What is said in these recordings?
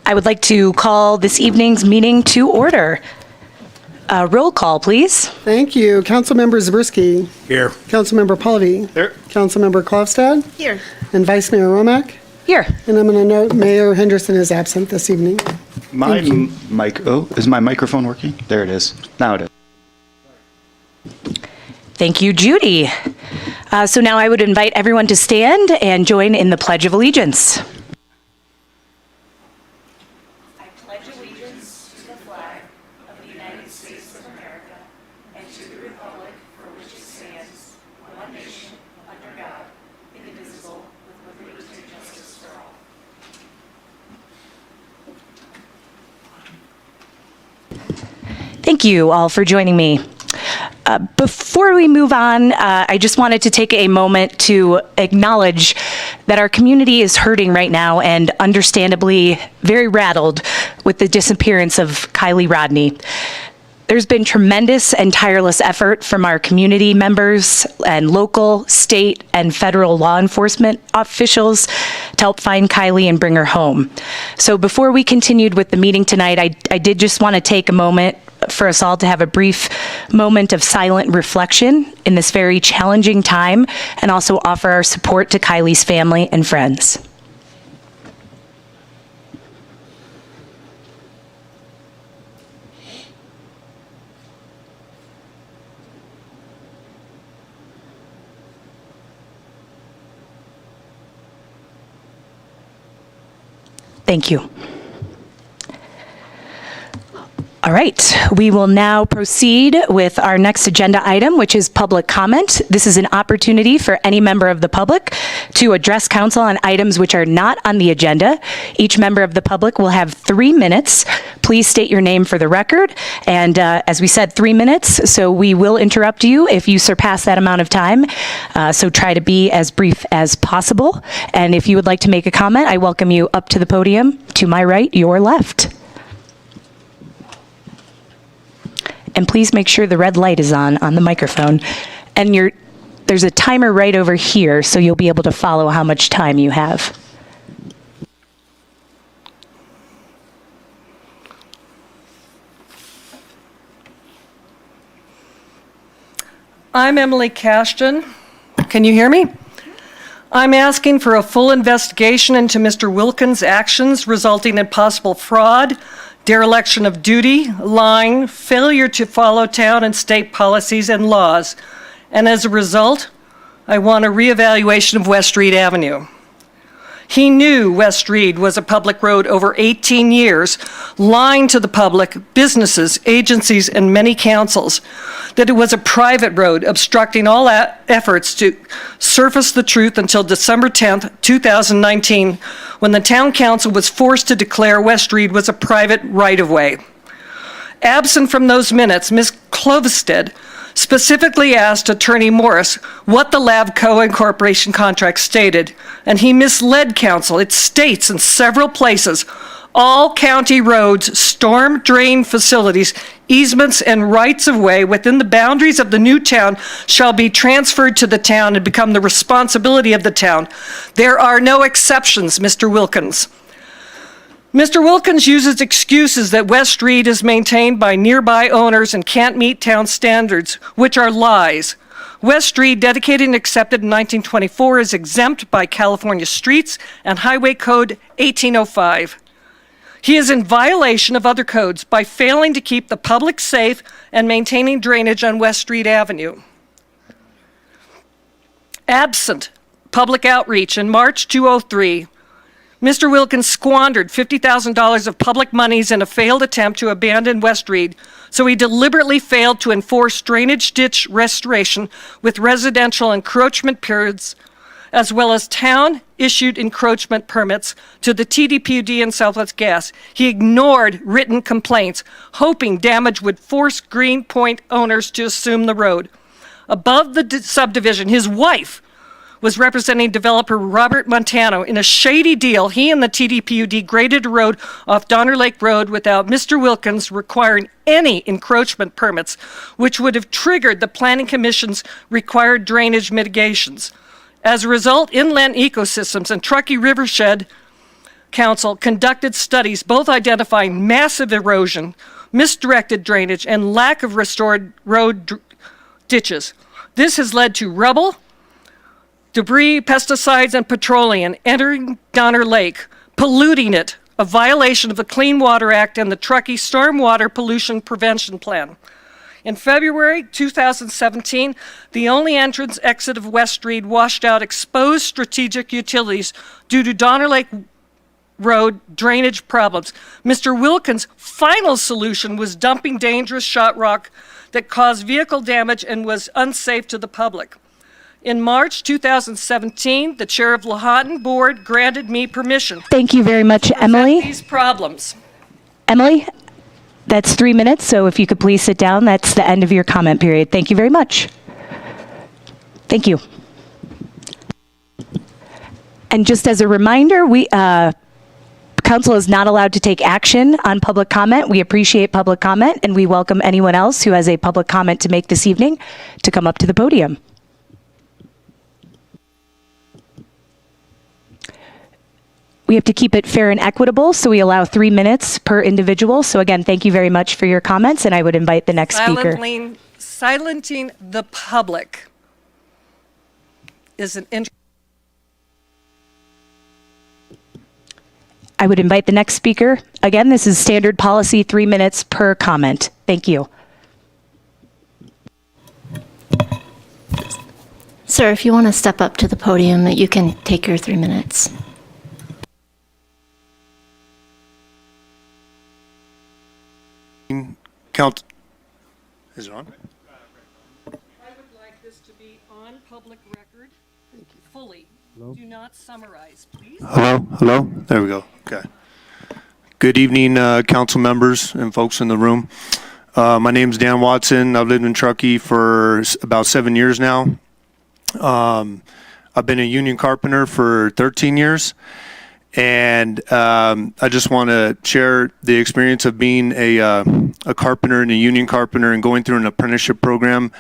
I would like to call this evening's meeting to order. Roll call, please. Thank you. Councilmember Zabriskie. Here. Councilmember Pallavi. There. Councilmember Klofstad. Here. And Vice Mayor Romack. Here. And I'm going to note Mayor Henderson is absent this evening. My mic, is my microphone working? There it is. Now it is. Thank you, Judy. So now I would invite everyone to stand and join in the Pledge of Allegiance. I pledge allegiance to the flag of the United States of America and to the republic for which it stands, one nation, under God, indivisible, with liberty and justice for all. Thank you all for joining me. Before we move on, I just wanted to take a moment to acknowledge that our community is hurting right now and understandably very rattled with the disappearance of Kylie Rodney. There's been tremendous and tireless effort from our community members and local, state, and federal law enforcement officials to help find Kylie and bring her home. So before we continued with the meeting tonight, I did just want to take a moment for us all to have a brief moment of silent reflection in this very challenging time and also offer our support to Kylie's family and friends. Thank you. All right, we will now proceed with our next agenda item, which is public comment. This is an opportunity for any member of the public to address council on items which are not on the agenda. Each member of the public will have 3 minutes. Please state your name for the record. And as we said, 3 minutes, so we will interrupt you if you surpass that amount of time. So try to be as brief as possible. And if you would like to make a comment, I welcome you up to the podium, to my right, your left. And please make sure the red light is on the microphone. And there's a timer right over here, so you'll be able to follow how much time you have. I'm Emily Cashton. Can you hear me? I'm asking for a full investigation into Mr. Wilkins' actions resulting in possible fraud, dereliction of duty, lying, failure to follow town and state policies and laws. And as a result, I want a reevaluation of West Reed Avenue. He knew West Reed was a public road over 18 years, lying to the public, businesses, agencies, and many councils that it was a private road, obstructing all efforts to surface the truth until December 10th, 2019, when the town council was forced to declare West Reed was a private right-of-way. Absent from those minutes, Ms. Klofstad specifically asked Attorney Morris what the Labco Incorporation contract stated, and he misled council. It states in several places, all county roads, storm drain facilities, easements, and rights-of-way within the boundaries of the new town shall be transferred to the town and become the responsibility of the town. There are no exceptions, Mr. Wilkins. Mr. Wilkins uses excuses that West Reed is maintained by nearby owners and can't meet town standards, which are lies. West Reed, dedicated and accepted in 1924, is exempt by California Streets and Highway Code 1805. He is in violation of other codes by failing to keep the public safe and maintaining drainage on West Street Avenue. Absent public outreach in March 2003, Mr. Wilkins squandered $50,000 of public monies in a failed attempt to abandon West Reed, so he deliberately failed to enforce drainage ditch restoration with residential encroachment periods, as well as town-issued encroachment permits to the TDPUD and Southwest Gas. He ignored written complaints, hoping damage would force Greenpoint owners to assume the road. Above the subdivision, his wife was representing developer Robert Montano. In a shady deal, he and the TDPUD graded a road off Donner Lake Road without Mr. Wilkins requiring any encroachment permits, which would have triggered the Planning Commission's required drainage mitigations. As a result, inland ecosystems and Truckee Rivershed Council conducted studies both identifying massive erosion, misdirected drainage, and lack of restored road ditches. This has led to rubble, debris, pesticides, and petroleum entering Donner Lake, polluting it, a violation of the Clean Water Act and the Truckee Stormwater Pollution Prevention Plan. In February 2017, the only entrance exit of West Reed washed out exposed strategic utilities due to Donner Lake Road drainage problems. Mr. Wilkins' final solution was dumping dangerous shot rock that caused vehicle damage and was unsafe to the public. In March 2017, the chair of Lahontan Board granted me permission Thank you very much, to Emily. these problems. Emily, that's 3 minutes, so if you could please sit down, that's the end of your comment period. Thank you very much. Thank you. And just as a reminder, Council is not allowed to take action on public comment. We appreciate public comment, and we welcome anyone else who has a public comment to make this evening to come up to the podium. We have to keep it fair and equitable, so we allow 3 minutes per individual. So again, thank you very much for your comments, and I would invite the next speaker. Silencing the public is an I would invite the next speaker. Again, this is standard policy, 3 minutes per comment. Thank you. Sir, if you want to step up to the podium, you can take your 3 minutes. Count. Is it on? I would like this to be on public record fully. Do not summarize, please. Hello? There we go. Okay. Good evening, council members and folks in the room. My name's Dan Watson. I've lived in Truckee for about 7 years now. I've been a union carpenter for 13 years. And I just want to share the experience of being a carpenter and a union carpenter and going through an apprenticeship program,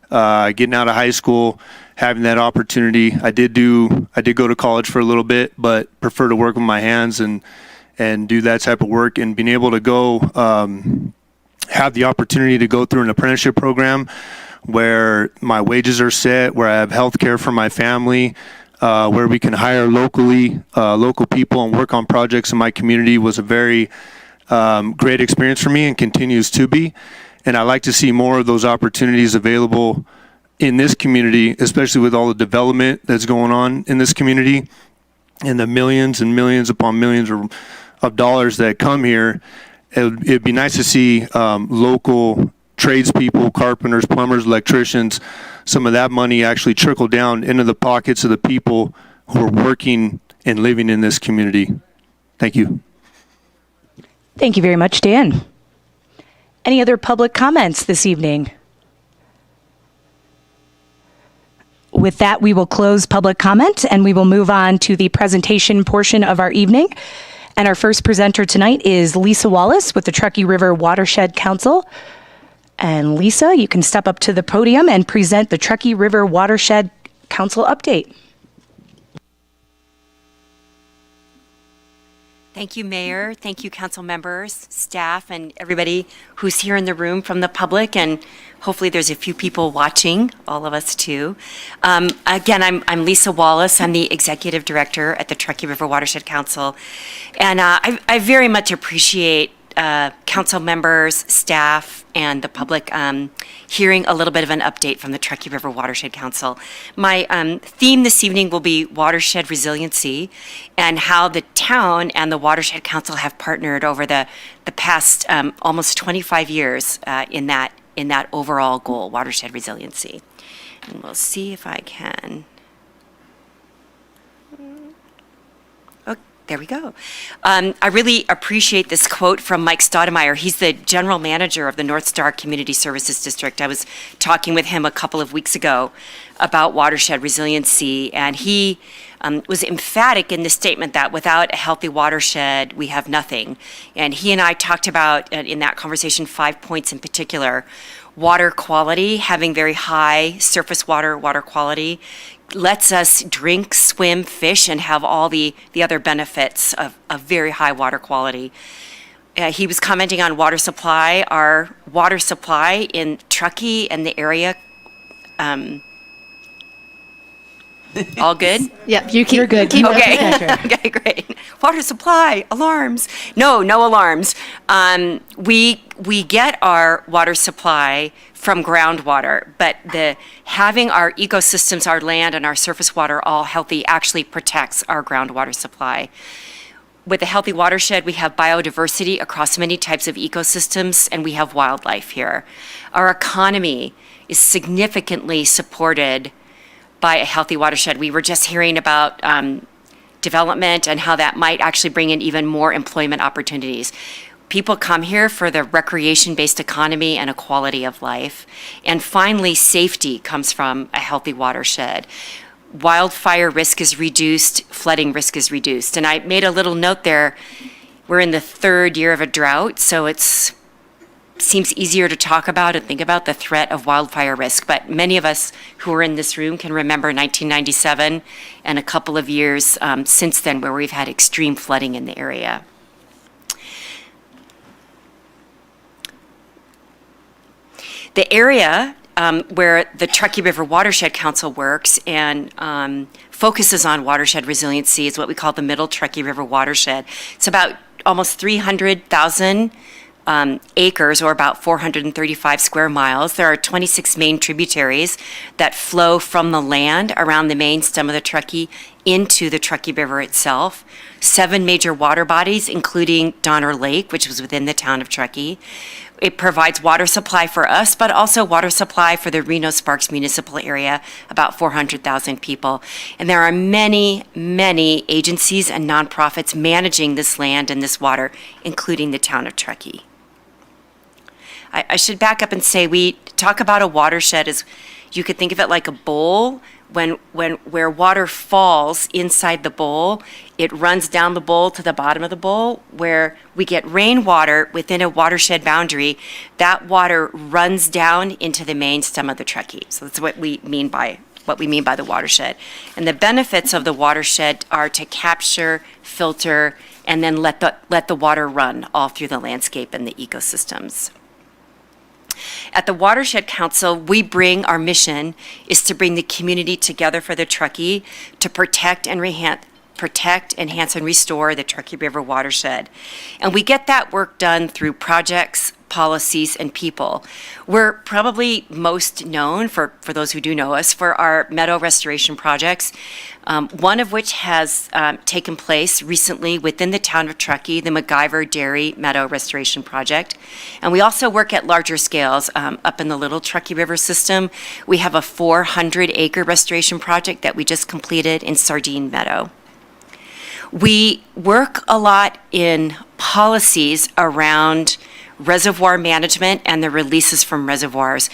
getting out of high school, having that opportunity. I did go to college for a little bit, but prefer to work with my hands and do that type of work, and being able to go have the opportunity to go through an apprenticeship program where my wages are set, where I have health care for my family, where we can hire local people and work on projects in my community was a very great experience for me and continues to be. And I like to see more of those opportunities available in this community, especially with all the development that's going on in this community and the millions and millions upon millions of dollars that come here. It'd be nice to see local tradespeople, carpenters, plumbers, electricians, some of that money actually trickle down into the pockets of the people who are working and living in this community. Thank you. Thank you very much, Dan. Any other public comments this evening? With that, we will close public comment and we will move on to the presentation portion of our evening. And our first presenter tonight is Lisa Wallace with the Truckee River Watershed Council. And Lisa, you can step up to the podium and present the Truckee River Watershed Council update. Thank you, Mayor. Thank you, council members, staff, and everybody who's here in the room from the public. And hopefully there's a few people watching, all of us too. Again, I'm Lisa Wallace. I'm the executive director at the Truckee River Watershed Council. And I very much appreciate council members, staff, and the public hearing a little bit of an update from the Truckee River Watershed Council. My theme this evening will be watershed resiliency and how the town and the Watershed Council have partnered over the past almost 25 years in that overall goal, watershed resiliency. And we'll see if I can. There we go. I really appreciate this quote from Mike Stoudemire. He's the general manager of the North Star Community Services District. I was talking with him a couple of weeks ago about watershed resiliency, and he was emphatic in the statement that without a healthy watershed, we have nothing. And he and I talked about, in that conversation, 5 points in particular. Water quality, having very high surface water quality, lets us drink, swim, fish, and have all the other benefits of very high water quality. He was commenting on water supply. Our water supply in Truckee and the area, all good? Yep, you're good. Okay. Okay, great. Water supply, alarms. No alarms. We get our water supply from groundwater, but having our ecosystems, our land and our surface water all healthy actually protects our groundwater supply. With a healthy watershed, we have biodiversity across many types of ecosystems, and we have wildlife here. Our economy is significantly supported by a healthy watershed. We were just hearing about development and how that might actually bring in even more employment opportunities. People come here for the recreation-based economy and a quality of life. And finally, safety comes from a healthy watershed. Wildfire risk is reduced, flooding risk is reduced. And I made a little note there. We're in the third year of a drought, so it seems easier to talk about and think about the threat of wildfire risk. But many of us who are in this room can remember 1997 and a couple of years since then where we've had extreme flooding in the area. The area where the Truckee River Watershed Council works and focuses on watershed resiliency is what we call the Middle Truckee River Watershed. It's about almost 300,000 acres, or about 435 square miles. There are 26 main tributaries that flow from the land around the main stem of the Truckee into the Truckee River itself. 7 major water bodies, including Donner Lake, which was within the town of Truckee. It provides water supply for us, but also water supply for the Reno-Sparks municipal area, about 400,000 people. And there are many, many agencies and nonprofits managing this land and this water, including the town of Truckee. I should back up and say we talk about a watershed as you could think of it like a bowl. Where water falls inside the bowl, it runs down the bowl to the bottom of the bowl. Where we get rainwater within a watershed boundary, that water runs down into the main stem of the Truckee. So that's what we mean by the watershed. And the benefits of the watershed are to capture, filter, and then let the water run all through the landscape and the ecosystems. At the Watershed Council, our mission is to bring the community together for the Truckee to protect, enhance, and restore the Truckee River watershed. And we get that work done through projects, policies, and people. We're probably most known, for those who do know us, for our Meadow restoration projects, one of which has taken place recently within the town of Truckee, the MacGyver Dairy Meadow Restoration Project. And we also work at larger scales up in the Little Truckee River system. We have a 400-acre restoration project that we just completed in Sardine Meadow. We work a lot in policies around reservoir management and the releases from reservoirs.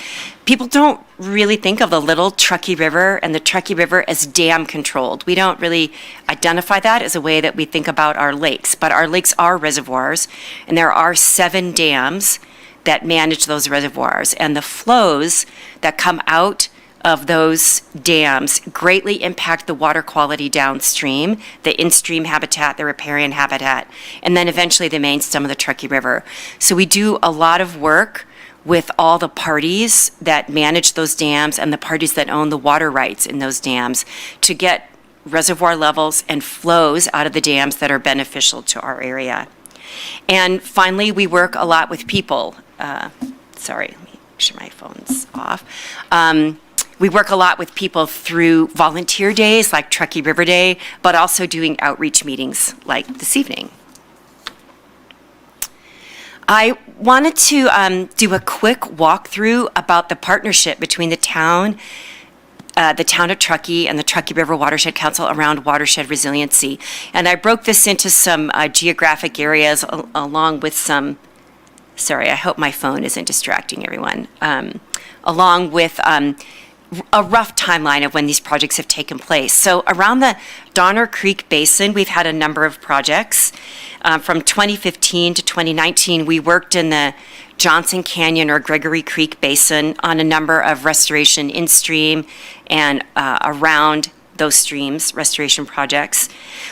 People don't really think of the Little Truckee River and the Truckee River as dam controlled. We don't really identify that as a way that we think about our lakes, but our lakes are reservoirs, and there are 7 dams that manage those reservoirs, and the flows that come out of those dams greatly impact the water quality downstream, the in-stream habitat, the riparian habitat, and then eventually the main stem of the Truckee River. So we do a lot of work with all the parties that manage those dams and the parties that own the water rights in those dams to get reservoir levels and flows out of the dams that are beneficial to our area. And finally, we work a lot with people. Sorry, let me make sure my phone's off. We work a lot with people through volunteer days like Truckee River Day, but also doing outreach meetings like this evening. I wanted to do a quick walkthrough about the partnership between the town of Truckee and the Truckee River Watershed Council around watershed resiliency. And I broke this into some geographic areas along with some, sorry, I hope my phone isn't distracting everyone, along with a rough timeline of when these projects have taken place. So around the Donner Creek Basin, we've had a number of projects. From 2015 to 2019, we worked in the Johnson Canyon or Gregory Creek Basin on a number of restoration in stream and around those streams, restoration projects.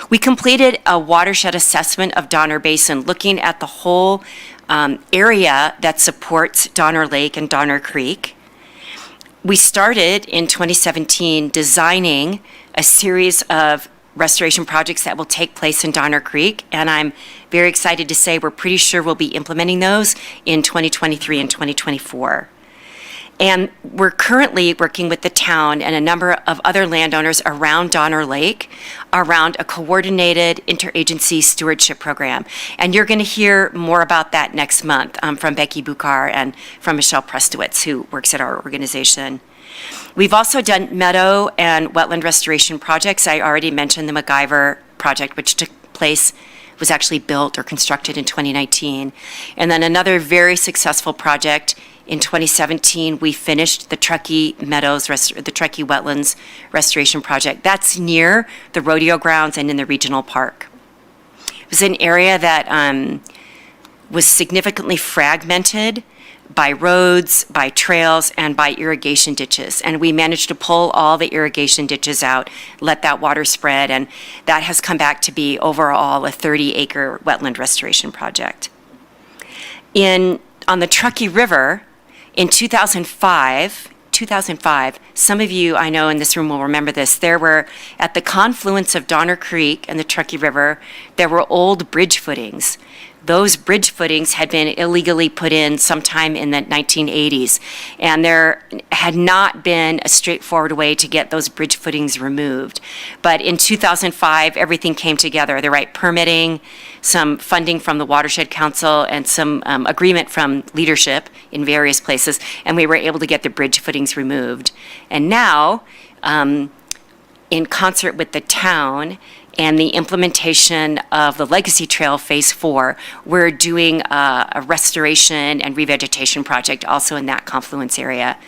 We completed a watershed assessment of Donner Basin, looking at the whole area that supports Donner Lake and Donner Creek. We started in 2017 designing a series of restoration projects that will take place in Donner Creek, and I'm very excited to say we're pretty sure we'll be implementing those in 2023 and 2024. And we're currently working with the town and a number of other landowners around Donner Lake around a coordinated interagency stewardship program. And you're going to hear more about that next month from Becky Buchar and from Michelle Prestowitz, who works at our organization. We've also done Meadow and wetland restoration projects. I already mentioned the MacGyver project, which took place, was actually built or constructed in 2019. And then another very successful project in 2017, we finished the Truckee Meadows, the Truckee Wetlands restoration project. That's near the rodeo grounds and in the regional park. It was an area that was significantly fragmented by roads, by trails, and by irrigation ditches. And we managed to pull all the irrigation ditches out, let that water spread, and that has come back to be overall a 30-acre wetland restoration project. On the Truckee River, in 2005, some of you I know in this room will remember this, there were, at the confluence of Donner Creek and the Truckee River, there were old bridge footings. Those bridge footings had been illegally put in sometime in the 1980s, and there had not been a straightforward way to get those bridge footings removed. But in 2005, everything came together, the right permitting, some funding from the Watershed Council, and some agreement from leadership in various places, and we were able to get the bridge footings removed. And now, in concert with the town and the implementation of the Legacy Trail Phase 4, we're doing a restoration and revegetation project also in that confluence area.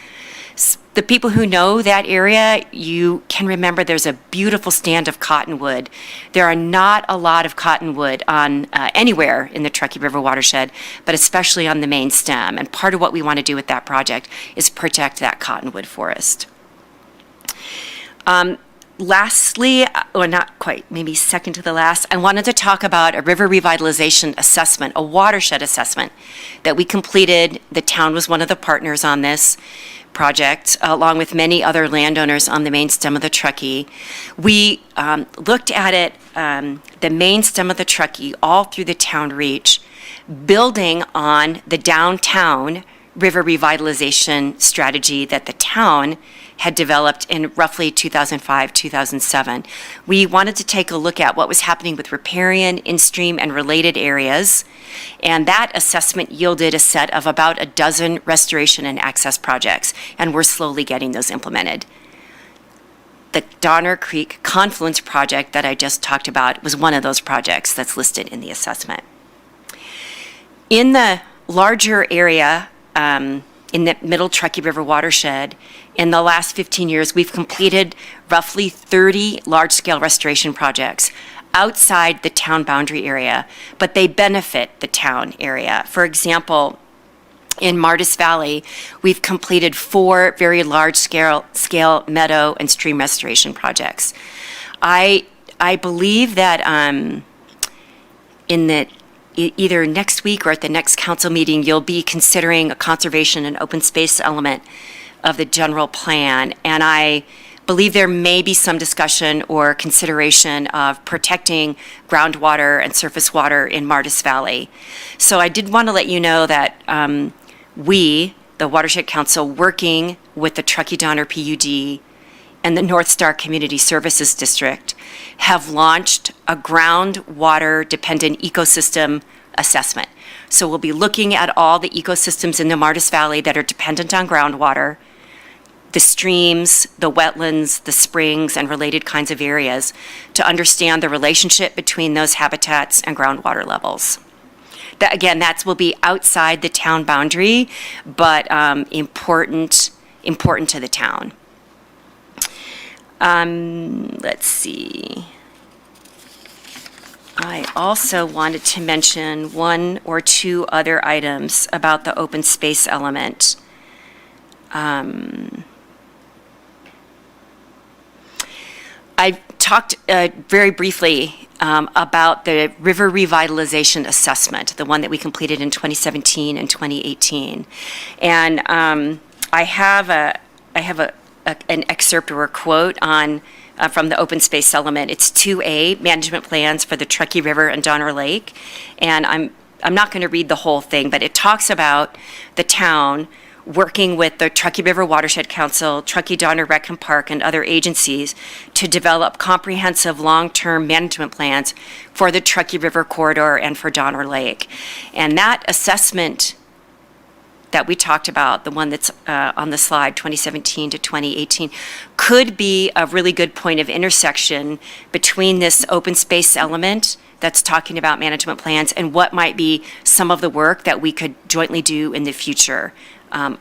The people who know that area, you can remember there's a beautiful stand of cottonwood. There are not a lot of cottonwood on anywhere in the Truckee River watershed, but especially on the main stem. And part of what we want to do with that project is protect that cottonwood forest. Lastly, or not quite, maybe second to the last, I wanted to talk about a river revitalization assessment, a watershed assessment that we completed. The town was one of the partners on this project, along with many other landowners on the main stem of the Truckee. We looked at it, the main stem of the Truckee, all through the town reach, building on the downtown river revitalization strategy that the town had developed in roughly 2005, 2007. We wanted to take a look at what was happening with riparian, in-stream, and related areas, and that assessment yielded a set of about a dozen restoration and access projects, and we're slowly getting those implemented. The Donner Creek Confluence project that I just talked about was one of those projects that's listed in the assessment. In the larger area, in the Middle Truckee River watershed, in the last 15 years, we've completed roughly 30 large-scale restoration projects outside the town boundary area, but they benefit the town area. For example, in Martis Valley, we've completed 4 very large-scale meadow and stream restoration projects. I believe that in the either next week or at the next council meeting, you'll be considering a conservation and open space element of the general plan. And I believe there may be some discussion or consideration of protecting groundwater and surface water in Martis Valley. So I did want to let you know that we, the Watershed Council, working with the Truckee Donner PUD and the North Star Community Services District, have launched a groundwater dependent ecosystem assessment. So we'll be looking at all the ecosystems in the Martis Valley that are dependent on groundwater, the streams, the wetlands, the springs, and related kinds of areas to understand the relationship between those habitats and groundwater levels. That, again, will be outside the town boundary, but important to the town. Let's see. I also wanted to mention one or two other items about the open space element. I talked very briefly about the river revitalization assessment, the one that we completed in 2017 and 2018. And I have an excerpt or a quote on from the open space element. It's 2A, management plans for the Truckee River and Donner Lake. And I'm not going to read the whole thing, but it talks about the town working with the Truckee River Watershed Council, Truckee Donner Rec and Park, and other agencies to develop comprehensive long-term management plans for the Truckee River corridor and for Donner Lake. And that assessment that we talked about, the one that's on the slide, 2017 to 2018, could be a really good point of intersection between this open space element that's talking about management plans and what might be some of the work that we could jointly do in the future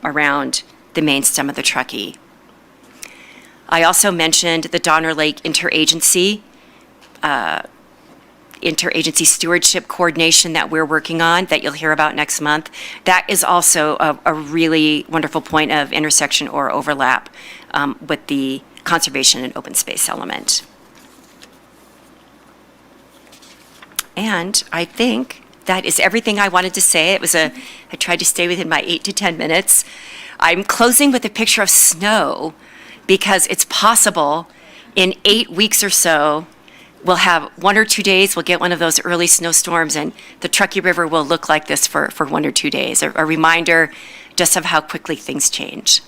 around the main stem of the Truckee. I also mentioned the Donner Lake interagency stewardship coordination that we're working on that you'll hear about next month. That is also a really wonderful point of intersection or overlap with the conservation and open space element. And I think that is everything I wanted to say. I tried to stay within my 8 to 10 minutes. I'm closing with a picture of snow because it's possible in 8 weeks or so, we'll have 1 or 2 days, we'll get one of those early snowstorms and the Truckee River will look like this for 1 or 2 days. A reminder just of how quickly things change.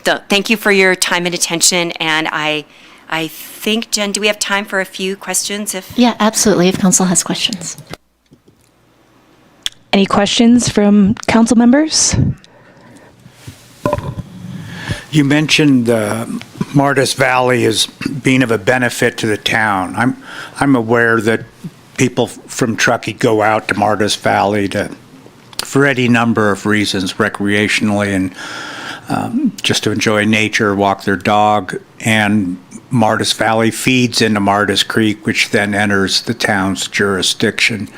So thank you for your time and attention. And I think, Jen, do we have time for a few questions? Yeah, absolutely, if council has questions. Any questions from council members? You mentioned Martis Valley as being of a benefit to the town. I'm aware that people from Truckee go out to Martis Valley for any number of reasons, recreationally and just to enjoy nature, walk their dog, and Martis Valley feeds into Martis Creek, which then enters the town's jurisdiction.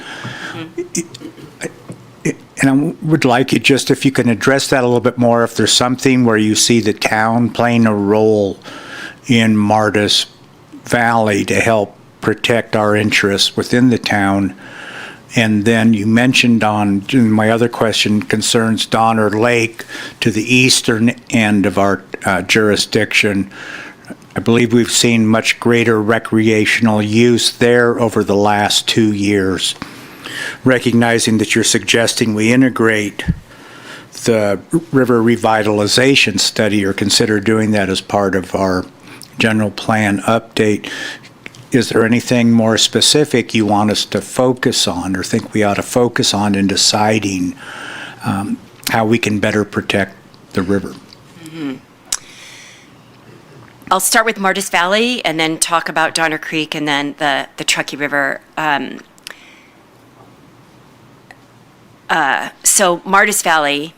And I would like you just, if you can address that a little bit more, if there's something where you see the town playing a role in Martis Valley to help protect our interests within the town. And then you mentioned my other question concerns Donner Lake to the eastern end of our jurisdiction. I believe we've seen much greater recreational use there over the last 2 years. Recognizing that you're suggesting we integrate the river revitalization study or consider doing that as part of our general plan update, is there anything more specific you want us to focus on or think we ought to focus on in deciding how we can better protect the river? Mm-hmm. I'll start with Martis Valley and then talk about Donner Creek and then the Truckee River. So Martis Valley,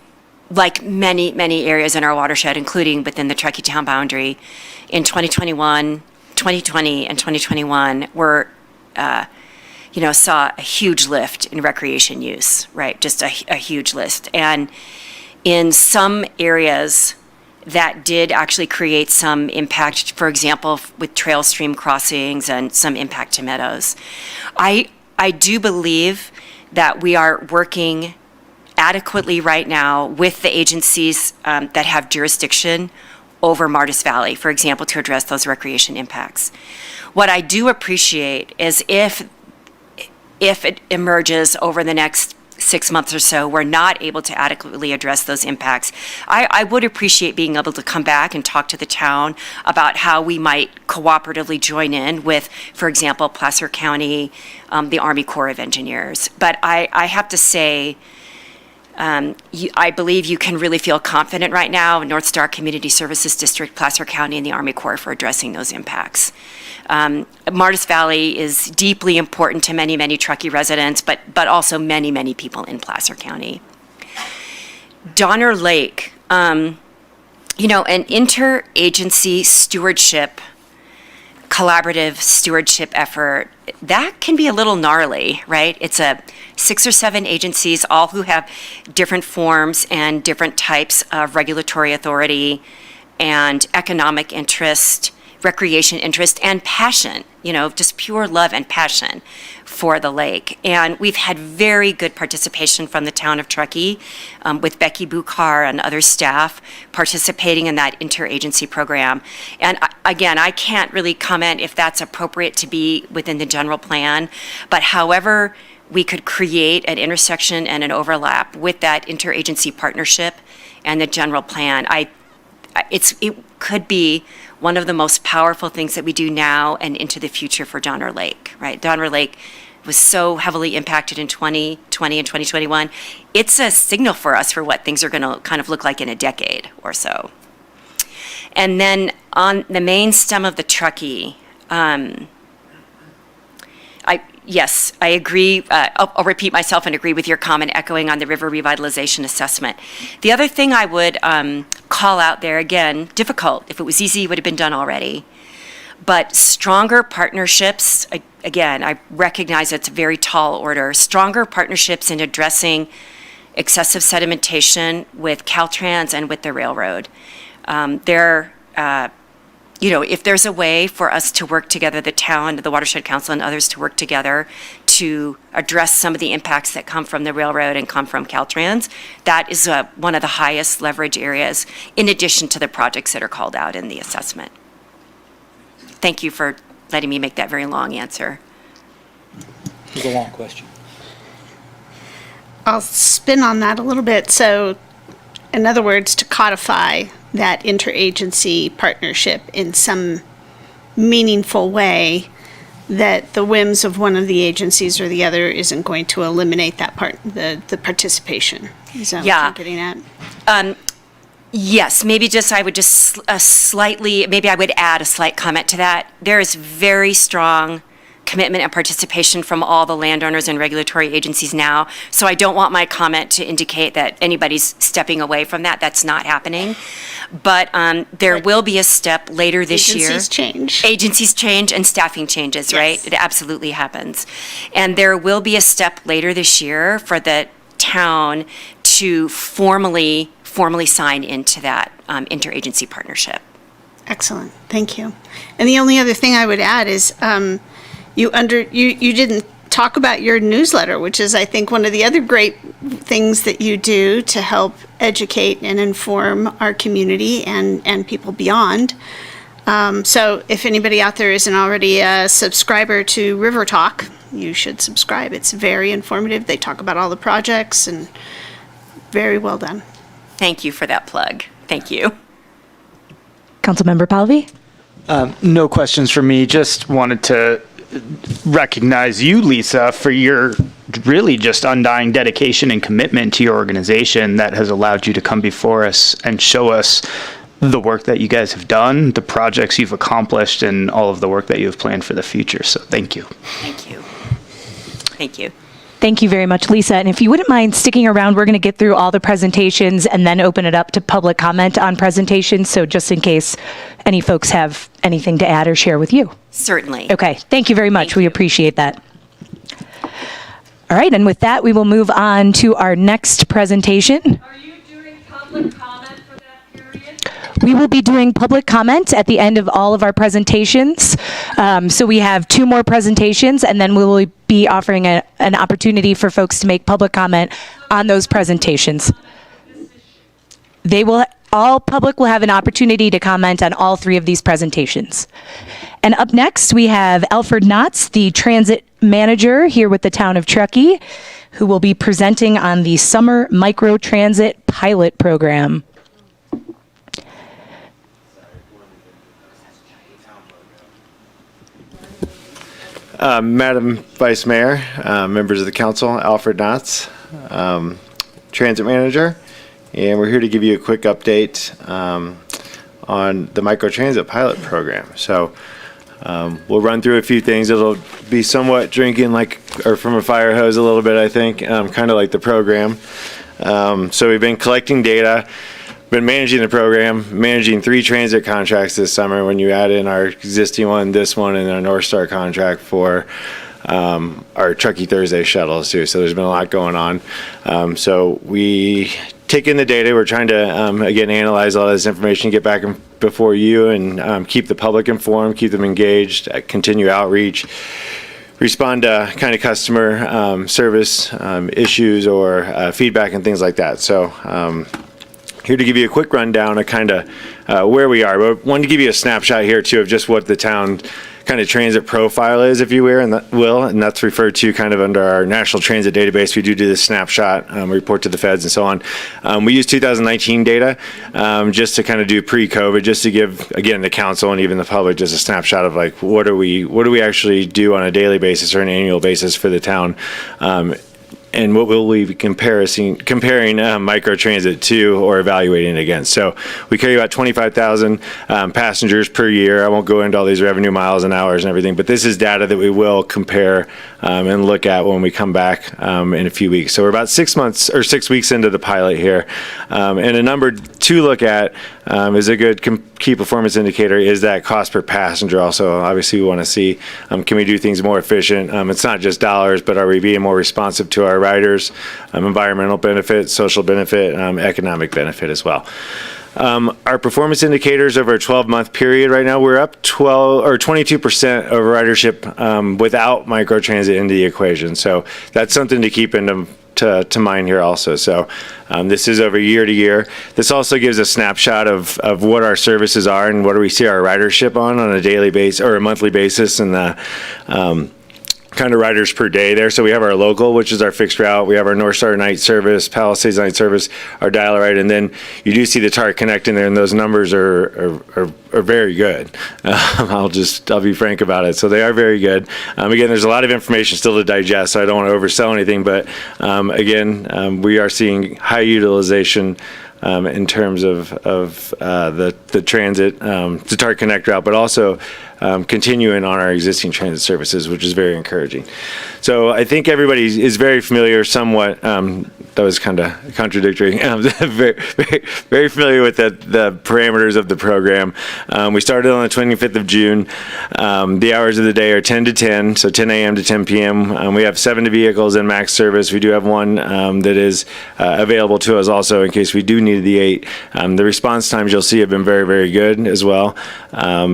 like many, many areas in our watershed, including within the Truckee town boundary, in 2021, 2020, and 2021 saw a huge lift in recreation use, right? Just a huge list. And in some areas that did actually create some impact, for example, with trail stream crossings and some impact to meadows. I do believe that we are working adequately right now with the agencies that have jurisdiction over Martis Valley, for example, to address those recreation impacts. What I do appreciate is if it emerges over the next 6 months or so, we're not able to adequately address those impacts, I would appreciate being able to come back and talk to the town about how we might cooperatively join in with, for example, Placer County, the Army Corps of Engineers. But I have to say, I believe you can really feel confident right now in North Star Community Services District, Placer County, and the Army Corps for addressing those impacts. Martis Valley is deeply important to many, many Truckee residents, but also many, many people in Placer County. Donner Lake, an interagency stewardship, collaborative stewardship effort, that can be a little gnarly, right? It's 6 or 7 agencies, all who have different forms and different types of regulatory authority and economic interest, recreation interest, and passion, just pure love and passion for the lake. And we've had very good participation from the town of Truckee, with Becky Buchar and other staff participating in that interagency program. And again, I can't really comment if that's appropriate to be within the general plan, but however we could create an intersection and an overlap with that interagency partnership and the general plan, it could be one of the most powerful things that we do now and into the future for Donner Lake, right? Donner Lake was so heavily impacted in 2020 and 2021. It's a signal for us for what things are going to kind of look like in a decade or so. And then on the main stem of the Truckee, yes, I agree. I'll repeat myself and agree with your comment echoing on the river revitalization assessment. The other thing I would call out there, again, difficult. If it was easy, it would have been done already. But stronger partnerships, again, I recognize it's a very tall order, stronger partnerships in addressing excessive sedimentation with Caltrans and with the railroad. If there's a way for us to work together, the town, the Watershed Council, and others to work together to address some of the impacts that come from the railroad and come from Caltrans, that is one of the highest leverage areas, in addition to the projects that are called out in the assessment. Thank you for letting me make that very long answer. It was a long question. I'll spin on that a little bit. So, in other words, to codify that interagency partnership in some meaningful way, that the whims of one of the agencies or the other isn't going to eliminate that the participation. Is that what you're getting at? Yes, maybe I would add a slight comment to that. There is very strong commitment and participation from all the landowners and regulatory agencies now. So I don't want my comment to indicate that anybody's stepping away from that. That's not happening. But there will be a step later this year. Agencies change. Agencies change and staffing changes, Yes. right? It absolutely happens. And there will be a step later this year for the town to formally sign into that interagency partnership. Excellent, thank you. And the only other thing I would add is you didn't talk about your newsletter, which is, I think, one of the other great things that you do to help educate and inform our community and people beyond. So if anybody out there isn't already a subscriber to River Talk, you should subscribe. It's very informative. They talk about all the projects and very well done. Thank you for that plug. Thank you. Councilmember Pallavi? No questions for me. Just wanted to recognize you, Lisa, for your really just undying dedication and commitment to your organization that has allowed you to come before us and show us the work that you guys have done, the projects you've accomplished, and all of the work that you have planned for the future. So thank you. Thank you. Thank you. Thank you very much, Lisa. And if you wouldn't mind sticking around, we're going to get through all the presentations and then open it up to public comment on presentations. So just in case any folks have anything to add or share with you. Certainly. Okay. Thank you very much. Thank We you. appreciate that. All right. And with that, we will move on to our next presentation. Are you doing public comment for that period? We will be doing public comment at the end of all of our presentations. So we have 2 more presentations, and then we will be offering an opportunity for folks to make public comment on those presentations. All public will have an opportunity to comment on all 3 of these presentations. And up next, we have Alfred Knotts, the transit manager here with the town of Truckee, who will be presenting on the Summer Micro Transit Pilot Program. Madam Vice Mayor, members of the council, Alfred Knotts, Transit Manager, and we're here to give you a quick update on the Microtransit Pilot Program. So we'll run through a few things. It'll be somewhat drinking or from a fire hose a little bit, I think, kind of like the program. So we've been collecting data been managing the program, managing 3 transit contracts this summer. When you add in our existing one, this one, and our North Star contract for our Truckee Thursday shuttles too. So there's been a lot going on. So we take in the data. We're trying to, again, analyze all this information, get back before you, and keep the public informed, keep them engaged, continue outreach, respond to kind of customer service issues or feedback and things like that. So here to give you a quick rundown of kind of where we are. But I wanted to give you a snapshot here too of just what the town kind of transit profile is, if you will, and that's referred to kind of under our national transit database. We do this snapshot, report to the feds and so on. We use 2019 data just to kind of do pre-COVID, just to give, again, the council and even the public just a snapshot of like what do we actually do on a daily basis or an annual basis for the town. And what will we be comparing microtransit to or evaluating it against? So we carry about 25,000 passengers per year. I won't go into all these revenue miles and hours and everything, but this is data that we will compare and look at when we come back in a few weeks. So we're about 6 months or 6 weeks into the pilot here. And a number to look at is a good key performance indicator is that cost per passenger. Also, obviously, we want to see can we do things more efficient? It's not just dollars, but are we being more responsive to our riders, environmental benefit, social benefit, economic benefit as well. Our performance indicators over a 12-month period right now, we're up 22% of ridership without microtransit into the equation. So that's something to keep to mind here also. So this is over year to year. This also gives a snapshot of what our services are and what do we see our ridership on a daily basis or a monthly basis, and the kind of riders per day there. So we have our local, which is our fixed route. We have our North Star night service, Palisades night service, our dial-a-ride, and then you do see the TART Connect in there, and those numbers are very good. I'll be frank about it. So they are very good. Again, there's a lot of information still to digest, so I don't want to oversell anything, but again, we are seeing high utilization in terms of the transit, the TART Connect route, but also continuing on our existing transit services, which is very encouraging. So I think everybody is very familiar somewhat, that was kind of contradictory, very familiar with the parameters of the program. We started on the 25th of June. The hours of the day are 10 to 10, so 10 a.m. to 10 p.m. We have 7 vehicles in max service. We do have one that is available to us also in case we do need the 8. The response times you'll see have been very, very good as well.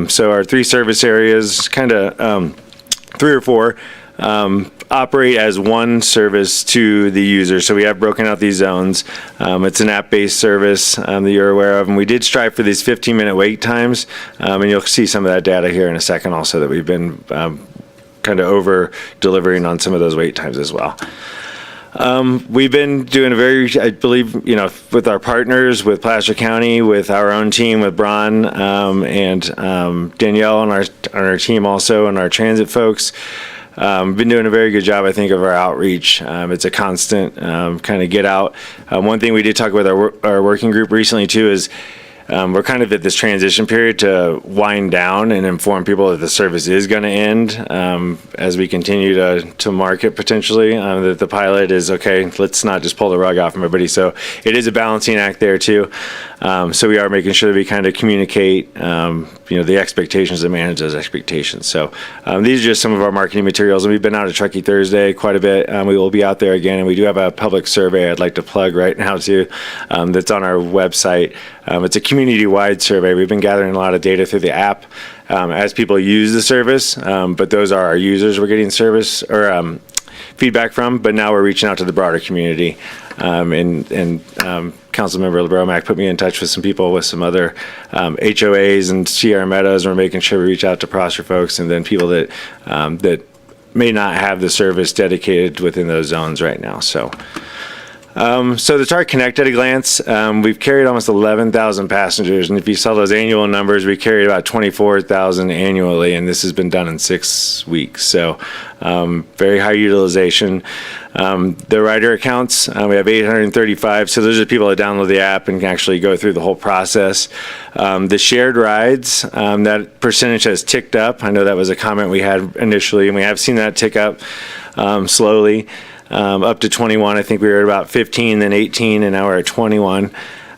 So our 3 service areas, kind of 3 or 4, operate as one service to the user. So we have broken out these zones. It's an app-based service that you're aware of, and we did strive for these 15-minute wait times, and you'll see some of that data here in a second also, that we've been kind of over-delivering on some of those wait times as well. We've been doing I believe, with our partners, with Placer County, with our own team, with Bron and Danielle on our team also, and our transit folks. Been doing a very good job, I think, of our outreach. It's a constant kind of get out. One thing we did talk with our working group recently too is we're kind of at this transition period to wind down and inform people that the service is going to end as we continue to market potentially, that the pilot is okay, let's not just pull the rug off everybody. So it is a balancing act there too. So we are making sure that we kind of communicate the expectations and manage those expectations. So these are just some of our marketing materials, and we've been out at Truckee Thursday quite a bit. We will be out there again, and we do have a public survey I'd like to plug right now too, that's on our website. It's a community-wide survey. We've been gathering a lot of data through the app as people use the service, but those are our users we're getting service or feedback from, but now we're reaching out to the broader community. And Councilmember Bromack put me in touch with some people with some other HOAs and CR Meadows, and we're making sure we reach out to Prosser folks and then people that may not have the service dedicated within those zones right now. So the TART Connect at a glance, we've carried almost 11,000 passengers, and if you saw those annual numbers, we carried about 24,000 annually, and this has been done in 6 weeks. So very high utilization. The rider accounts, we have 835, so those are people that download the app and can actually go through the whole process. The shared rides, that percentage has ticked up. I know that was a comment we had initially, and we have seen that tick up slowly. Up to 21. I think we were at about 15, then 18, and now we're at 21.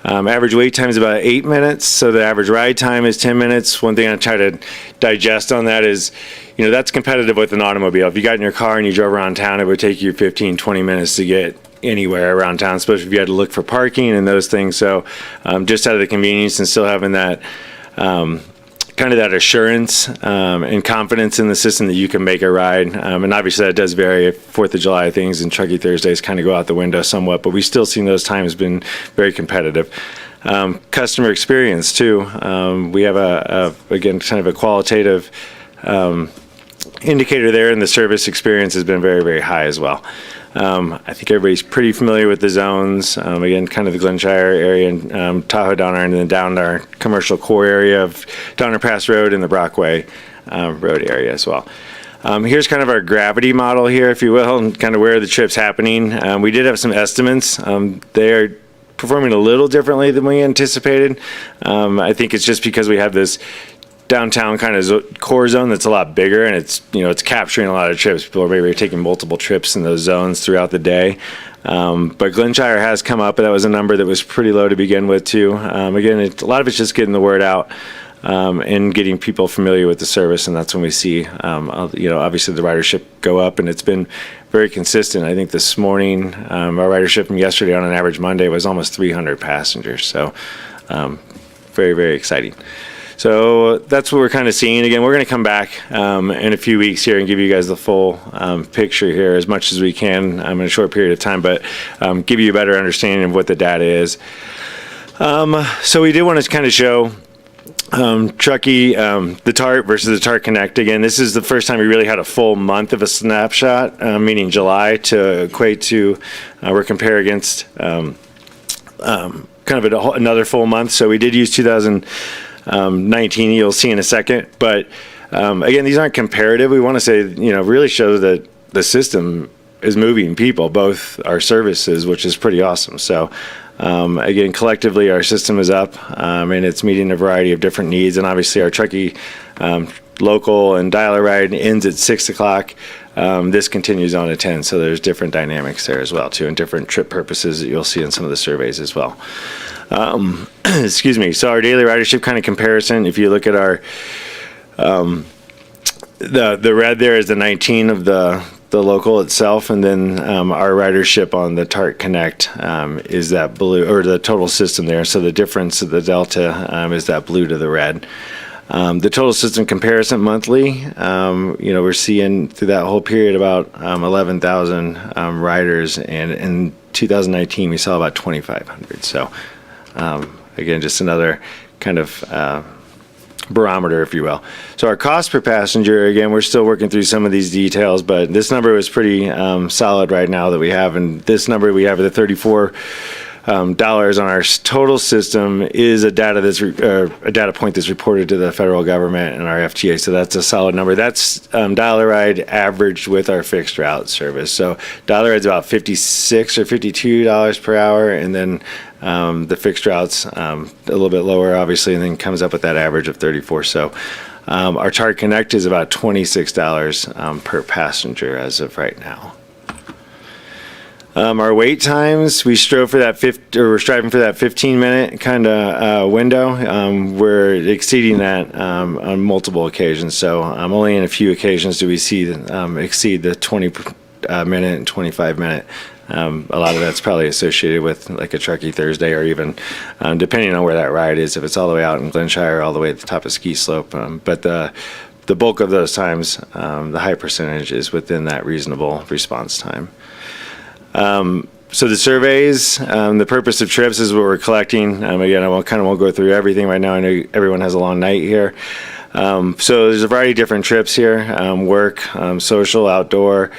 Average wait time is about 8 minutes, so the average ride time is 10 minutes. One thing I try to digest on that is, that's competitive with an automobile. If you got in your car and you drove around town, it would take you 15, 20 minutes to get anywhere around town, especially if you had to look for parking and those things. So just out of the convenience and still having that kind of that assurance and confidence in the system that you can make a ride. And obviously that does vary. 4th of July things and Truckee Thursdays kind of go out the window somewhat, but we've still seen those times been very competitive. Customer experience too. We have again, kind of a qualitative indicator there, and the service experience has been very, very high as well. I think everybody's pretty familiar with the zones. Again, kind of the Glenshire area and Tahoe Donner, and then down to our commercial core area of Donner Pass Road and the Brockway Road area as well. Here's kind of our gravity model here, if you will, and kind of where the trip's happening. We did have some estimates. They are performing a little differently than we anticipated. I think it's just because we have this downtown kind of core zone that's a lot bigger, and it's capturing a lot of trips. People are maybe taking multiple trips in those zones throughout the day. But Glenshire has come up, and that was a number that was pretty low to begin with too. Again, a lot of it's just getting the word out and getting people familiar with the service, and that's when we see obviously the ridership go up, and it's been very consistent. I think this morning our ridership from yesterday on an average Monday was almost 300 passengers. So very, very exciting. So that's what we're kind of seeing. Again, we're going to come back in a few weeks here and give you guys the full picture here as much as we can in a short period of time, but give you a better understanding of what the data is. So we did want to kind of show Truckee, the TART versus the TART Connect. Again, this is the first time we really had a full month of a snapshot, meaning July to equate to, or compare against kind of another full month. So we did use 2019, you'll see in a second. But again, these aren't comparative. We want to say, really show that the system is moving people, both our services, which is pretty awesome. So again, collectively, our system is up and it's meeting a variety of different needs. And obviously, our Truckee local and dial-a ride ends at 6 o'clock. This continues on at 10. So there's different dynamics there as well, too, and different trip purposes that you'll see in some of the surveys as well. Excuse me. So our daily ridership kind of comparison, if you look at our, the red there is the 19 of the local itself, and then our ridership on the TART Connect is that blue, or the total system there. So the difference of the delta is that blue to the red. The total system comparison monthly, we're seeing through that whole period about 11,000 riders, and in 2019 we saw about 2,500. So again, just another kind of barometer, if you will. So our cost per passenger, again, we're still working through some of these details, but this number is pretty solid right now that we have. And this number we have, the $34 on our total system, is a data point that's reported to the federal government and our FTA. So that's a solid number. That's dial-a-ride averaged with our fixed route service. So dial-a-ride's about $56 or $52 per hour, and then the fixed routes a little bit lower, obviously, and then comes up with that average of 34. So our TART Connect is about $26 per passenger as of right now. Our wait times, we're striving for that 15-minute kind of window. We're exceeding that on multiple occasions. So only in a few occasions do we see exceed the 20-minute and 25-minute. A lot of that's probably associated with like a Truckee Thursday, or even depending on where that ride is, if it's all the way out in Glenshire or all the way at the top of Ski Slope. But the bulk of those times, the high percentage is within that reasonable response time. So the surveys, the purpose of trips is what we're collecting. Again, I won't go through everything right now. I know everyone has a long night here. So there's a variety of different trips here, work, social, outdoor,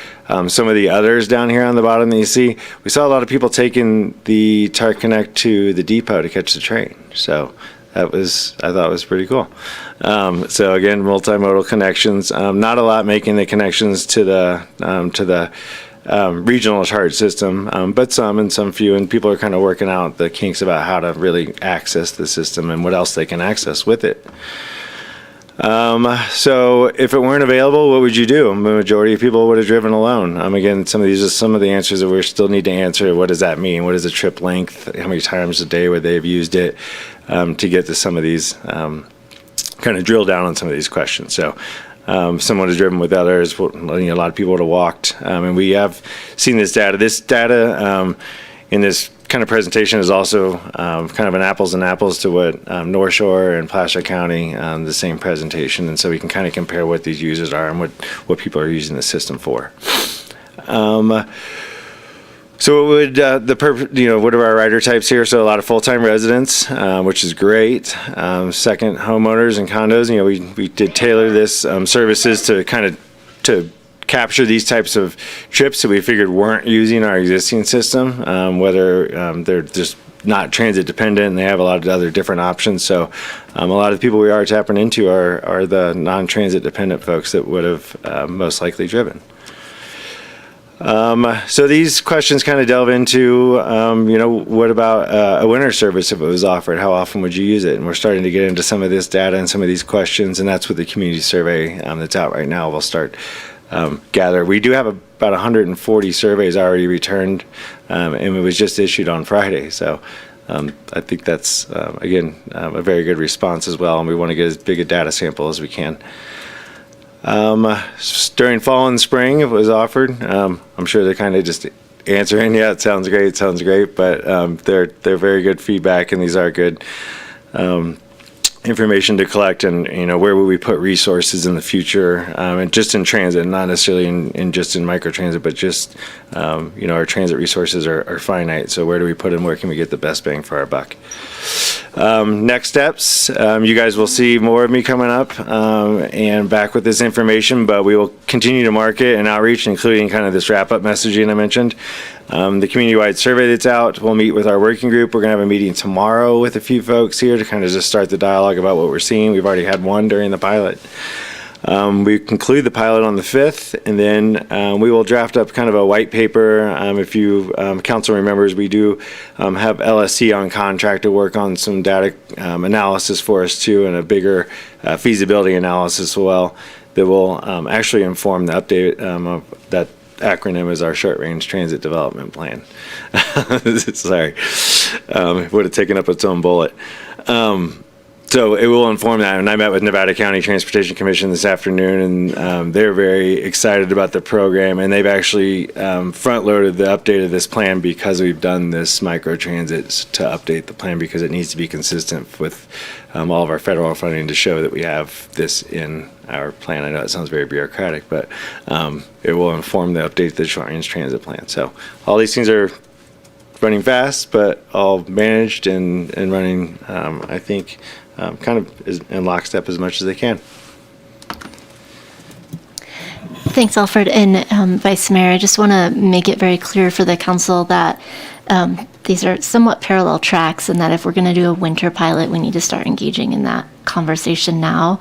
some of the others down here on the bottom that you see. We saw a lot of people taking the TART Connect to the depot to catch the train. So I thought was pretty cool. So again, multimodal connections, not a lot making the connections to the regional TART system, but some few, and people are kind of working out the kinks about how to really access the system and what else they can access with it. So if it weren't available, what would you do? The majority of people would have driven alone. Again, some of these are some of the answers that we still need to answer. What does that mean? What is the trip length? How many times a day would they have used it, to get to some of these, kind of drill down on some of these questions. So someone has driven with others. A lot of people would have walked. And we have seen this data. This data in this kind of presentation is also kind of an apples and apples to what North Shore and Placer County, the same presentation. And so we can kind of compare what these users are and what people are using the system for. So what would what are our rider types here? So a lot of full-time residents, which is great. Second, homeowners and condos. We did tailor this services to kind of to capture these types of trips that we figured weren't using our existing system, whether they're just not transit dependent and they have a lot of other different options. So a lot of the people we are tapping into are the non-transit dependent folks that would have most likely driven. So these questions kind of delve into, what about a winter service if it was offered? How often would you use it? And we're starting to get into some of this data and some of these questions, and that's what the community survey that's out right now will start gather. We do have about 140 surveys already returned, and it was just issued on Friday. So I think that's, again, a very good response as well, and we want to get as big a data sample as we can. During fall and spring, it was offered. I'm sure they're kind of just answering, yeah, it sounds great, but they're very good feedback, and these are good information to collect, and where would we put resources in the future, and just in transit, not necessarily in just in microtransit, but just our transit resources are finite, so where do we put them? Where can we get the best bang for our buck? Next steps, you guys will see more of me coming up and back with this information, but we will continue to market and outreach, including kind of this wrap-up messaging I mentioned. The community-wide survey that's out, we'll meet with our working group. We're going to have a meeting tomorrow with a few folks here to kind of just start the dialogue about what we're seeing. We've already had one during the pilot. We conclude the pilot on the 5th, and then we will draft up kind of a white paper. If you council remembers, we do have LSC on contract to work on some data analysis for us too, and a bigger feasibility analysis as well that will actually inform the update of that acronym is our short-range transit development plan. Sorry, it would have taken up its own bullet. So it will inform that. And I met with Nevada County Transportation Commission this afternoon, and they're very excited about the program. And they've actually front-loaded the update of this plan because we've done this microtransits to update the plan because it needs to be consistent with all of our federal funding to show that we have this in our plan. I know it sounds very bureaucratic, but it will inform the update of the short-range transit plan. So all these things are running fast, but all managed and running, I think, kind of in lockstep as much as they can. Thanks, Alfred. And Vice Mayor, I just want to make it very clear for the council that these are somewhat parallel tracks, and that if we're going to do a winter pilot, we need to start engaging in that conversation now,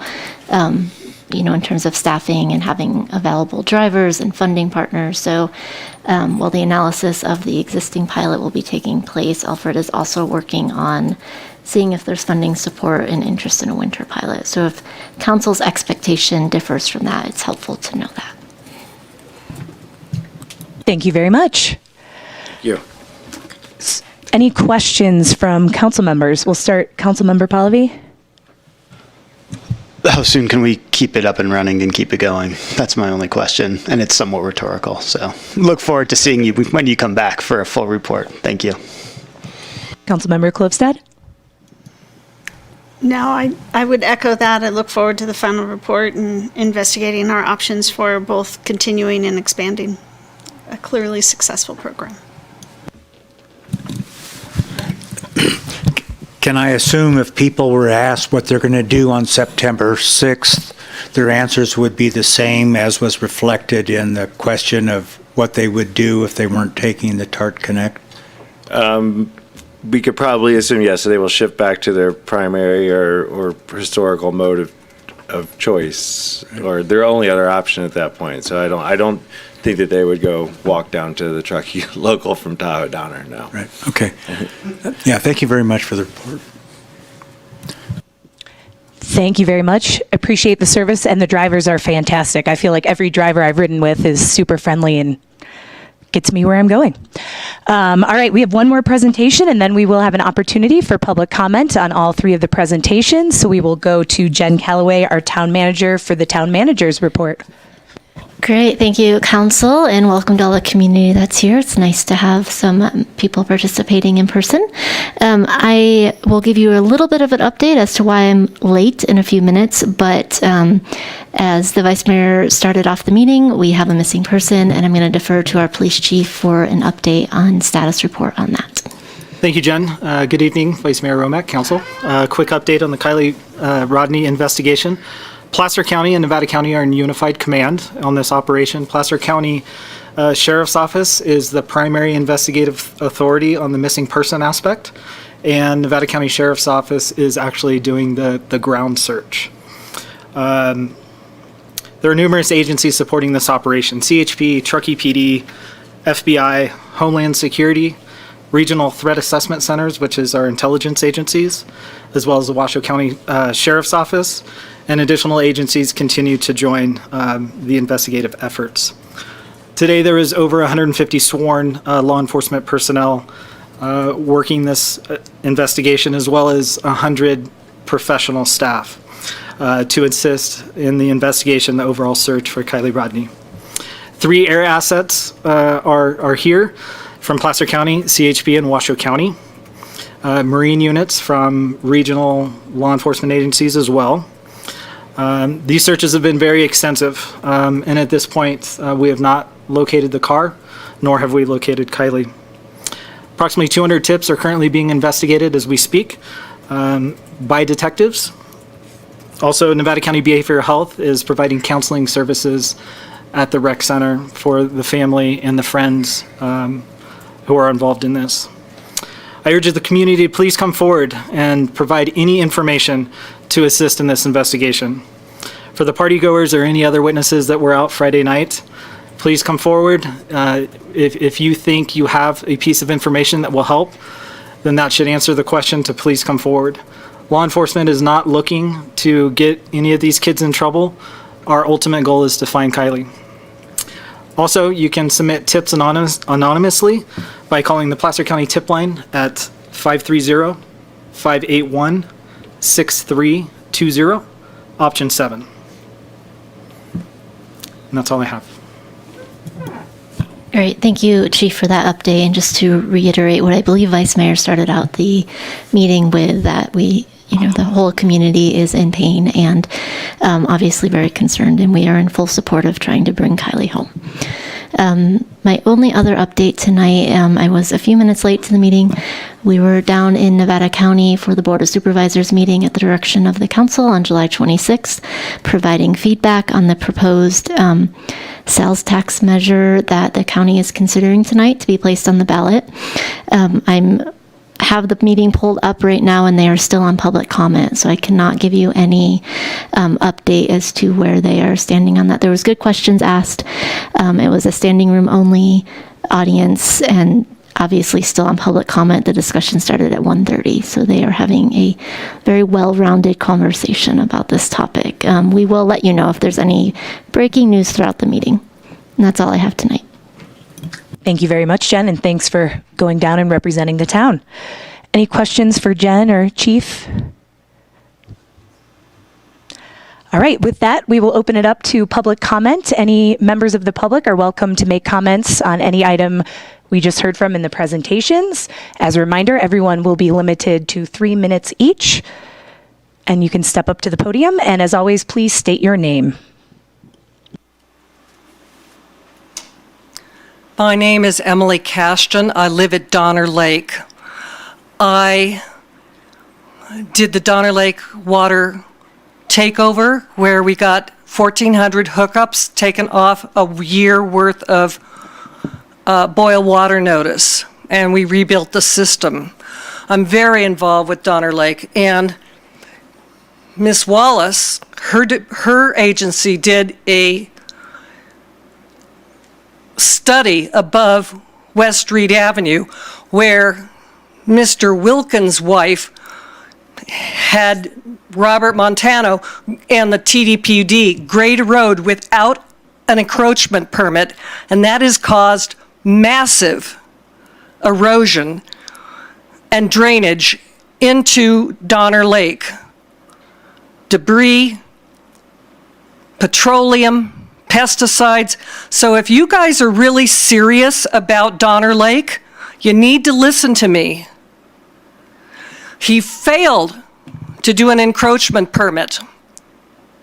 in terms of staffing and having available drivers and funding partners. So while the analysis of the existing pilot will be taking place, Alfred is also working on seeing if there's funding support and interest in a winter pilot. So if council's expectation differs from that, it's helpful to know that. Thank you very much. Thank you. Any questions from council members? We'll start Councilmember Pallavi. How soon can we keep it up and running and keep it going? That's my only question, and it's somewhat rhetorical. So look forward to seeing you when you come back for a full report. Thank you. Councilmember Klövstad. No, I would echo that. I look forward to the final report and investigating our options for both continuing and expanding a clearly successful program. Can I assume if people were asked what they're going to do on September 6th, their answers would be the same as was reflected in the question of what they would do if they weren't taking the TART Connect? We could probably assume yes, so they will shift back to their primary or historical mode of choice, or their only other option at that point. So I don't think that they would go walk down to the Truckee local from Tahoe Downer. No. Right. Okay. Yeah. Thank you very much for the report. Thank you very much. Appreciate the service, and the drivers are fantastic. I feel like every driver I've ridden with is super friendly and gets me where I'm going. All right, we have one more presentation, and then we will have an opportunity for public comment on all three of the presentations. So we will go to Jen Calloway, our town manager, for the town manager's report. Great, thank you, Council, and welcome to all the community that's here. It's nice to have some people participating in person. I will give you a little bit of an update as to why I'm late in a few minutes, but as the Vice Mayor started off the meeting, we have a missing person, and I'm going to defer to our police chief for an update on status report on that. Thank you, Jen. Good evening, Vice Mayor Romack, Council. Quick update on the Kylie Rodney investigation. Placer County and Nevada County are in unified command on this operation. Placer County Sheriff's Office is the primary investigative authority on the missing person aspect, and Nevada County Sheriff's Office is actually doing the ground search. There are numerous agencies supporting this operation: CHP, Truckee PD, FBI, Homeland Security, Regional Threat Assessment Centers, which is our intelligence agencies, as well as the Washoe County Sheriff's Office, and additional agencies continue to join the investigative efforts. Today, there is over 150 sworn law enforcement personnel working this investigation, as well as 100 professional staff to assist in the investigation, the overall search for Kylie Rodney. 3 air assets are here from Placer County, CHP, and Washoe County. Marine units from regional law enforcement agencies as well. These searches have been very extensive, and at this point, we have not located the car, nor have we located Kylie. Approximately 200 tips are currently being investigated as we speak by detectives. Also, Nevada County Behavioral Health is providing counseling services at the rec center for the family and the friends who are involved in this. I urge the community to please come forward and provide any information to assist in this investigation. For the partygoers or any other witnesses that were out Friday night, please come forward. If you think you have a piece of information that will help, then that should answer the question to please come forward. Law enforcement is not looking to get any of these kids in trouble. Our ultimate goal is to find Kylie. Also, you can submit tips anonymously by calling the Placer County tip line at 530-581-6320, option 7. And that's all I have. All right, thank you, Chief, for that update. And just to reiterate what I believe Vice Mayor started out the meeting with, that the whole community is in pain and obviously very concerned, and we are in full support of trying to bring Kylie home. My only other update tonight, I was a few minutes late to the meeting. We were down in Nevada County for the Board of Supervisors meeting at the direction of the council on July 26th, providing feedback on the proposed sales tax measure that the county is considering tonight to be placed on the ballot. I'm have the meeting pulled up right now, and they are still on public comment, so I cannot give you any update as to where they are standing on that. There was good questions asked. It was a standing room only audience, and obviously still on public comment. The discussion started at 1:30, so they are having a very well-rounded conversation about this topic. We will let you know if there's any breaking news throughout the meeting. And that's all I have tonight. Thank you very much, Jen, and thanks for going down and representing the town. Any questions for Jen or Chief? All right, with that, we will open it up to public comment. Any members of the public are welcome to make comments on any item we just heard from in the presentations. As a reminder, everyone will be limited to 3 minutes each, and you can step up to the podium. And as always, please state your name. My name is Emily Cashton. I live at Donner Lake. I did the Donner Lake water takeover where we got 1,400 hookups taken off a year worth of boil water notice, and we rebuilt the system. I'm very involved with Donner Lake, and Ms. Wallace, her agency did a study above West Reed Avenue where Mr. Wilkins' wife had Robert Montano and the TDPUD grade a road without an encroachment permit, and that has caused massive erosion and drainage into Donner Lake. Debris, petroleum, pesticides. So if you guys are really serious about Donner Lake, you need to listen to me. He failed to do an encroachment permit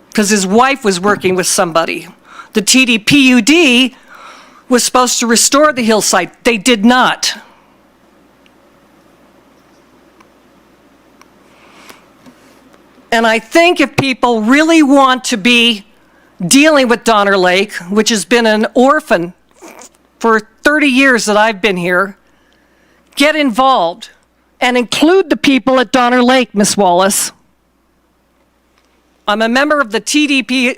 because his wife was working with somebody. The TDPUD was supposed to restore the hillside. They did not. And I think if people really want to be dealing with Donner Lake, which has been an orphan for 30 years that I've been here, get involved and include the people at Donner Lake, Miss Wallace. I'm a member of the DLPOA,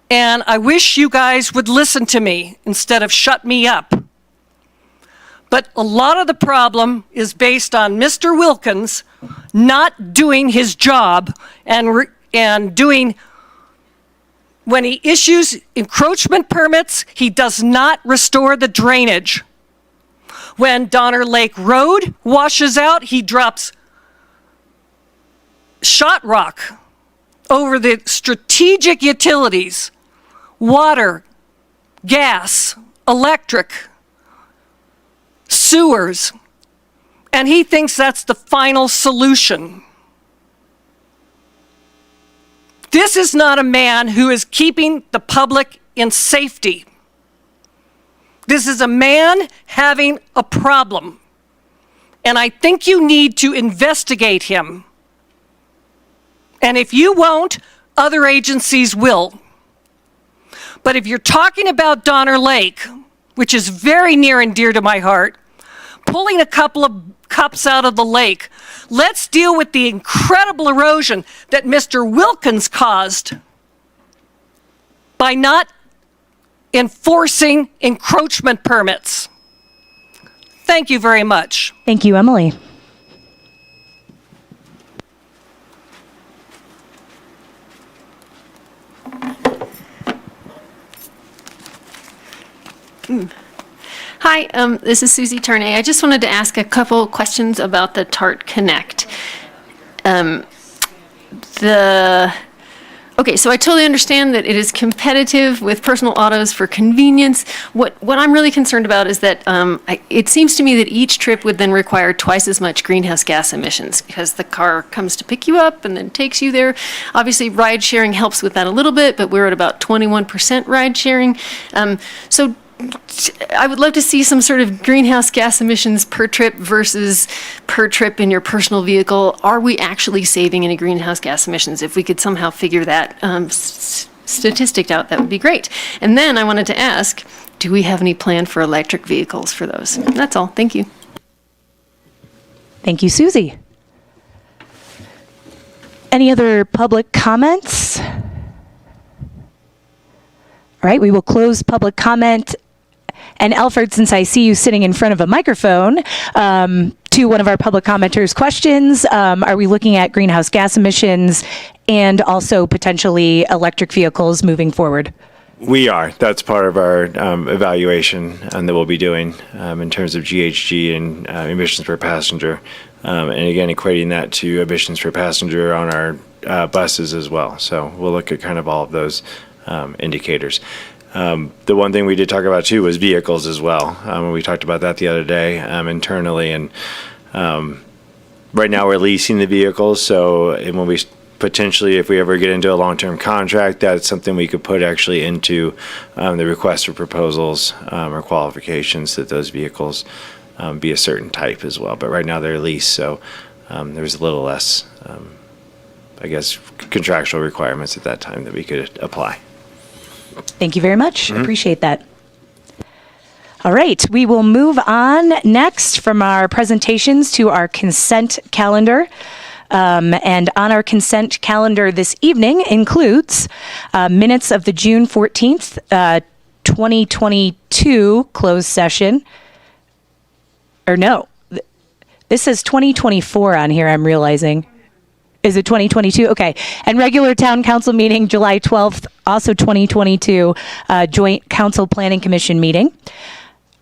and I wish you guys would listen to me instead of shut me up. But a lot of the problem is based on Mr. Wilkins not doing his job and doing, when he issues encroachment permits, he does not restore the drainage. When Donner Lake Road washes out, he drops shot rock over the strategic utilities, water, gas, electric, sewers, and he thinks that's the final solution. This is not a man who is keeping the public in safety. This is a man having a problem, and I think you need to investigate him. And if you won't, other agencies will. But if you're talking about Donner Lake, which is very near and dear to my heart, pulling a couple of cups out of the lake, let's deal with the incredible erosion that Mr. Wilkins caused by not enforcing encroachment permits. Thank you very much. Thank you, Emily. Hi, this is Susie Tarnay. I just wanted to ask a couple questions about the TART Connect. Okay, so I totally understand that it is competitive with personal autos for convenience. What I'm really concerned about is that it seems to me that each trip would then require twice as much greenhouse gas emissions because the car comes to pick you up and then takes you there. Obviously, ride sharing helps with that a little bit, but we're at about 21% ride sharing. So I would love to see some sort of greenhouse gas emissions per trip versus per trip in your personal vehicle. Are we actually saving any greenhouse gas emissions? If we could somehow figure that statistic out, that would be great. And then I wanted to ask, do we have any plan for electric vehicles for those? That's all. Thank you. Thank you, Susie. Any other public comments? All right, we will close public comment. And Alfred, since I see you sitting in front of a microphone, to one of our public commenters' questions, are we looking at greenhouse gas emissions and also potentially electric vehicles moving forward? We are. That's part of our evaluation that we'll be doing in terms of GHG and emissions per passenger. And again, equating that to emissions per passenger on our buses as well. So we'll look at kind of all of those indicators. The one thing we did talk about too was vehicles as well. We talked about that the other day internally, and right now we're leasing the vehicles. So when we potentially, if we ever get into a long-term contract, that's something we could put actually into the request for proposals or qualifications that those vehicles be a certain type as well. But right now they're leased, so there's a little less, I guess, contractual requirements at that time that we could apply. Thank you very much. Appreciate that. All right, we will move on next from our presentations to our consent calendar. And on our consent calendar this evening includes minutes of the June 14th, 2022 closed session. Or no, This says 2024 on here, I'm realizing. Is it 2022? Okay. And regular town council meeting, July 12th, also 2022, joint council planning commission meeting.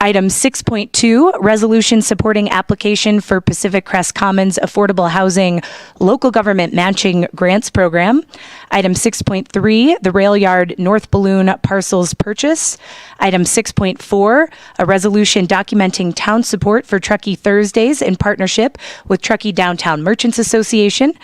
Item 6.2, resolution supporting application for Pacific Crest Commons Affordable Housing Local Government Matching Grants Program. Item 6.3, the rail yard North Balloon parcels purchase. Item 6.4, a resolution documenting town support for Truckee Thursdays in partnership with Truckee Downtown Merchants Association.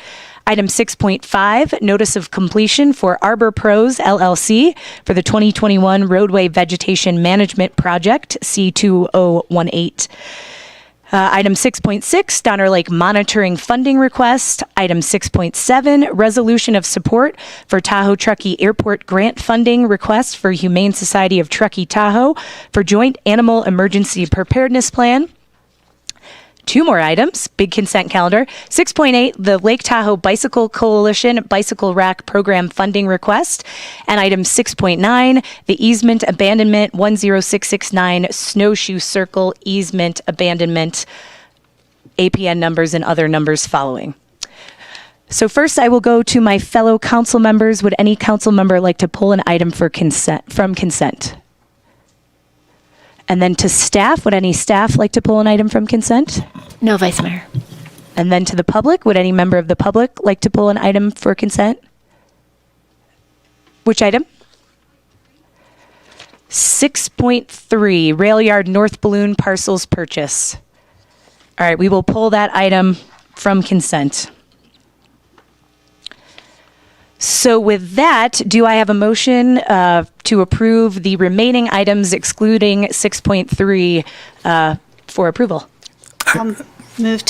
Item 6.5, notice of completion for Arbor Pros LLC for the 2021 Roadway Vegetation Management Project, C2018. Item 6.6, Donner Lake Monitoring Funding Request. Item 6.7, resolution of support for Tahoe Truckee Airport Grant Funding Request for Humane Society of Truckee Tahoe for Joint Animal Emergency Preparedness Plan. Two more items, big consent calendar. 6.8, the Lake Tahoe Bicycle Coalition Bicycle Rack Program Funding Request. And item 6.9, the easement abandonment 10669 Snowshoe Circle easement abandonment, APN numbers and other numbers following. So first I will go to my fellow council members. Would any council member like to pull an item for consent, from consent? And then to staff, would any staff like to pull an item from consent? No, Vice Mayor. And then to the public, would any member of the public like to pull an item for consent? Which item? 6.3, rail yard North Balloon parcels purchase. All right, we will pull that item from consent. So with that, do I have a motion to approve the remaining items excluding 6.3 for approval? Move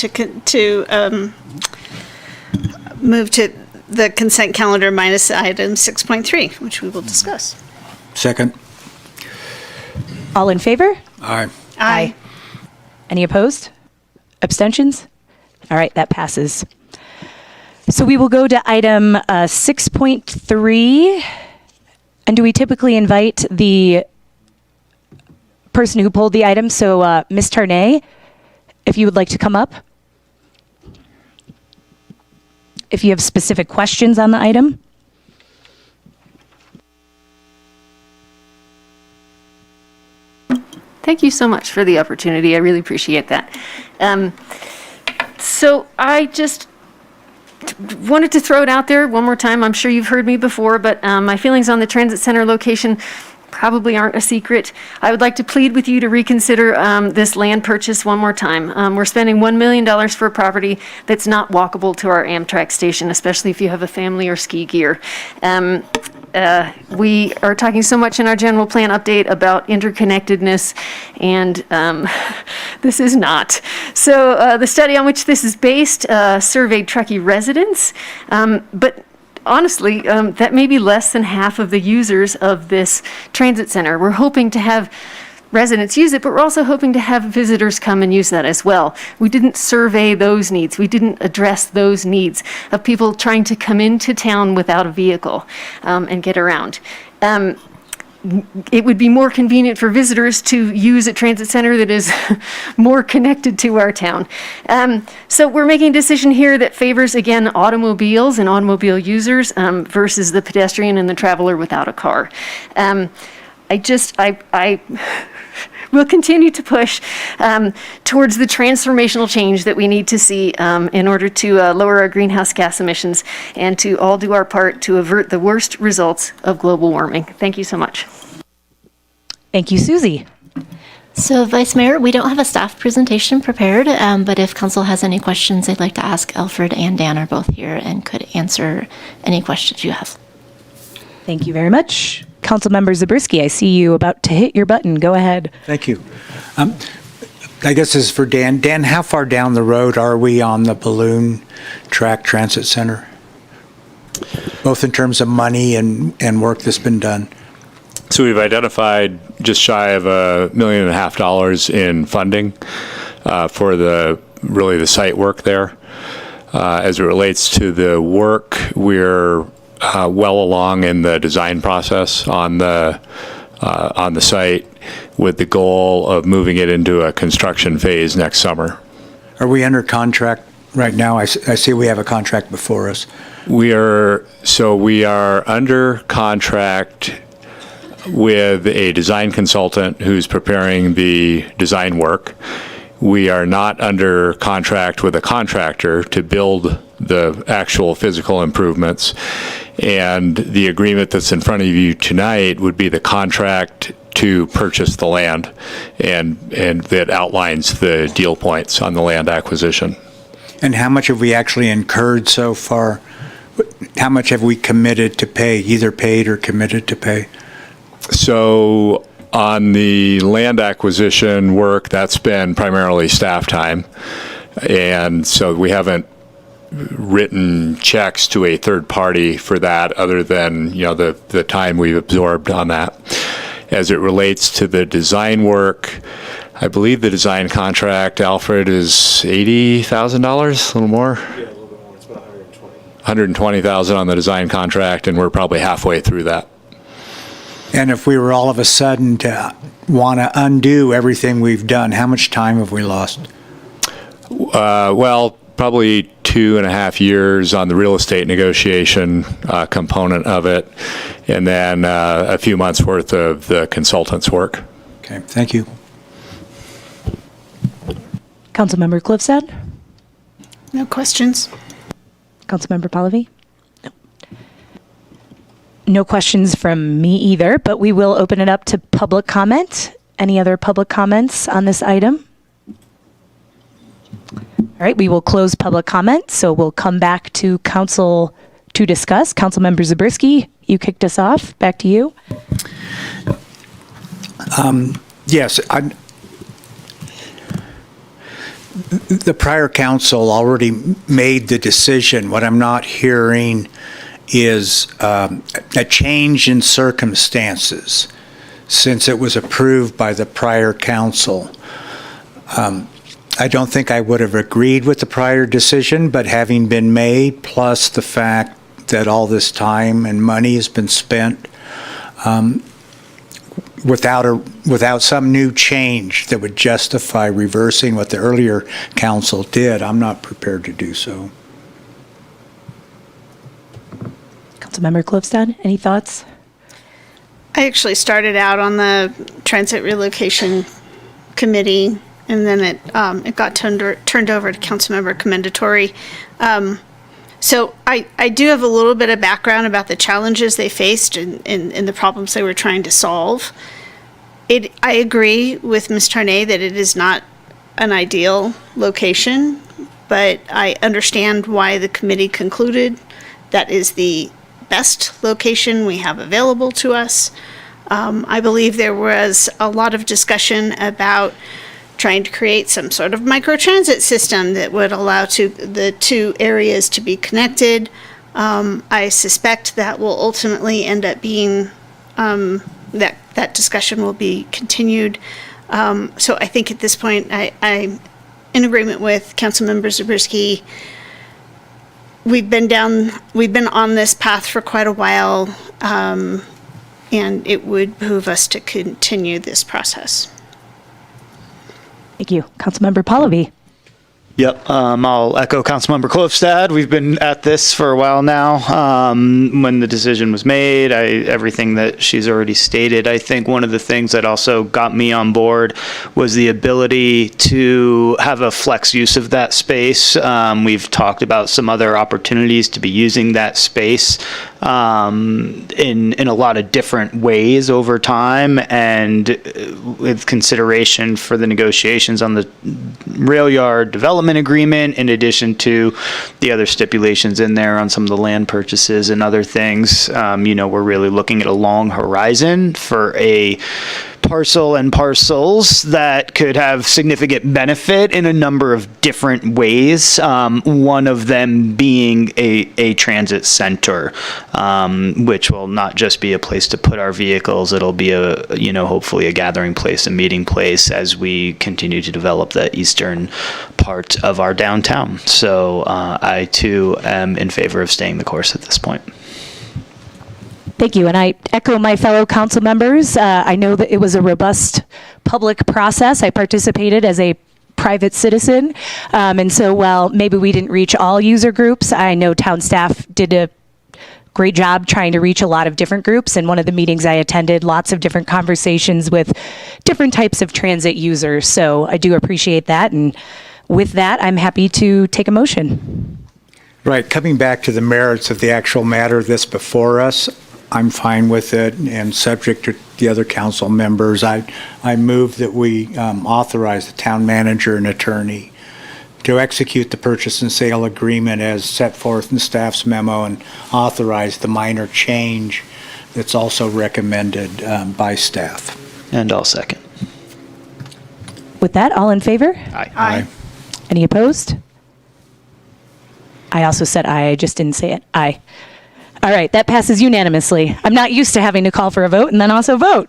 to the consent calendar minus item 6.3, which we will discuss. Second. All in favor? Aye. Aye. Any opposed? Abstentions? All right, that passes. So we will go to item 6.3. And do we typically invite the person who pulled the item? So Ms. Tarnay, if you would like to come up. If you have specific questions on the item. Thank you so much for the opportunity. I really appreciate that. So I just wanted to throw it out there one more time. I'm sure you've heard me before, but my feelings on the transit center location probably aren't a secret. I would like to plead with you to reconsider this land purchase one more time. We're spending $1 million for a property that's not walkable to our Amtrak station, especially if you have a family or ski gear. We are talking so much in our general plan update about interconnectedness, and this is not. So the study on which this is based surveyed Truckee residents, but honestly, that may be less than half of the users of this transit center. We're hoping to have residents use it, but we're also hoping to have visitors come and use that as well. We didn't survey those needs. We didn't address those needs of people trying to come into town without a vehicle and get around. It would be more convenient for visitors to use a transit center that is more connected to our town. So we're making a decision here that favors, again, automobiles and automobile users versus the pedestrian and the traveler without a car. I will continue to push towards the transformational change that we need to see in order to lower our greenhouse gas emissions and to all do our part to avert the worst results of global warming. Thank you so much. Thank you, Susie. So, Vice Mayor, we don't have a staff presentation prepared, but if council has any questions they'd like to ask, Alfred and Dan are both here and could answer any questions you have. Thank you very much. Councilmember Zabriskie, I see you about to hit your button. Go ahead. Thank you. I guess this is for Dan. Dan, how far down the road are we on the balloon track transit center? Both in terms of money and work that's been done. So we've identified just shy of $1.5 million in funding for the site work there. As it relates to the work, we're well along in the design process on the site with the goal of moving it into a construction phase next summer. All Are we under contract right now? I see we have a contract before us. We are under contract with a design consultant who's preparing the design work. We are not under contract with a contractor to build the actual physical improvements. And the agreement that's in front of you tonight would be the contract to purchase the land, and that outlines the deal points on the land acquisition. And how much have we actually incurred so far? How much have we committed to pay, either paid or committed to pay? So on the land acquisition work, that's been primarily staff time. And so we haven't written checks to a third party for that other than, the time we've absorbed on that. As it relates to the design work, I believe the design contract, Alfred, is $80,000, a little more? Yeah, a little bit more. It's about $120,000 on the design contract, and we're probably halfway through that. And if we were all of a sudden to want to undo everything we've done, how much time have we lost? Well, probably 2.5 years on the real estate negotiation component of it, and then a few months worth of the consultant's work. Okay, thank you. Councilmember Cliffside? No questions. Councilmember Pallavi? No. No questions from me either, but we will open it up to public comment. Any other public comments on this item? All right, we will close public comment, so we'll come back to council to discuss. Councilmember Zabriskie, you kicked us off. Back to you. Yes, the prior council already made the decision. What I'm not hearing is a change in circumstances since it was approved by the prior council. I don't think I would have agreed with the prior decision, but having been made, plus the fact that all this time and money has been spent without some new change that would justify reversing what the earlier council did, I'm not prepared to do so. Councilmember Cliffside, any thoughts? I actually started out on the Transit Relocation Committee, and then it got turned over to Councilmember Commendatory. So I do have a little bit of background about the challenges they faced and the problems they were trying to solve. I agree with Ms. Tarnay that it is not an ideal location, but I understand why the committee concluded that is the best location we have available to us. I believe there was a lot of discussion about trying to create some sort of microtransit system that would allow the two areas to be connected. I suspect that will ultimately end up being, that discussion will be continued. So I think at this point, I'm in agreement with Councilmember Zabriskie. We've been on this path for quite a while, and it would behoove us to continue this process. Thank you. Councilmember Pallavi. Yep, I'll echo Councilmember Klofstad. We've been at this for a while now. When the decision was made, everything that she's already stated, I think one of the things that also got me on board was the ability to have a flex use of that space. We've talked about some other opportunities to be using that space in a lot of different ways over time, and with consideration for the negotiations on the rail yard development agreement, in addition to the other stipulations in there on some of the land purchases and other things. We're really looking at a long horizon for a parcel and parcels that could have significant benefit in a number of different ways. One of them being a transit center, which will not just be a place to put our vehicles. It'll be hopefully a gathering place, a meeting place as we continue to develop the eastern part of our downtown. So I too am in favor of staying the course at this point. Thank you, and I echo my fellow council members. I know that it was a robust public process. I participated as a private citizen. And so while maybe we didn't reach all user groups, I know town staff did a great job trying to reach a lot of different groups. And one of the meetings I attended, lots of different conversations with different types of transit users. So I do appreciate that. And with that, I'm happy to take a motion. Right, coming back to the merits of the actual matter that's before us, I'm fine with it, and subject to the other council members, I move that we authorize the town manager and attorney to execute the purchase and sale agreement as set forth in staff's memo and authorize the minor change that's also recommended by staff. And I'll second. With that, all in favor? Aye. Any opposed? I also said aye, I just didn't say it. Aye. All right, that passes unanimously. I'm not used to having to call for a vote and then also vote.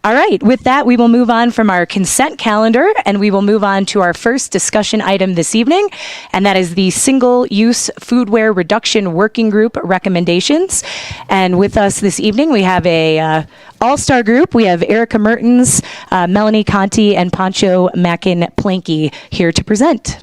All right, with that, we will move on from our consent calendar and we will move on to our first discussion item this evening, and that is the single-use foodware reduction working group recommendations. And with us this evening, we have a all-star group. We have Erica Mertens, Melanie Conti, and Pancho Mackin-Planky here to present.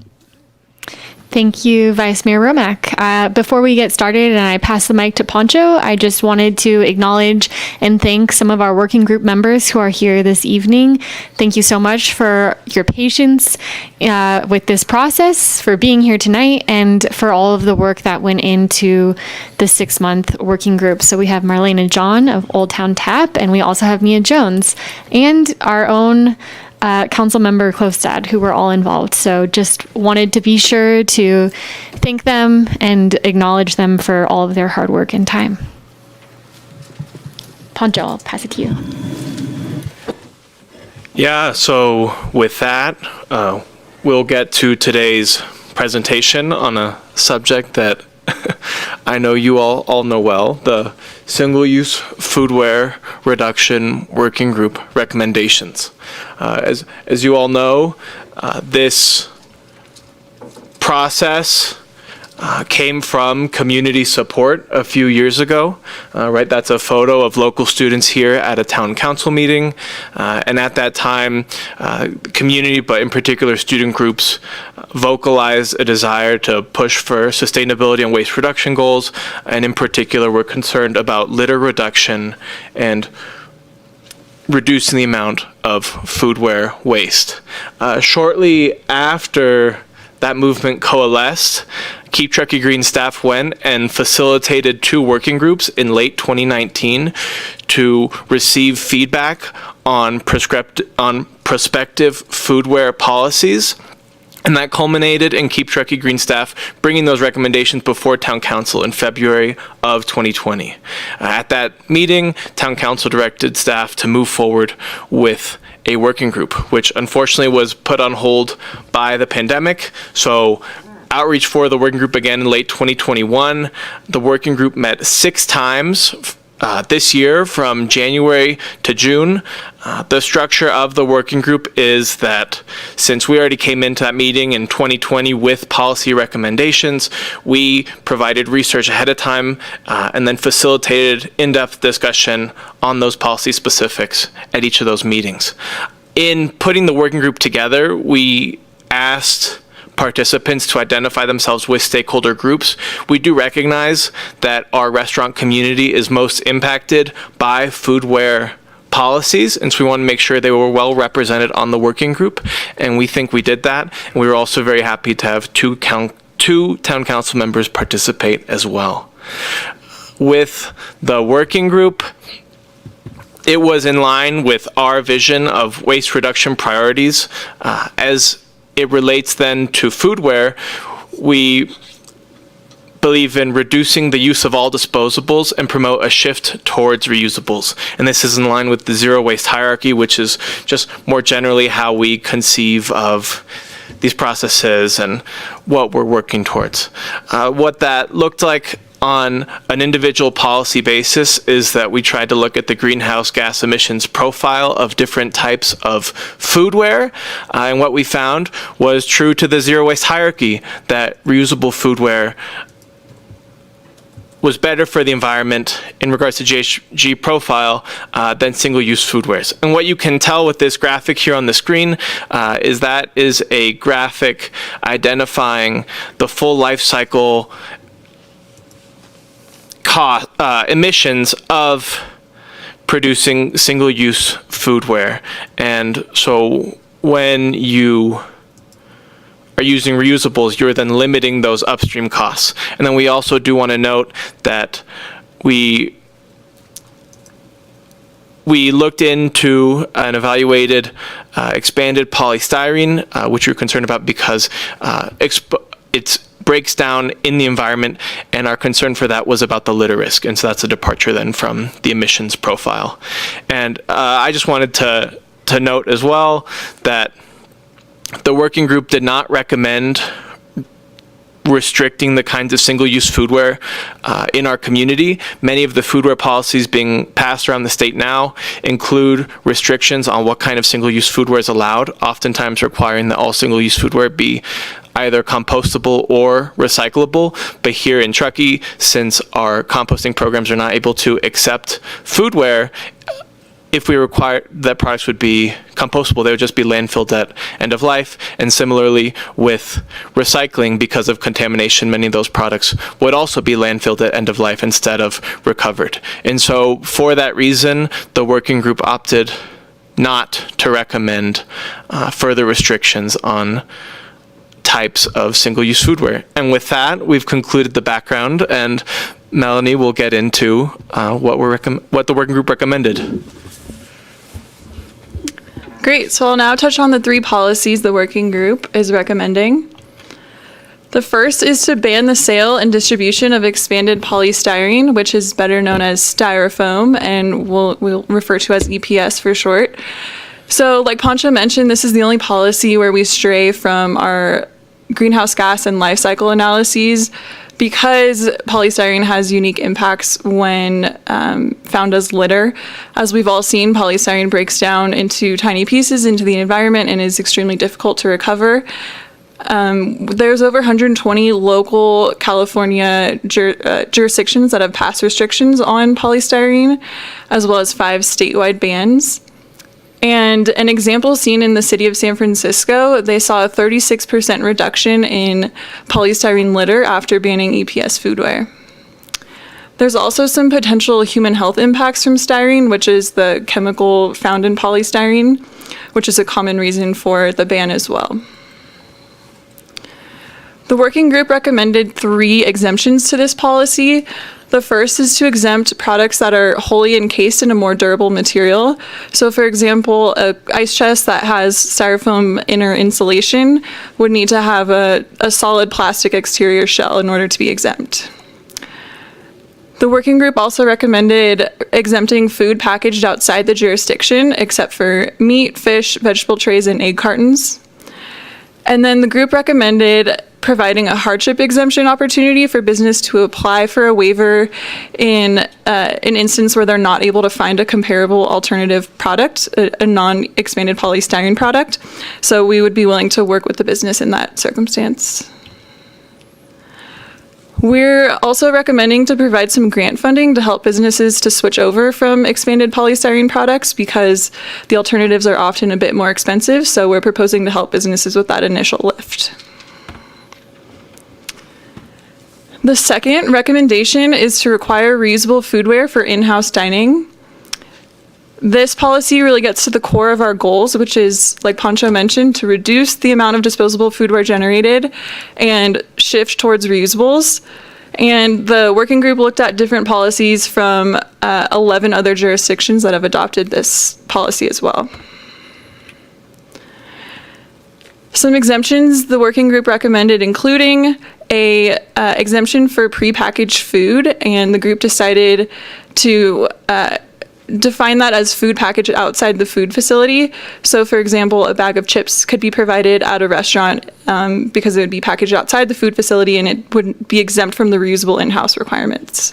Thank you, Vice Mayor Romack. Before we get started and I pass the mic to Pancho, I just wanted to acknowledge and thank some of our working group members who are here this evening. Thank you so much for your patience with this process, for being here tonight, and for all of the work that went into the 6-month working group. So we have Marlene and John of Old Town Tap, and we also have Mia Jones and our own council member Klostad, who were all involved. So just wanted to be sure to thank them and acknowledge them for all of their hard work and time. Pancho, I'll pass it to you. Yeah, so with that, we'll get to today's presentation on a subject that I know you all know well, the single-use foodware reduction working group recommendations. As you all know, this process came from community support a few years ago, right? That's a photo of local students here at a town council meeting. And at that time, community, but in particular student groups, vocalized a desire to push for sustainability and waste reduction goals. And in particular, we're concerned about litter reduction and reducing the amount of foodware waste. Shortly after that movement coalesced, Keep Truckee Green staff went and facilitated 2 working groups in late 2019 to receive feedback on prospective foodware policies. And that culminated in Keep Truckee Green staff bringing those recommendations before Town Council in February of 2020. At that meeting, Town Council directed staff to move forward with a working group, which unfortunately was put on hold by the pandemic. So outreach for the working group began in late 2021. The working group met 6 times this year from January to June. The structure of the working group is that since we already came into that meeting in 2020 with policy recommendations, we provided research ahead of time and then facilitated in-depth discussion on those policy specifics at each of those meetings. In putting the working group together, we asked participants to identify themselves with stakeholder groups. We do recognize that our restaurant community is most impacted by foodware policies, and so we want to make sure they were well represented on the working group, and we think we did that. And we were also very happy to have two town council members participate as well. With the working group, it was in line with our vision of waste reduction priorities. As it relates then to foodware, we believe in reducing the use of all disposables and promote a shift towards reusables. And this is in line with the zero waste hierarchy, which is just more generally how we conceive of these processes and what we're working towards. What that looked like on an individual policy basis is that we tried to look at the greenhouse gas emissions profile of different types of foodware. And what we found was true to the zero waste hierarchy, that reusable foodware was better for the environment in regards to GHG profile than single-use foodwares. And what you can tell with this graphic here on the screen is that is a graphic identifying the full life cycle emissions of producing single-use foodware. And so when you are using reusables, you're then limiting those upstream costs. And then we also do want to note that we looked into and evaluated expanded polystyrene, which we're concerned about because it breaks down in the environment, and our concern for that was about the litter risk. And so that's a departure then from the emissions profile. And I just wanted to note as well that the working group did not recommend restricting the kinds of single-use foodware in our community. Many of the foodware policies being passed around the state now include restrictions on what kind of single-use foodware is allowed, oftentimes requiring that all single-use foodware be either compostable or recyclable. But here in Truckee, since our composting programs are not able to accept foodware, if we require that products would be compostable, they would just be landfilled at end of life. And similarly with recycling, because of contamination, many of those products would also be landfilled at end of life instead of recovered. And so for that reason, the working group opted not to recommend further restrictions on types of single-use foodware. And with that, we've concluded the background, and Melanie will get into what the working group recommended. Great, so I'll now touch on the 3 policies the working group is recommending. The first is to ban the sale and distribution of expanded polystyrene, which is better known as styrofoam, and we'll refer to as EPS for short. So like Pancho mentioned, this is the only policy where we stray from our greenhouse gas and life cycle analyses, because polystyrene has unique impacts when found as litter. As we've all seen, polystyrene breaks down into tiny pieces into the environment and is extremely difficult to recover. There's over 120 local California jurisdictions that have passed restrictions on polystyrene, as well as 5 statewide bans. And an example seen in the city of San Francisco, they saw a 36% reduction in polystyrene litter after banning EPS foodware. There's also some potential human health impacts from styrene, which is the chemical found in polystyrene, which is a common reason for the ban as well. The working group recommended 3 exemptions to this policy. The first is to exempt products that are wholly encased in a more durable material. So for example, an ice chest that has styrofoam inner insulation would need to have a solid plastic exterior shell in order to be exempt. The working group also recommended exempting food packaged outside the jurisdiction, except for meat, fish, vegetable trays, and egg cartons. And then the group recommended providing a hardship exemption opportunity for business to apply for a waiver in an instance where they're not able to find a comparable alternative product, a non-expanded polystyrene product. So we would be willing to work with the business in that circumstance. We're also recommending to provide some grant funding to help businesses to switch over from expanded polystyrene products because the alternatives are often a bit more expensive. So we're proposing to help businesses with that initial lift. The second recommendation is to require reusable foodware for in-house dining. This policy really gets to the core of our goals, which is, like Pancho mentioned, to reduce the amount of disposable foodware generated and shift towards reusables. And the working group looked at different policies from 11 other jurisdictions that have adopted this policy as well. Some exemptions the working group recommended including a exemption for prepackaged food, and the group decided to define that as food packaged outside the food facility. So for example, a bag of chips could be provided at a restaurant because it would be packaged outside the food facility and it wouldn't be exempt from the reusable in-house requirements.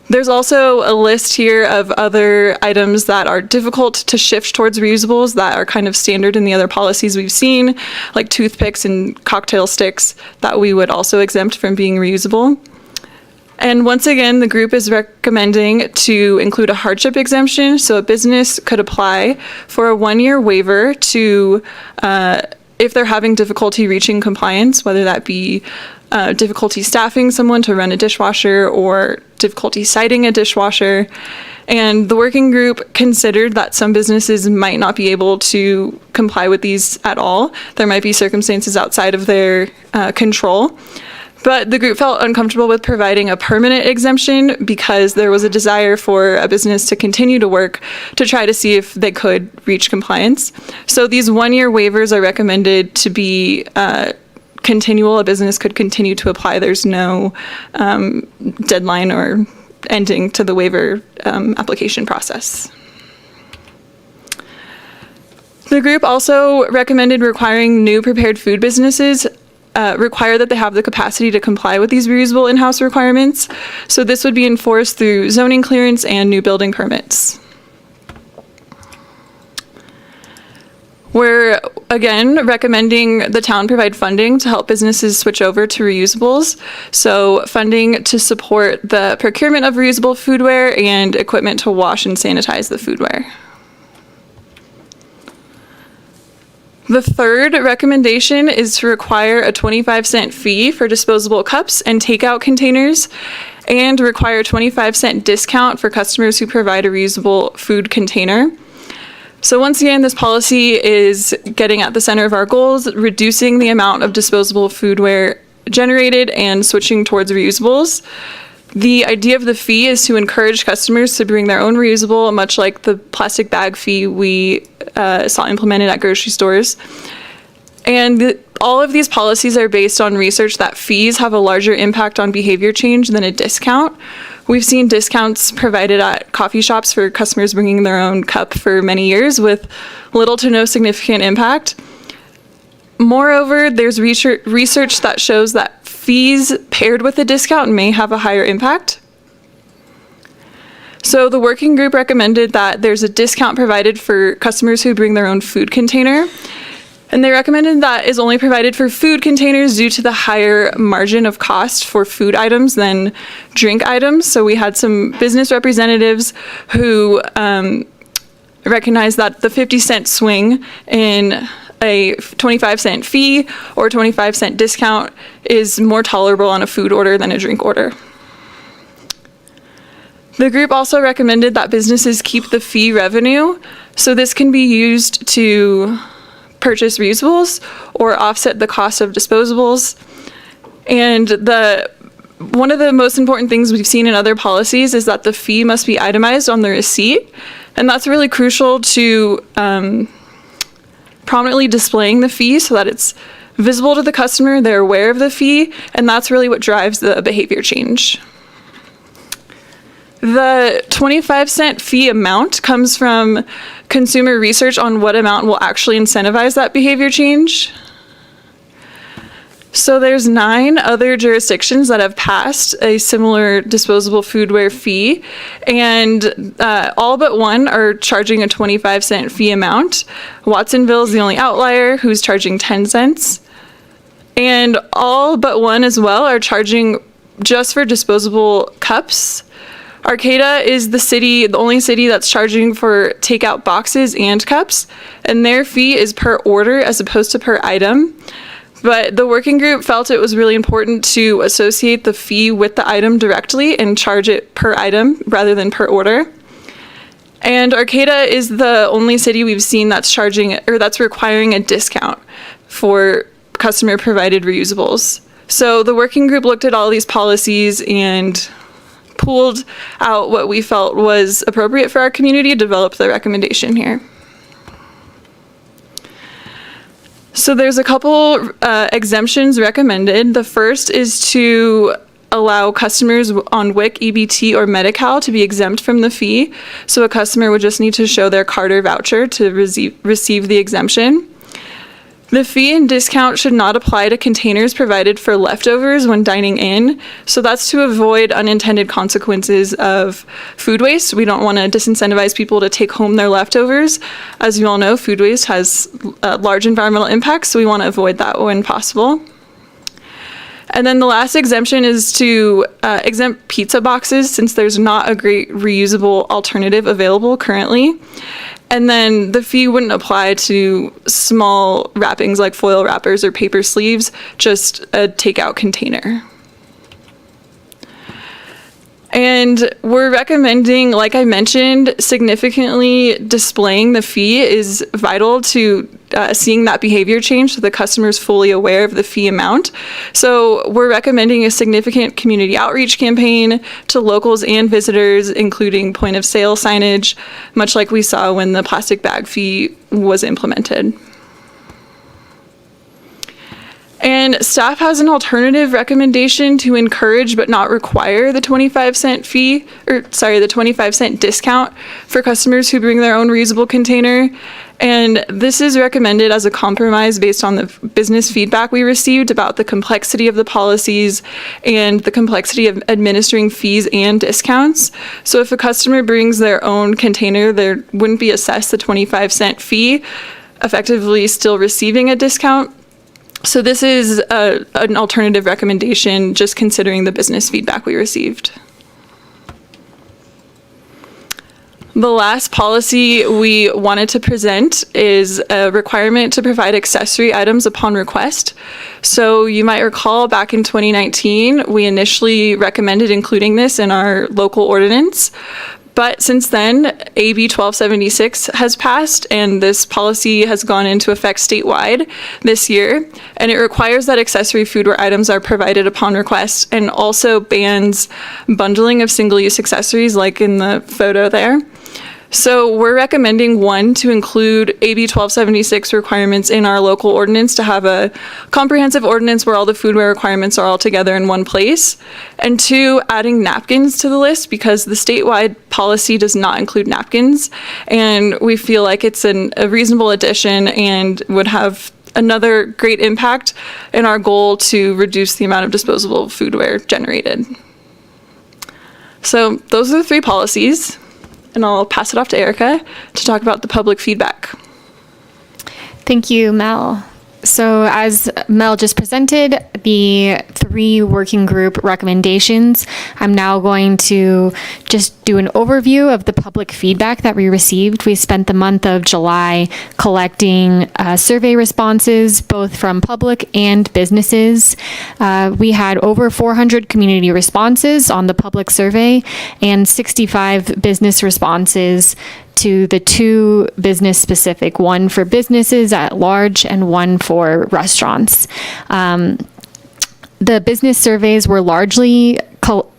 There's also a list here of other items that are difficult to shift towards reusables that are kind of standard in the other policies we've seen, like toothpicks and cocktail sticks that we would also exempt from being reusable. And once again, the group is recommending to include a hardship exemption, so a business could apply for a 1-year waiver to, if they're having difficulty reaching compliance, whether that be difficulty staffing someone to run a dishwasher or difficulty citing a dishwasher. And the working group considered that some businesses might not be able to comply with these at all. There might be circumstances outside of their control. But the group felt uncomfortable with providing a permanent exemption because there was a desire for a business to continue to work to try to see if they could reach compliance. So these 1-year waivers are recommended to be continual. A business could continue to apply. There's no deadline or ending to the waiver application process. The group also recommended requiring new prepared food businesses require that they have the capacity to comply with these reusable in-house requirements. So this would be enforced through zoning clearance and new building permits. We're, again, recommending the town provide funding to help businesses switch over to reusables. So funding to support the procurement of reusable foodware and equipment to wash and sanitize the foodware. The third recommendation is to require a 25-cent fee for disposable cups and takeout containers and require a 25-cent discount for customers who provide a reusable food container. So once again, this policy is getting at the center of our goals, reducing the amount of disposable foodware generated and switching towards reusables. The idea of the fee is to encourage customers to bring their own reusable, much like the plastic bag fee we saw implemented at grocery stores. And all of these policies are based on research that fees have a larger impact on behavior change than a discount. We've seen discounts provided at coffee shops for customers bringing their own cup for many years with little to no significant impact. Moreover, there's research that shows that fees paired with a discount may have a higher impact. So the working group recommended that there's a discount provided for customers who bring their own food container. And they recommended that is only provided for food containers due to the higher margin of cost for food items than drink items. So we had some business representatives who recognized that the 50-cent swing in a 25-cent fee or 25-cent discount is more tolerable on a food order than a drink order. The group also recommended that businesses keep the fee revenue, so this can be used to purchase reusables or offset the cost of disposables. And one of the most important things we've seen in other policies is that the fee must be itemized on the receipt, and that's really crucial to prominently displaying the fee so that it's visible to the customer, they're aware of the fee, and that's really what drives the behavior change. The 25-cent fee amount comes from consumer research on what amount will actually incentivize that behavior change. So there's 9 other jurisdictions that have passed a similar disposable foodware fee, and all but one are charging a 25-cent fee amount. Watsonville is the only outlier who's charging 10 cents. And all but one as well are charging just for disposable cups. Arcata is the only city that's charging for takeout boxes and cups, and their fee is per order as opposed to per item. But the working group felt it was really important to associate the fee with the item directly and charge it per item rather than per order. And Arcata is the only city we've seen that's requiring a discount for customer provided reusables. So the working group looked at all these policies and pulled out what we felt was appropriate for our community, developed the recommendation here. So there's a couple exemptions recommended. The first is to allow customers on WIC, EBT, or Medi-Cal to be exempt from the fee. So a customer would just need to show their card or voucher to receive the exemption. The fee and discount should not apply to containers provided for leftovers when dining in. So that's to avoid unintended consequences of food waste. We don't want to disincentivize people to take home their leftovers. As you all know, food waste has large environmental impacts, so we want to avoid that when possible. And then the last exemption is to exempt pizza boxes, since there's not a great reusable alternative available currently. And then the fee wouldn't apply to small wrappings like foil wrappers or paper sleeves, just a takeout container. And we're recommending, like I mentioned, significantly displaying the fee is vital to seeing that behavior change so the customer is fully aware of the fee amount. So we're recommending a significant community outreach campaign to locals and visitors, including point of sale signage, much like we saw when the plastic bag fee was implemented. And staff has an alternative recommendation to encourage but not require the 25-cent fee, the 25-cent discount for customers who bring their own reusable container. And this is recommended as a compromise based on the business feedback we received about the complexity of the policies and the complexity of administering fees and discounts. So if a customer brings their own container, there wouldn't be assessed the 25-cent fee, effectively still receiving a discount. So this is an alternative recommendation, just considering the business feedback we received. The last policy we wanted to present is a requirement to provide accessory items upon request. So you might recall back in 2019, we initially recommended including this in our local ordinance. But since then, AB 1276 has passed, and this policy has gone into effect statewide this year. And it requires that accessory foodware items are provided upon request, and also bans bundling of single-use accessories, like in the photo there. So we're recommending, one, to include AB 1276 requirements in our local ordinance, to have a comprehensive ordinance where all the foodware requirements are all together in one place. And two, adding napkins to the list, because the statewide policy does not include napkins. And we feel like it's a reasonable addition and would have another great impact in our goal to reduce the amount of disposable foodware generated. So those are the three policies. And I'll pass it off to Erica to talk about the public feedback. Thank you, Mel. So as Mel just presented, the 3 working group recommendations, I'm now going to just do an overview of the public feedback that we received. We spent the month of July collecting survey responses, both from public and businesses. We had over 400 community responses on the public survey and 65 business responses to the 2 business specific, one for businesses at large and one for restaurants. The business surveys were largely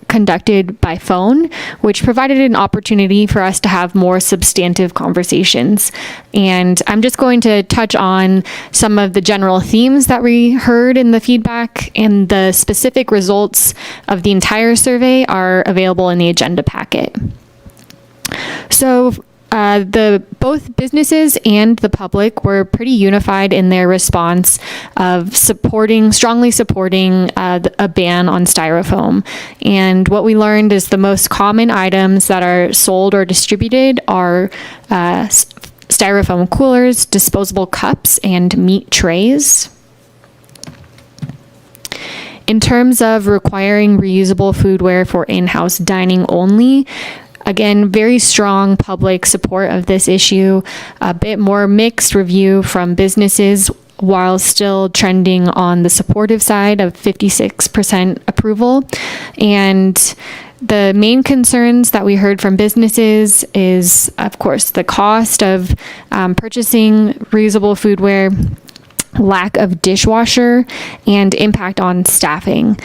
conducted by phone, which provided an opportunity for us to have more substantive conversations. And I'm just going to touch on some of the general themes that we heard in the feedback, and the specific results of the entire survey are available in the agenda packet. So both businesses and the public were pretty unified in their response of strongly supporting a ban on styrofoam. And what we learned is the most common items that are sold or distributed are styrofoam coolers, disposable cups, and meat trays. In terms of requiring reusable foodware for in-house dining only, again, very strong public support of this issue, a bit more mixed review from businesses, while still trending on the supportive side of 56% approval. And the main concerns that we heard from businesses is, of course, the cost of purchasing reusable foodware, lack of dishwasher, and impact on staffing.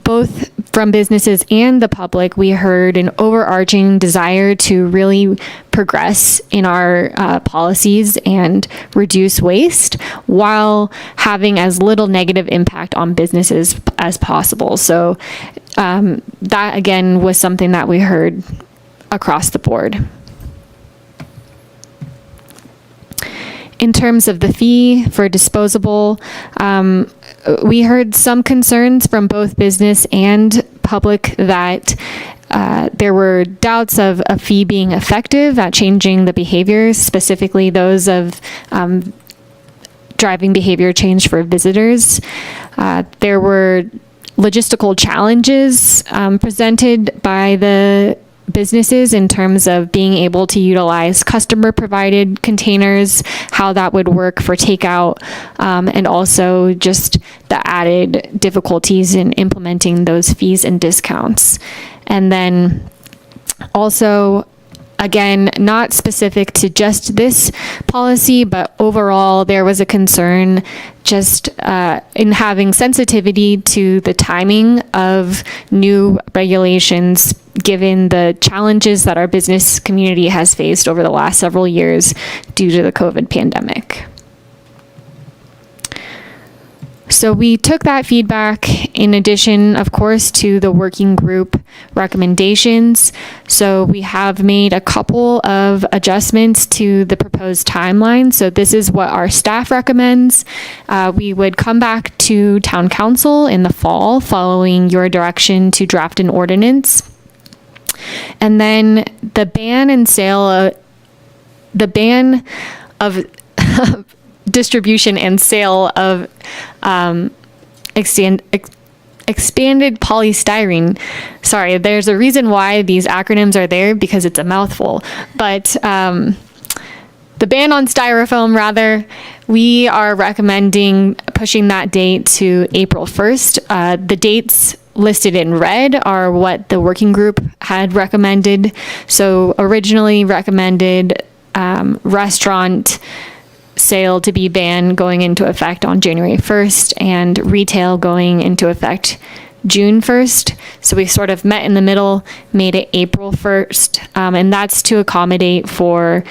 Both from businesses and the public, we heard an overarching desire to really progress in our policies and reduce waste while having as little negative impact on businesses as possible. So that, again, was something that we heard across the board. In terms of the fee for disposable, we heard some concerns from both business and public that there were doubts of a fee being effective at changing the behaviors, specifically those of driving behavior change for visitors. There were logistical challenges presented by the businesses in terms of being able to utilize customer provided containers, how that would work for takeout, and also just the added difficulties in implementing those fees and discounts. And then also, again, not specific to just this policy, but overall there was a concern just in having sensitivity to the timing of new regulations given the challenges that our business community has faced over the last several years due to the COVID pandemic. So we took that feedback in addition, of course, to the working group recommendations. So we have made a couple of adjustments to the proposed timeline. So this is what our staff recommends. We would come back to town council in the fall following your direction to draft an ordinance. And then the ban of distribution and sale of expanded polystyrene. Sorry, there's a reason why these acronyms are there because it's a mouthful. But the ban on styrofoam, rather, we are recommending pushing that date to April 1st. The dates listed in red are what the working group had recommended. So originally recommended restaurant sale to be banned going into effect on January 1st and retail going into effect June 1st. So we sort of met in the middle, made it April 1st, and that's to accommodate for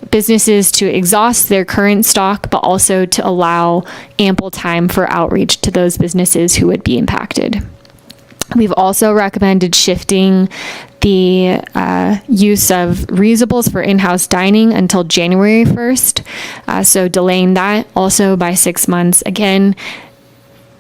businesses to exhaust their current stock, but also to allow ample time for outreach to those businesses who would be impacted. We've also recommended shifting the use of reusables for in-house dining until January 1st. So delaying that also by 6 months. Again,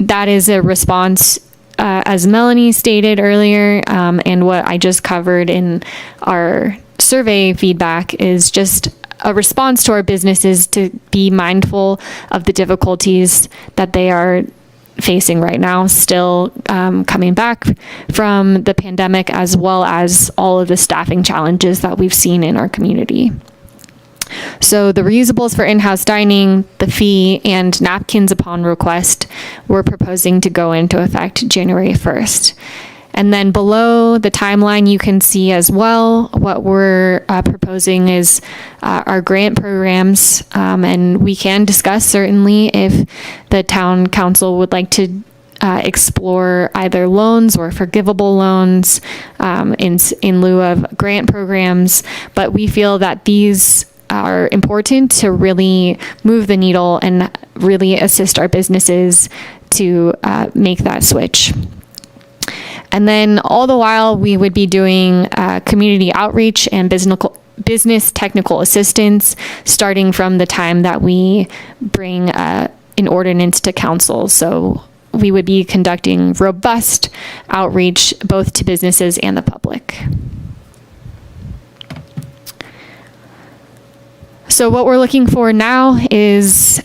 that is a response, as Melanie stated earlier, and what I just covered in our survey feedback is just a response to our businesses to be mindful of the difficulties that they are facing right now, still coming back from the pandemic, as well as all of the staffing challenges that we've seen in our community. So the reusables for in-house dining, the fee, and napkins upon request, we're proposing to go into effect January 1st. And then below the timeline, you can see as well what we're proposing is our grant programs. And we can discuss certainly if the town council would like to explore either loans or forgivable loans in lieu of grant programs. But we feel that these are important to really move the needle and really assist our businesses to make that switch. And then all the while, we would be doing community outreach and business technical assistance, starting from the time that we bring an ordinance to council. So we would be conducting robust outreach both to businesses and the public. So what we're looking for now is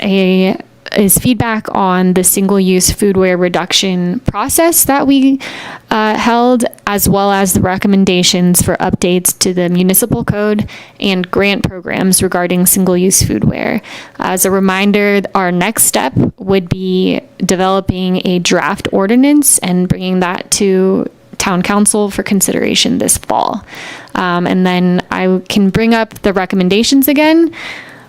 feedback on the single-use foodware reduction process that we held, as well as the recommendations for updates to the municipal code and grant programs regarding single-use foodware. As a reminder, our next step would be developing a draft ordinance and bringing that to town council for consideration this fall. And then I can bring up the recommendations again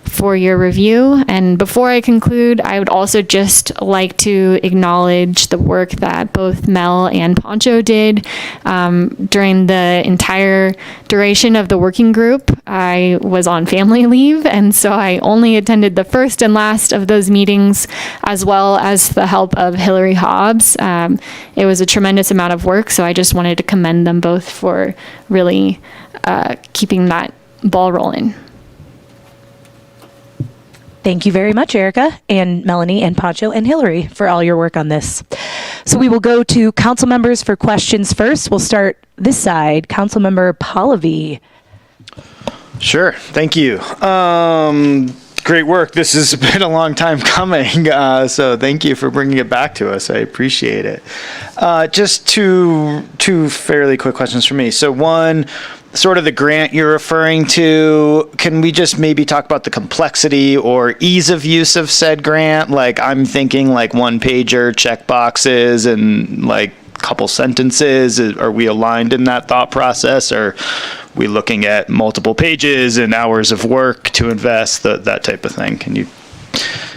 for your review. And before I conclude, I would also just like to acknowledge the work that both Mel and Poncho did during the entire duration of the working group. I was on family leave, and so I only attended the first and last of those meetings, as well as the help of Hillary Hobbs. It was a tremendous amount of work, so I just wanted to commend them both for really keeping that ball rolling. Thank you very much, Erica and Melanie and Poncho and Hillary for all your work on this. So we will go to council members for questions first. We'll start this side. Councilmember Pallavi. Sure, thank you. great work. This has been a long time coming, so thank you for bringing it back to us. I appreciate it. Just two fairly quick questions for me. So one, sort of the grant you're referring to, can we just maybe talk about the complexity or ease of use of said grant? Like, I'm thinking like one pager, check boxes, and like couple sentences. Are we aligned in that thought process, or are we looking at multiple pages and hours of work to invest, that type of thing? Can you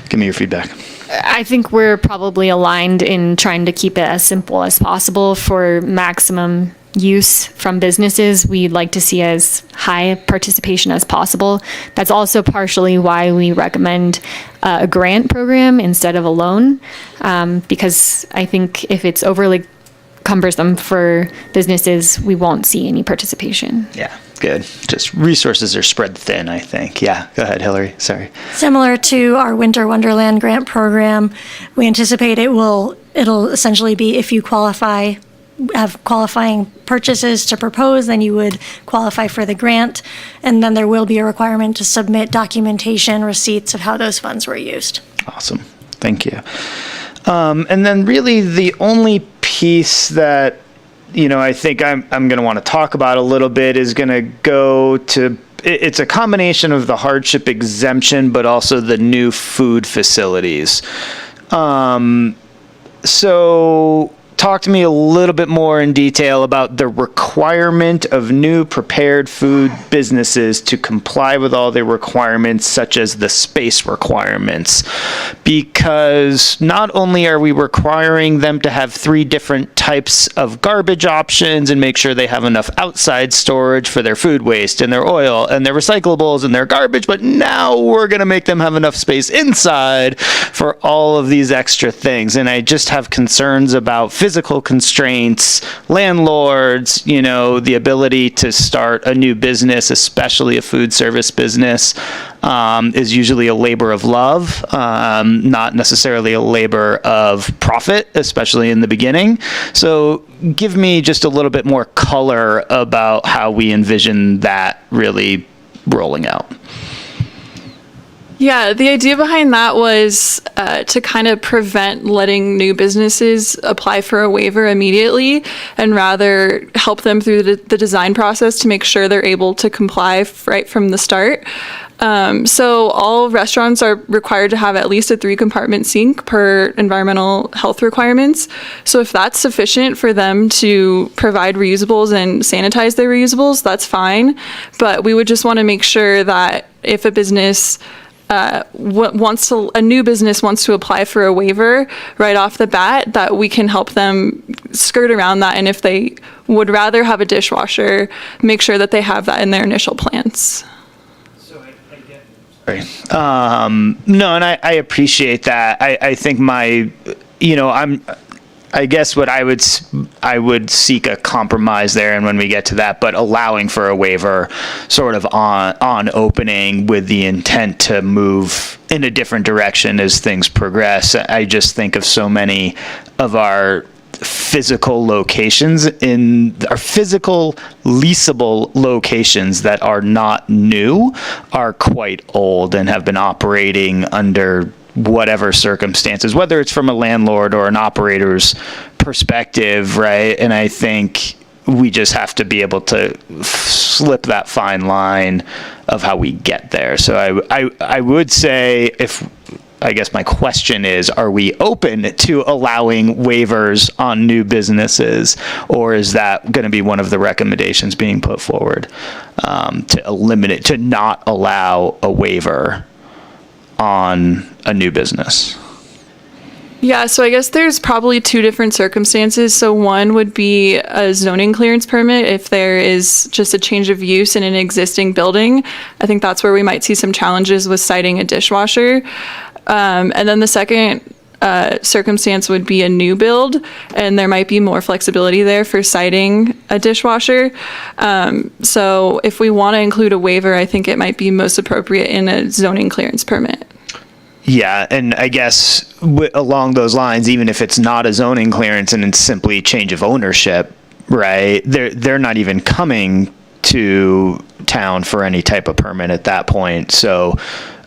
give me your feedback? I think we're probably aligned in trying to keep it as simple as possible for maximum use from businesses. We'd like to see as high participation as possible. That's also partially why we recommend a grant program instead of a loan, because I think if it's overly cumbersome for businesses, we won't see any participation. Yeah, good. Just resources are spread thin, I think. Yeah, go ahead, Hillary. Sorry. Similar to our Winter Wonderland grant program, we anticipate it'll essentially be if you have qualifying purchases to propose, then you would qualify for the grant. And then there will be a requirement to submit documentation, receipts of how those funds were used. Awesome. Thank you. And then really the only piece that, I think I'm going to want to talk about a little bit is going to go to, it's a combination of the hardship exemption, but also the new food facilities. So talk to me a little bit more in detail about the requirement of new prepared food businesses to comply with all the requirements, such as the space requirements. Because not only are we requiring them to have 3 different types of garbage options and make sure they have enough outside storage for their food waste and their oil and their recyclables and their garbage, but now we're going to make them have enough space inside for all of these extra things. And I just have concerns about physical constraints, landlords, the ability to start a new business, especially a food service business, is usually a labor of love, not necessarily a labor of profit, especially in the beginning. So give me just a little bit more color about how we envision that really rolling out. Yeah, the idea behind that was to kind of prevent letting new businesses apply for a waiver immediately, and rather help them through the design process to make sure they're able to comply right from the start. So all restaurants are required to have at least a 3-compartment sink per environmental health requirements. So if that's sufficient for them to provide reusables and sanitize their reusables, that's fine. But we would just want to make sure that if a business a new business wants to apply for a waiver right off the bat, that we can help them skirt around that. And if they would rather have a dishwasher, make sure that they have that in their initial plans. Sorry. No, and I appreciate that. I think I guess what I would seek a compromise there, and when we get to that, but allowing for a waiver sort of on opening with the intent to move in a different direction as things progress. I just think of so many of our physical locations our physical leasable locations that are not new are quite old and have been operating under whatever circumstances, whether it's from a landlord or an operator's perspective, right? And I think we just have to be able to slip that fine line of how we get there. So I would say, I guess my question is, are we open to allowing waivers on new businesses, or is that going to be one of the recommendations being put forward, to not allow a waiver on a new business? Yeah, so I guess there's probably 2 different circumstances. So one would be a zoning clearance permit if there is just a change of use in an existing building. I think that's where we might see some challenges with citing a dishwasher. And then the second circumstance would be a new build, and there might be more flexibility there for citing a dishwasher. So if we want to include a waiver, I think it might be most appropriate in a zoning clearance permit. Yeah, and I guess along those lines, even if it's not a zoning clearance and it's simply change of ownership, right? They're not even coming to town for any type of permit at that point. So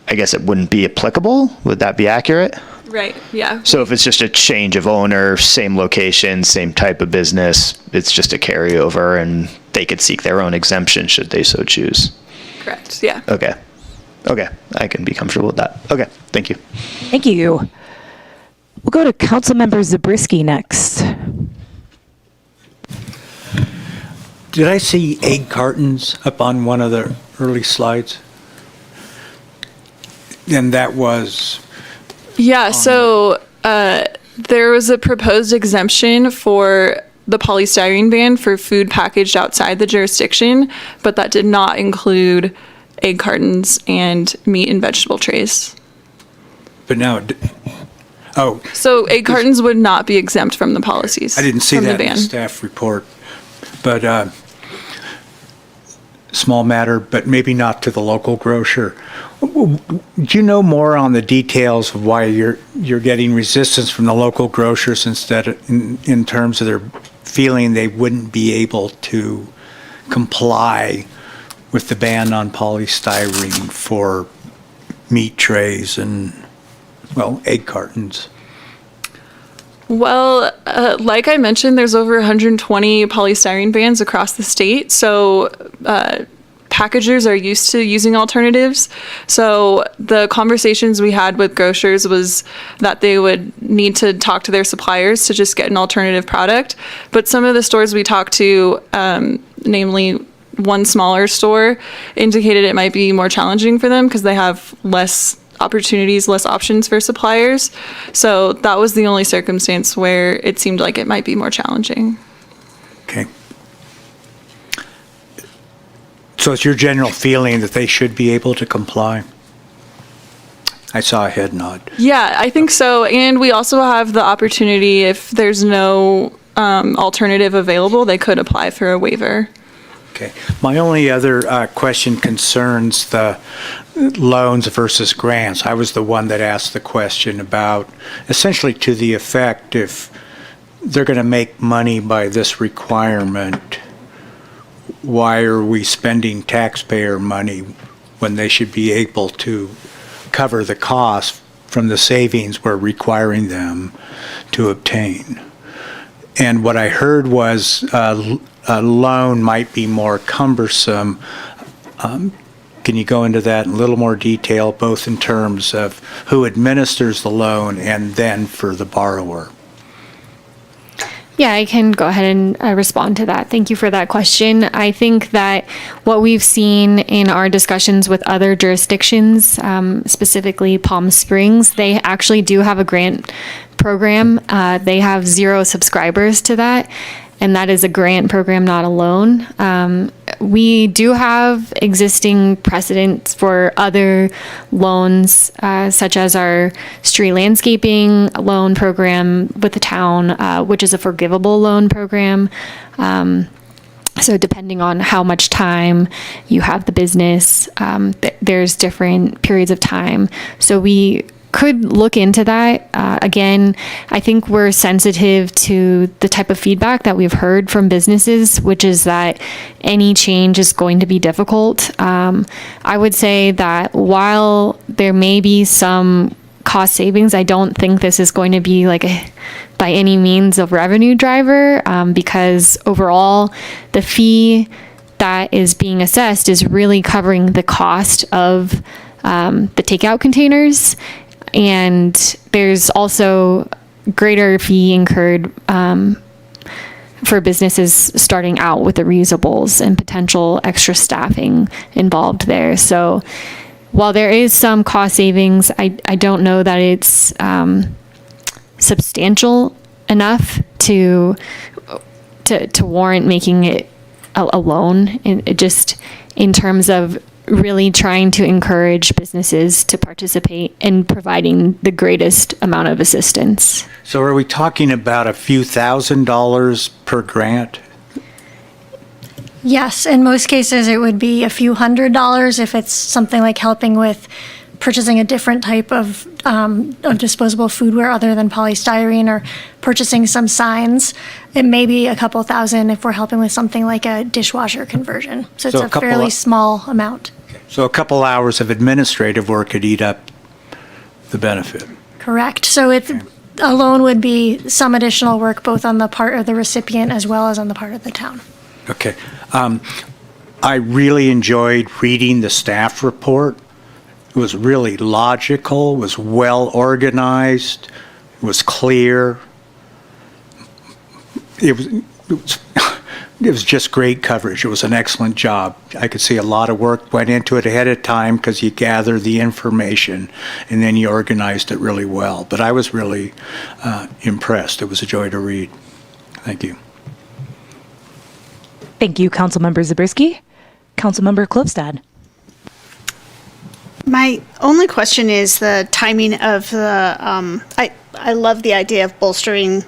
I guess it wouldn't be applicable. Would that be accurate? Right, yeah. So if it's just a change of owner, same location, same type of business, it's just a carryover and they could seek their own exemption should they so choose. Correct, yeah. Okay. Okay. I can be comfortable with that. Okay. Thank you. Thank you. We'll go to Councilmember Zabriskie next. Did I see egg cartons up on one of the early slides? And that was... Yeah, so there was a proposed exemption for the polystyrene ban for food packaged outside the jurisdiction, but that did not include egg cartons and meat and vegetable trays. But now, oh. So egg cartons would not be exempt from the policies. I didn't see from that the in ban. the staff report. But small matter, but maybe not to the local grocer. Do you know more on the details of why you're getting resistance from the local grocers instead of, in terms of their feeling they wouldn't be able to comply with the ban on polystyrene for meat trays and, well, egg cartons? Well, like I mentioned, there's over 120 polystyrene bans across the state. So packagers are used to using alternatives. So the conversations we had with grocers was that they would need to talk to their suppliers to just get an alternative product. But some of the stores we talked to, namely one smaller store, indicated it might be more challenging for them because they have less opportunities, less options for suppliers. So that was the only circumstance where it seemed like it might be more challenging. Okay. So it's your general feeling that they should be able to comply? I saw a head nod. Yeah, I think so. And we also have the opportunity, if there's no alternative available, they could apply for a waiver. Okay. My only other question concerns the loans versus grants. I was the one that asked the question about, essentially to the effect, if they're going to make money by this requirement, why are we spending taxpayer money when they should be able to cover the cost from the savings we're requiring them to obtain? And what I heard was a loan might be more cumbersome. Can you go into that in a little more detail, both in terms of who administers the loan and then for the borrower? Yeah, I can go ahead and respond to that. Thank you for that question. I think that what we've seen in our discussions with other jurisdictions, specifically Palm Springs, they actually do have a grant program. They have 0 subscribers to that, and that is a grant program, not a loan. We do have existing precedents for other loans, such as our street landscaping loan program with the town, which is a forgivable loan program. So depending on how much time you have the business, there's different periods of time. So we could look into that. Again, I think we're sensitive to the type of feedback that we've heard from businesses, which is that any change is going to be difficult. I would say that while there may be some cost savings, I don't think this is going to be like by any means a revenue driver, because overall the fee that is being assessed is really covering the cost of the takeout containers. And there's also greater fee incurred for businesses starting out with the reusables and potential extra staffing involved there. So while there is some cost savings, I don't know that it's substantial enough to warrant making it a loan. It just in terms of really trying to encourage businesses to participate in providing the greatest amount of assistance. So are we talking about a few $1,000s per grant? Yes, in most cases, it would be a few $100s if it's something like helping with purchasing a different type of disposable foodware other than polystyrene, or purchasing some signs. It may be a couple thousand if we're helping with something like a dishwasher conversion. So it's So a a couple fairly of- small amount. Okay. So a couple hours of administrative work could eat up the benefit. Correct. So it alone would be some additional work both on the part of the recipient as well as on the part of the town. Okay. I really enjoyed reading the staff report. It was really logical, was well organized, it was clear. It was just great coverage. It was an excellent job. I could see a lot of work went into it ahead of time because you gather the information and then you organized it really well. But I was really impressed. It was a joy to read. Thank you. Thank you, Councilmember Zabriskie. Councilmember Klofstad. My only question is the timing of the, I love the idea of bolstering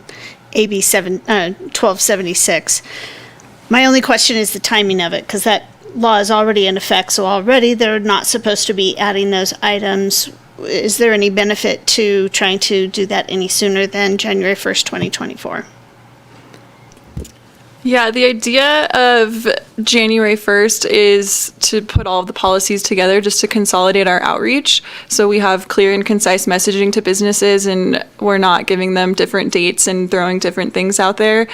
AB 1276. My only question is the timing of it, because that law is already in effect, so already they're not supposed to be adding those items. Is there any benefit to trying to do that any sooner than January 1st, 2024? Yeah, the idea of January 1st is to put all of the policies together just to consolidate our outreach. So we have clear and concise messaging to businesses and we're not giving them different dates and throwing different things out there.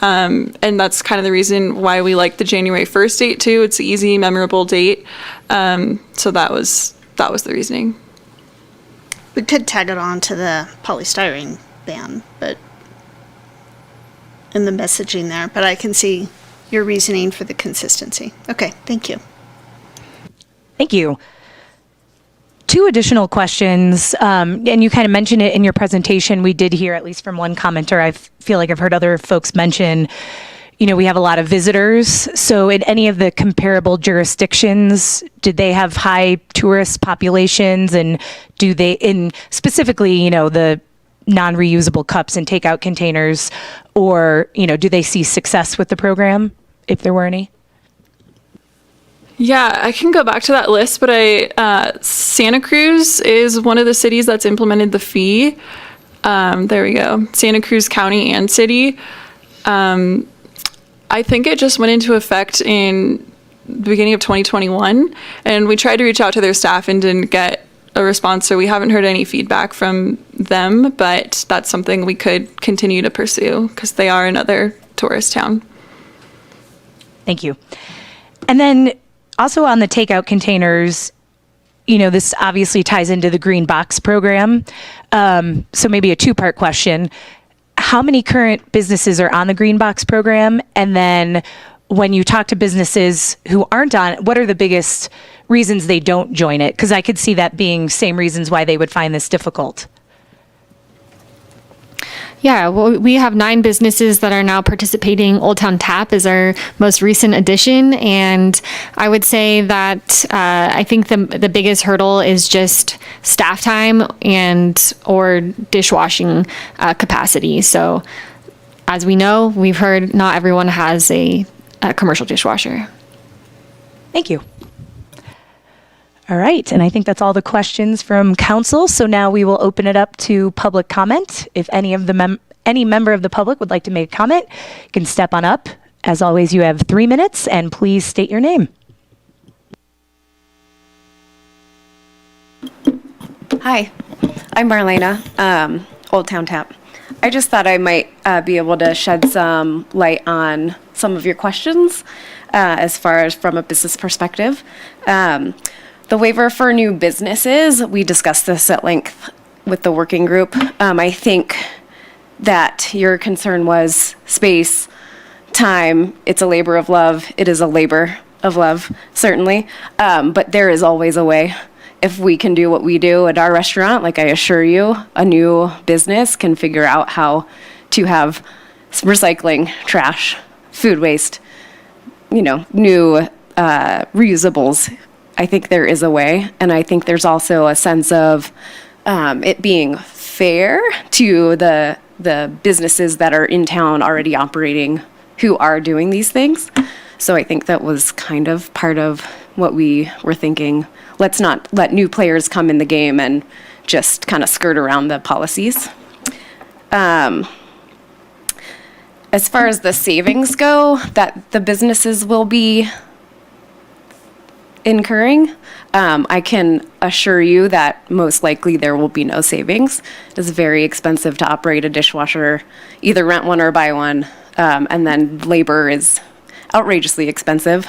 And that's kind of the reason why we like the January 1st date too. It's an easy, memorable date. So that was the reasoning. We could tag it on to the polystyrene ban, but in the messaging there, but I can see your reasoning for the consistency. Okay, thank you. Thank you. Two additional questions, and you kind of mentioned it in your presentation. We did hear, at least from one commenter, I feel like I've heard other folks mention, we have a lot of visitors. So in any of the comparable jurisdictions, did they have high tourist populations, and do they, in specifically, the non-reusable cups and takeout containers, or, do they see success with the program, if there were any? Yeah, I can go back to that list, but Santa Cruz is one of the cities that's implemented the fee. There we go. Santa Cruz County and City. I think it just went into effect in the beginning of 2021, and we tried to reach out to their staff and didn't get a response, so we haven't heard any feedback from them, but that's something we could continue to pursue because they are another tourist town. Thank you. And then also on the takeout containers, this obviously ties into the Greenbox program. So maybe a two-part question. How many current businesses are on the Greenbox program? And then when you talk to businesses who aren't on, what are the biggest reasons they don't join it? Because I could see that being same reasons why they would find this difficult. Yeah, well, we have 9 businesses that are now participating. Old Town Tap is our most recent addition, and I would say that I think the biggest hurdle is just staff time or dishwashing capacity. So, as we know, we've heard not everyone has a commercial dishwasher. Thank you. All right, and I think that's all the questions from council. So now we will open it up to public comment. If any member of the public would like to make a comment, you can step on up. As always, you have 3 minutes, and please state your name. Hi, I'm Marlena, Old Town Tap. I just thought I might be able to shed some light on some of your questions as far as from a business perspective. The waiver for new businesses, we discussed this at length with the working group. I think that your concern was space, time. It's a labor of love. It is a labor of love, certainly. But there is always a way. If we can do what we do at our restaurant, like I assure you, a new business can figure out how to have recycling, trash, food waste, new reusables. I think there is a way, and I think there's also a sense of it being fair to the businesses that are in town already operating who are doing these things. So I think that was kind of part of what we were thinking. Let's not let new players come in the game and just kind of skirt around the policies. As far as the savings go, that the businesses will be incurring. I can assure you that most likely there will be no savings. It's very expensive to operate a dishwasher, either rent one or buy one, and then labor is outrageously expensive.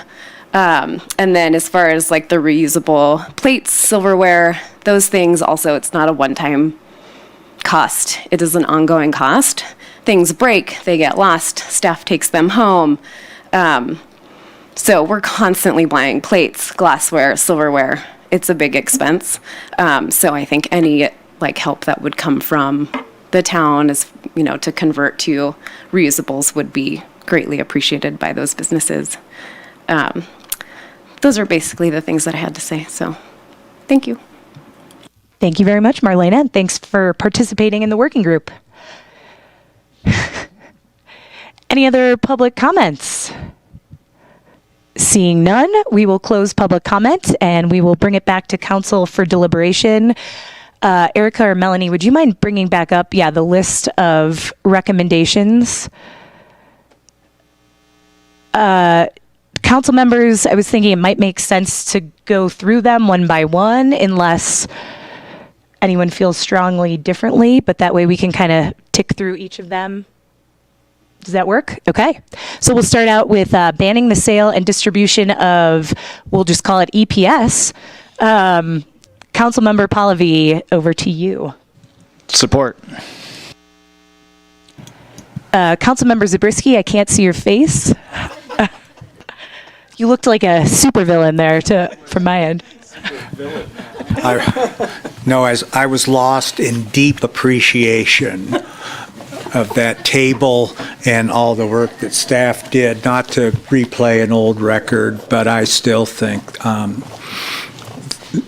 And then as far as like the reusable plates, silverware, those things also, it's not a one-time cost. It is an ongoing cost. Things break, they get lost, staff takes them home. So we're constantly buying plates, glassware, silverware. It's a big expense. So I think any like help that would come from the town is, you know, to convert to reusables would be greatly appreciated by those businesses. Those are basically the things that I had to say. So thank you. Thank you very much, Marlena. And thanks for participating in the working group. Any other public comments? Seeing none, we will close public comment and we will bring it back to council for deliberation. Erica or Melanie, would you mind bringing back up, the list of recommendations? Council members, I was thinking it might make sense to go through them one by one unless anyone feels strongly differently, but that way we can kind of tick through each of them. Does that work? Okay. So we'll start out with banning the sale and distribution of, we'll just call it EPS. Councilmember Pallavi, over to you. Support. Councilmember Zabriskie, I can't see your face. You looked like a supervillain there from my end. As I was lost in deep appreciation of that table and all the work that staff did, not to replay an old record, but I still think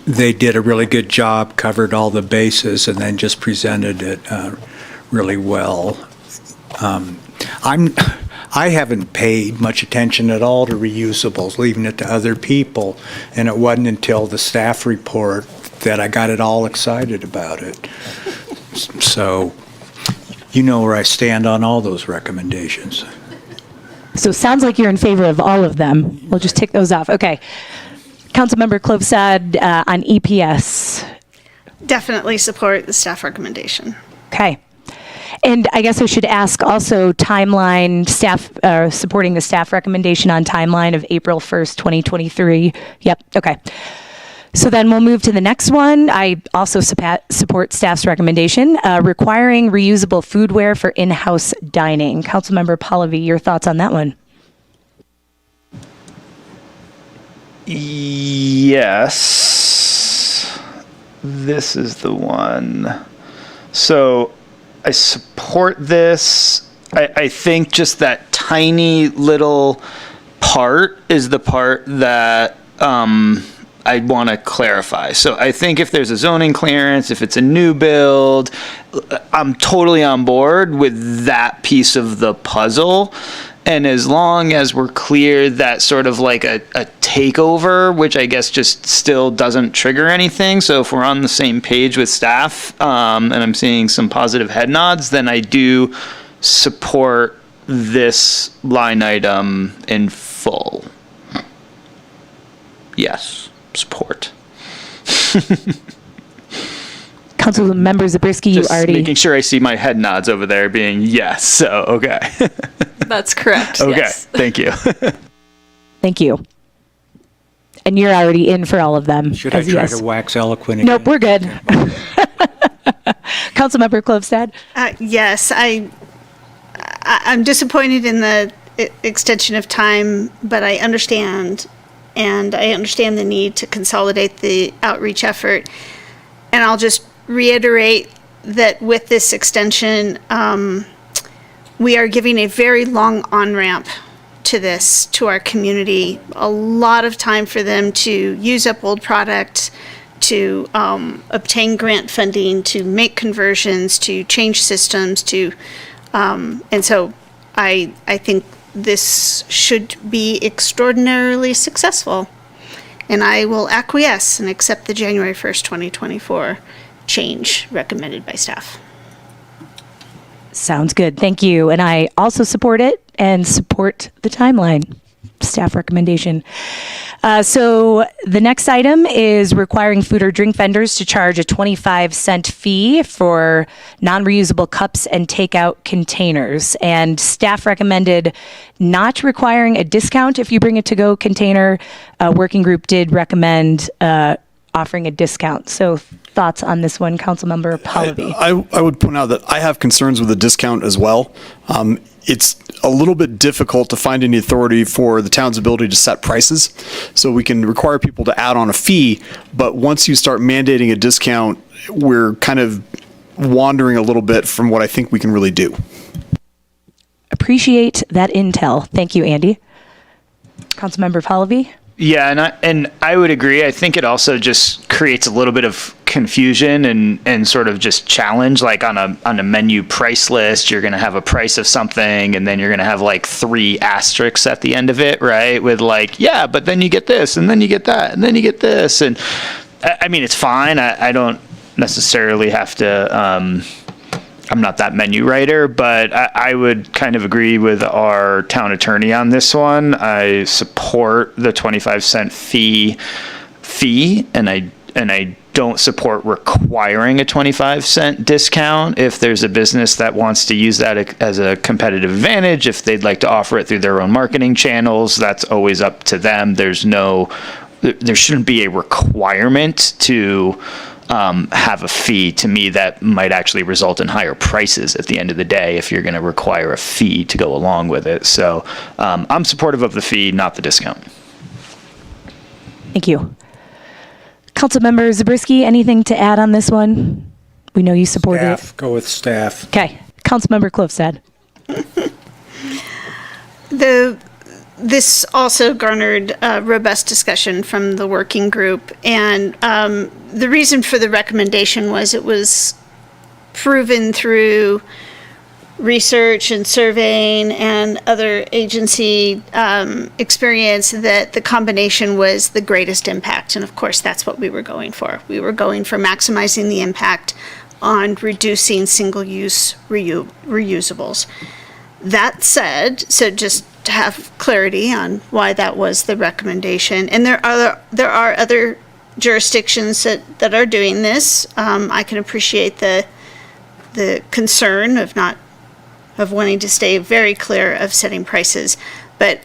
they did a really good job, covered all the bases, and then just presented it really well. I haven't paid much attention at all to reusables, leaving it to other people, and it wasn't until the staff report that I got it all excited about it. So, you know where I stand on all those recommendations. So it sounds like you're in favor of all of them. We'll just tick those off. Okay. Councilmember Klobstad on EPS. Definitely support the staff recommendation. Okay. And I guess I should ask also timeline, staff, supporting the staff recommendation on timeline of April 1st, 2023. Yep, okay. So then we'll move to the next one. I also support staff's recommendation, requiring reusable foodware for in-house dining. Councilmember Pallavi, your thoughts on that one? Yes. This is the one. So I support this. I think just that tiny little part is the part that I'd want to clarify. So I think if there's a zoning clearance, if it's a new build, I'm totally on board with that piece of the puzzle. And as long as we're clear that sort of like a takeover, which I guess just still doesn't trigger anything. So if we're on the same page with staff, and I'm seeing some positive head nods, then I do support this line item in full. Yes, support. Council members Zabriskie, you Just already... making sure I see my head nods over there being yes, so okay. That's correct. Okay, yes. Thank you. Thank you. And you're already in for all of them. Should I try to wax eloquent again? Nope, we're good. Councilmember Klobstad? Yes, I'm disappointed in the extension of time, but I understand, and I understand the need to consolidate the outreach effort. And I'll just reiterate that with this extension, we are giving a very long on-ramp to this, to our community. A lot of time for them to use up old product, to obtain grant funding, to make conversions, to change systems, and so I think this should be extraordinarily successful. And I will acquiesce and accept the January 1st, 2024 change recommended by staff. Sounds good. Thank you. And I also support it and support the timeline staff recommendation. So the next item is requiring food or drink vendors to charge a 25-cent fee for non-reusable cups and takeout containers. And staff recommended not requiring a discount if you bring a to-go container. Working group did recommend offering a discount. So thoughts on this one, Councilmember Pallavi? I would point out that I have concerns with the discount as well. It's a little bit difficult to find any authority for the town's ability to set prices. So we can require people to add on a fee, but once you start mandating a discount, we're kind of wandering a little bit from what I think we can really do. Appreciate that intel. Thank you, Andy. Councilmember Pallavi? Yeah, and I would agree. I think it also just creates a little bit of confusion and sort of just challenge. Like on a menu price list, you're going to have a price of something, and then you're going to have like 3 asterisks at the end of it, right? With like, yeah, but then you get this, and then you get that, and then you get this, and I mean, it's fine. I don't necessarily have to. I'm not that menu writer, but I would kind of agree with our town attorney on this one. I support the 25-cent fee, and I don't support requiring a 25-cent discount if there's a business that wants to use that as a competitive advantage. If they'd like to offer it through their own marketing channels, that's always up to them. There shouldn't be a requirement to have a fee. To me, that might actually result in higher prices at the end of the day if you're going to require a fee to go along with it. So I'm supportive of the fee, not the discount. Thank you. Councilmember Zabriskie, anything to add on this one? We know you support it. Go with staff. Okay. Councilmember Klofstad. This also garnered robust discussion from the working group, and the reason for the recommendation was it was proven through research and surveying and other agency experience that the combination was the greatest impact, and of course that's what we were going for. We were going for maximizing the impact on reducing single-use reusables. That said, so just to have clarity on why that was the recommendation, and there are other jurisdictions that are doing this. I can appreciate the concern of wanting to stay very clear of setting prices, but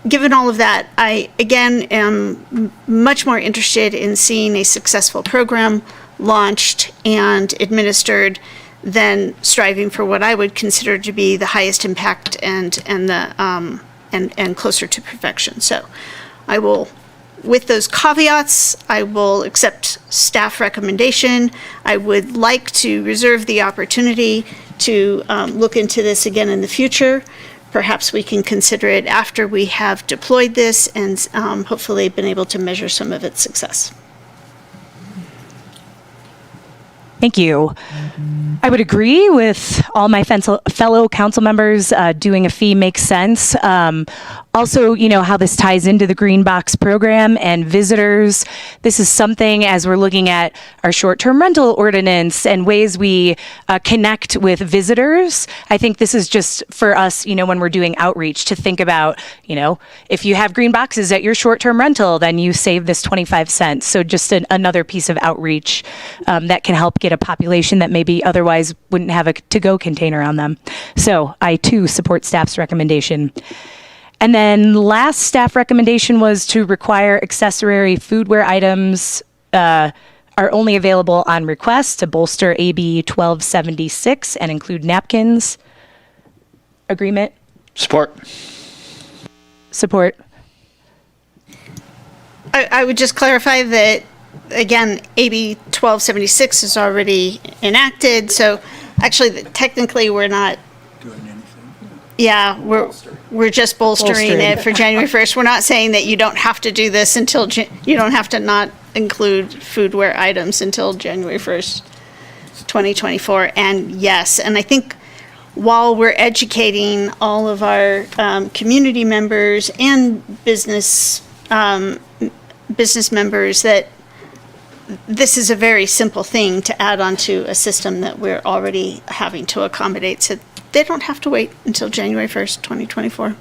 given all of that, I again am much more interested in seeing a successful program launched and administered than striving for what I would consider to be the highest impact and closer to perfection. So I will, with those caveats, I will accept staff recommendation. I would like to reserve the opportunity to look into this again in the future. Perhaps we can consider it after we have deployed this and hopefully been able to measure some of its success. Thank you. I would agree with all my fellow council members. Doing a fee makes sense. Also, how this ties into the Greenbox program and visitors. This is something, as we're looking at our short-term rental ordinance and ways we connect with visitors. I think this is just for us, when we're doing outreach, to think about, if you have green boxes at your short-term rental, then you save this 25 cents. So just another piece of outreach that can help get a population that maybe otherwise wouldn't have a to-go container on them. So I too support staff's recommendation. And then last staff recommendation was to require accessory foodware items are only available on request to bolster AB 1276 and include napkins. Agreement? Support. Support. I would just clarify that, again, AB 1276 is already enacted, so actually technically we're not doing anything. Yeah, we're just bolstering it for January 1st. We're not saying that you don't have to do this until, you don't have to not include foodware items until January 1st, 2024. And yes, and I think while we're educating all of our community members and business members that this is a very simple thing to add onto a system that we're already having to accommodate, so they don't have to wait until January 1st, 2024.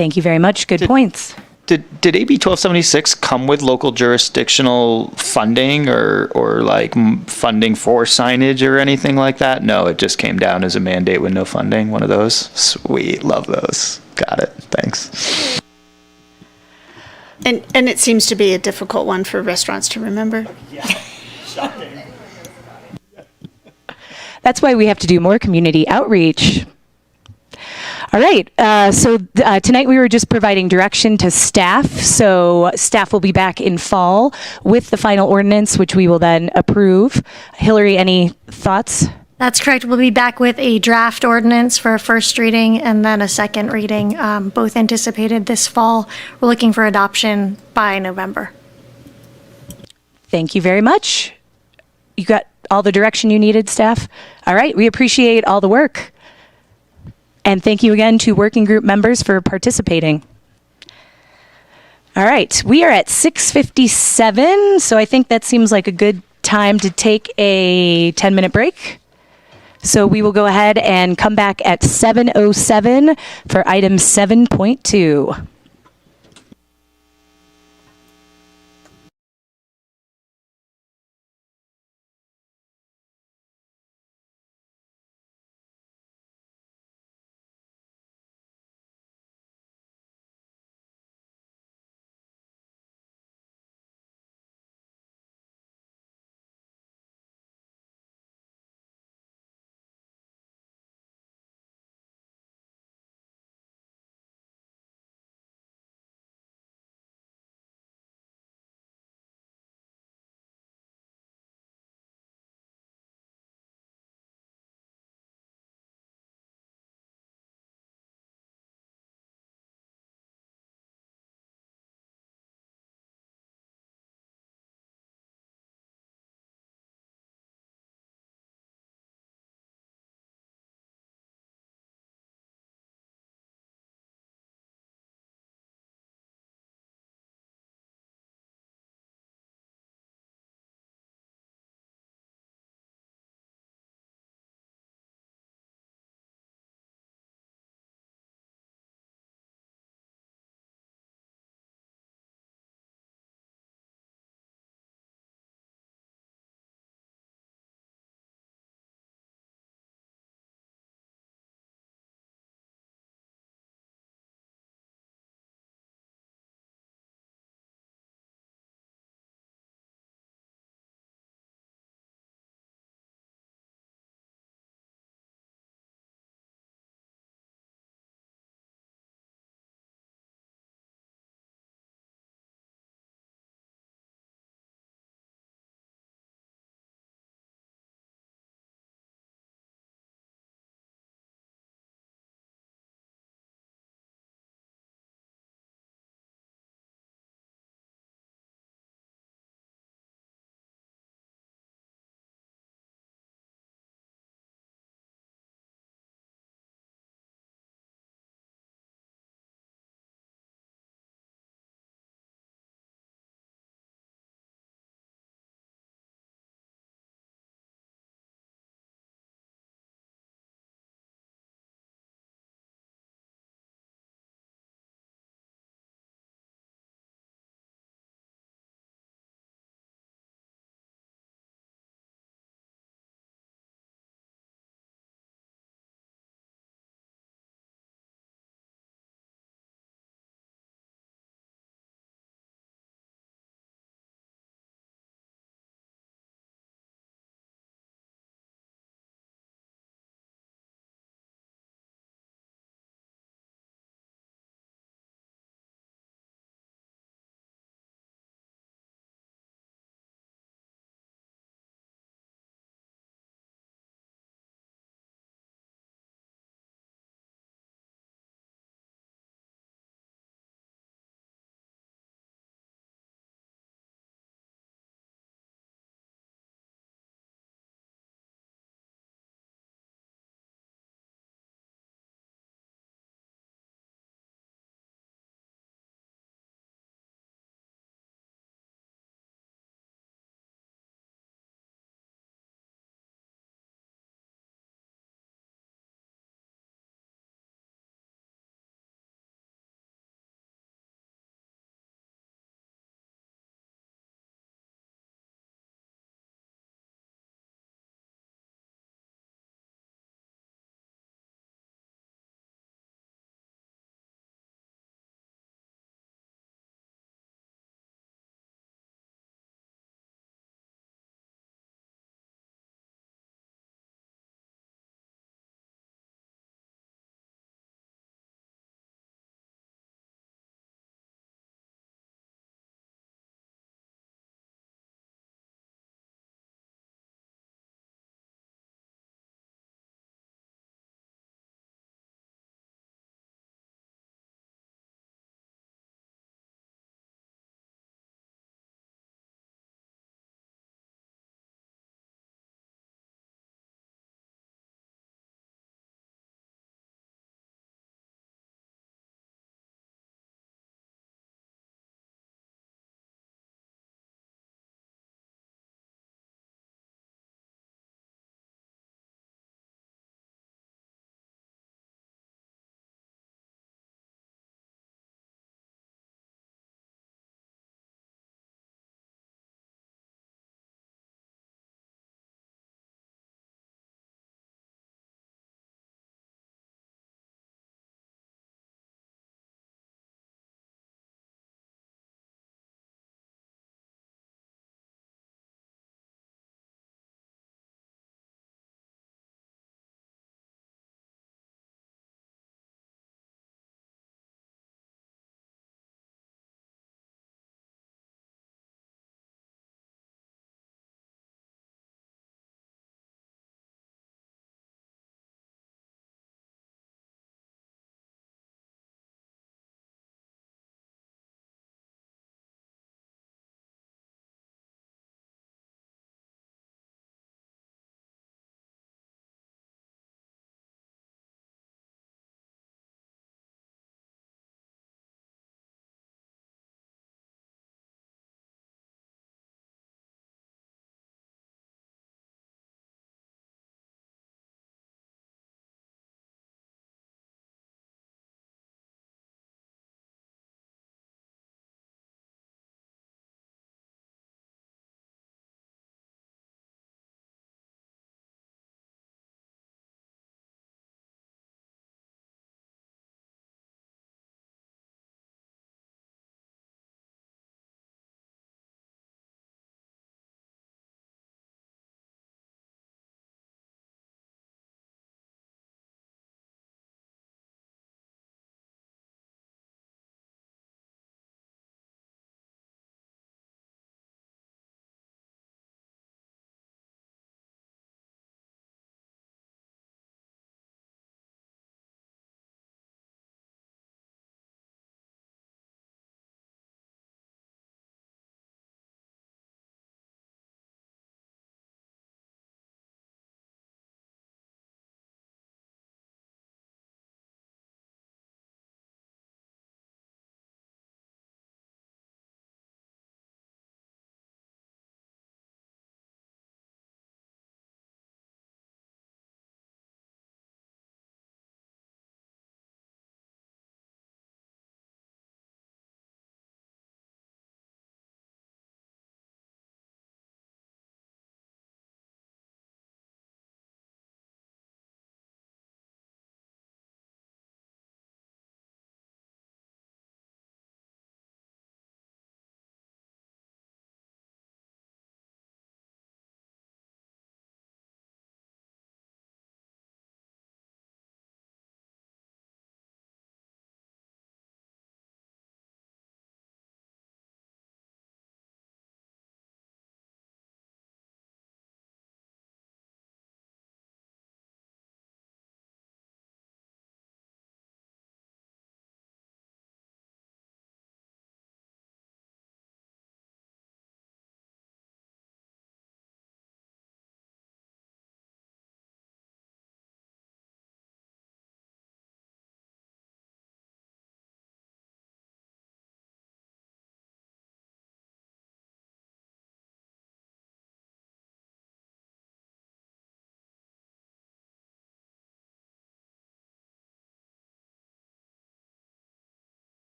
Thank you very much. Good points. Did AB 1276 come with local jurisdictional funding or like funding for signage or anything like that? No, it just came down as a mandate with no funding. One of those. Sweet, love those. Got it. Thanks. And it seems to be a difficult one for restaurants to remember. That's why we have to do more community outreach. All right, so tonight we were just providing direction to staff. So staff will be back in fall with the final ordinance, which we will then approve. Hillary, any thoughts? That's correct. We'll be back with a draft ordinance for a first reading and then a second reading, both anticipated this fall. We're looking for adoption by November. Thank you very much. You got all the direction you needed, staff? All right, we appreciate all the work. And thank you again to working group members for participating. All right, we are at 6:57, so I think that seems like a good time to take a 10-minute break. So we will go ahead and come back at 7:07 for item 7.2.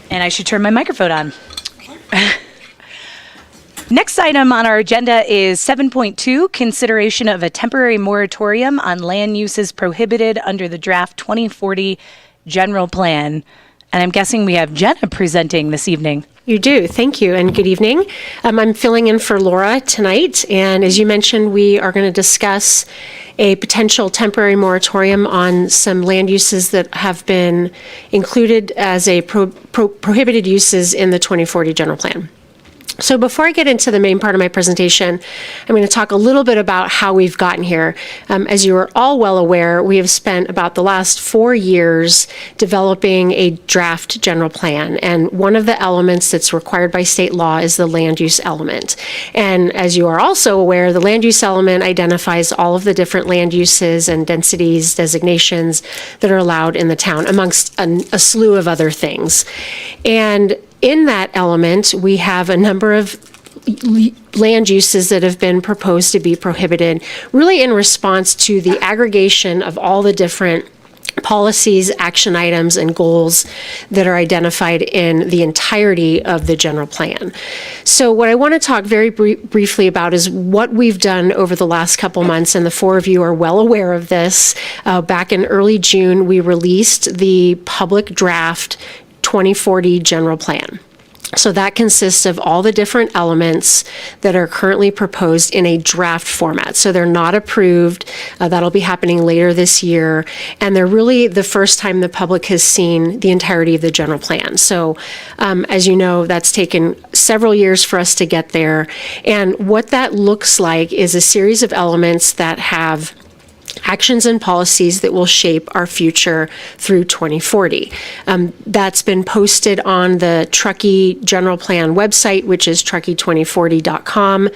And I should turn my microphone on. Next item on our agenda is 7.2, consideration of a temporary moratorium on land uses prohibited under the draft 2040 general plan. And I'm guessing we have Jenna presenting this evening. You do. Thank you, and good evening. I'm filling in for Laura tonight, and as you mentioned, we are going to discuss a potential temporary moratorium on some land uses that have been included as a prohibited uses in the 2040 general plan. So before I get into the main part of my presentation, I'm going to talk a little bit about how we've gotten here. As you are all well aware, we have spent about the last 4 years developing a draft general plan. And one of the elements that's required by state law is the land use element. And as you are also aware, the land use element identifies all of the different land uses and densities, designations that are allowed in the town, amongst a slew of other things. And in that element, we have a number of land uses that have been proposed to be prohibited, really in response to the aggregation of all the different policies, action items, and goals that are identified in the entirety of the general plan. So what I want to talk very briefly about is what we've done over the last couple months, and the four of you are well aware of this. Back in early June, we released the public draft 2040 general plan. So that consists of all the different elements that are currently proposed in a draft format. So they're not approved. That'll be happening later this year. And they're really the first time the public has seen the entirety of the general plan. So as you know, that's taken several years for us to get there. And what that looks like is a series of elements that have actions and policies that will shape our future through 2040. That's been posted on the Truckee General Plan website, which is truckee2040.com.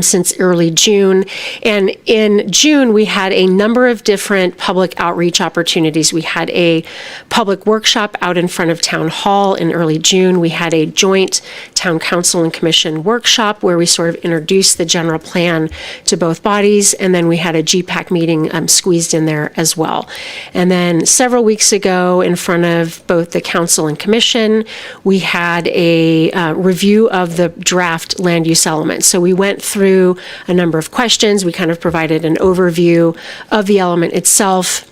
Since early June. And in June, we had a number of different public outreach opportunities. We had a public workshop out in front of Town Hall in early June. We had a joint Town Council and Commission workshop where we sort of introduced the general plan to both bodies. And then we had a GPAC meeting squeezed in there as well. And then several weeks ago, in front of both the Council and Commission, we had a review of the draft land use elements. So we went through a number of questions. We kind of provided an overview of the element itself.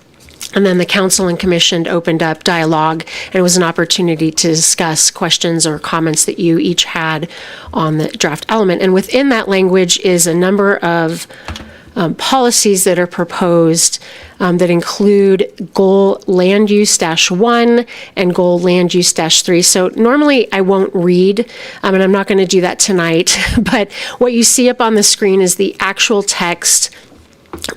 And then the Council and Commission opened up dialogue, and it was an opportunity to discuss questions or comments that you each had on the draft element. And within that language is a number of policies that are proposed that include goal land use -1 and goal land use -3. So normally I won't read, and I'm not going to do that tonight, but what you see up on the screen is the actual text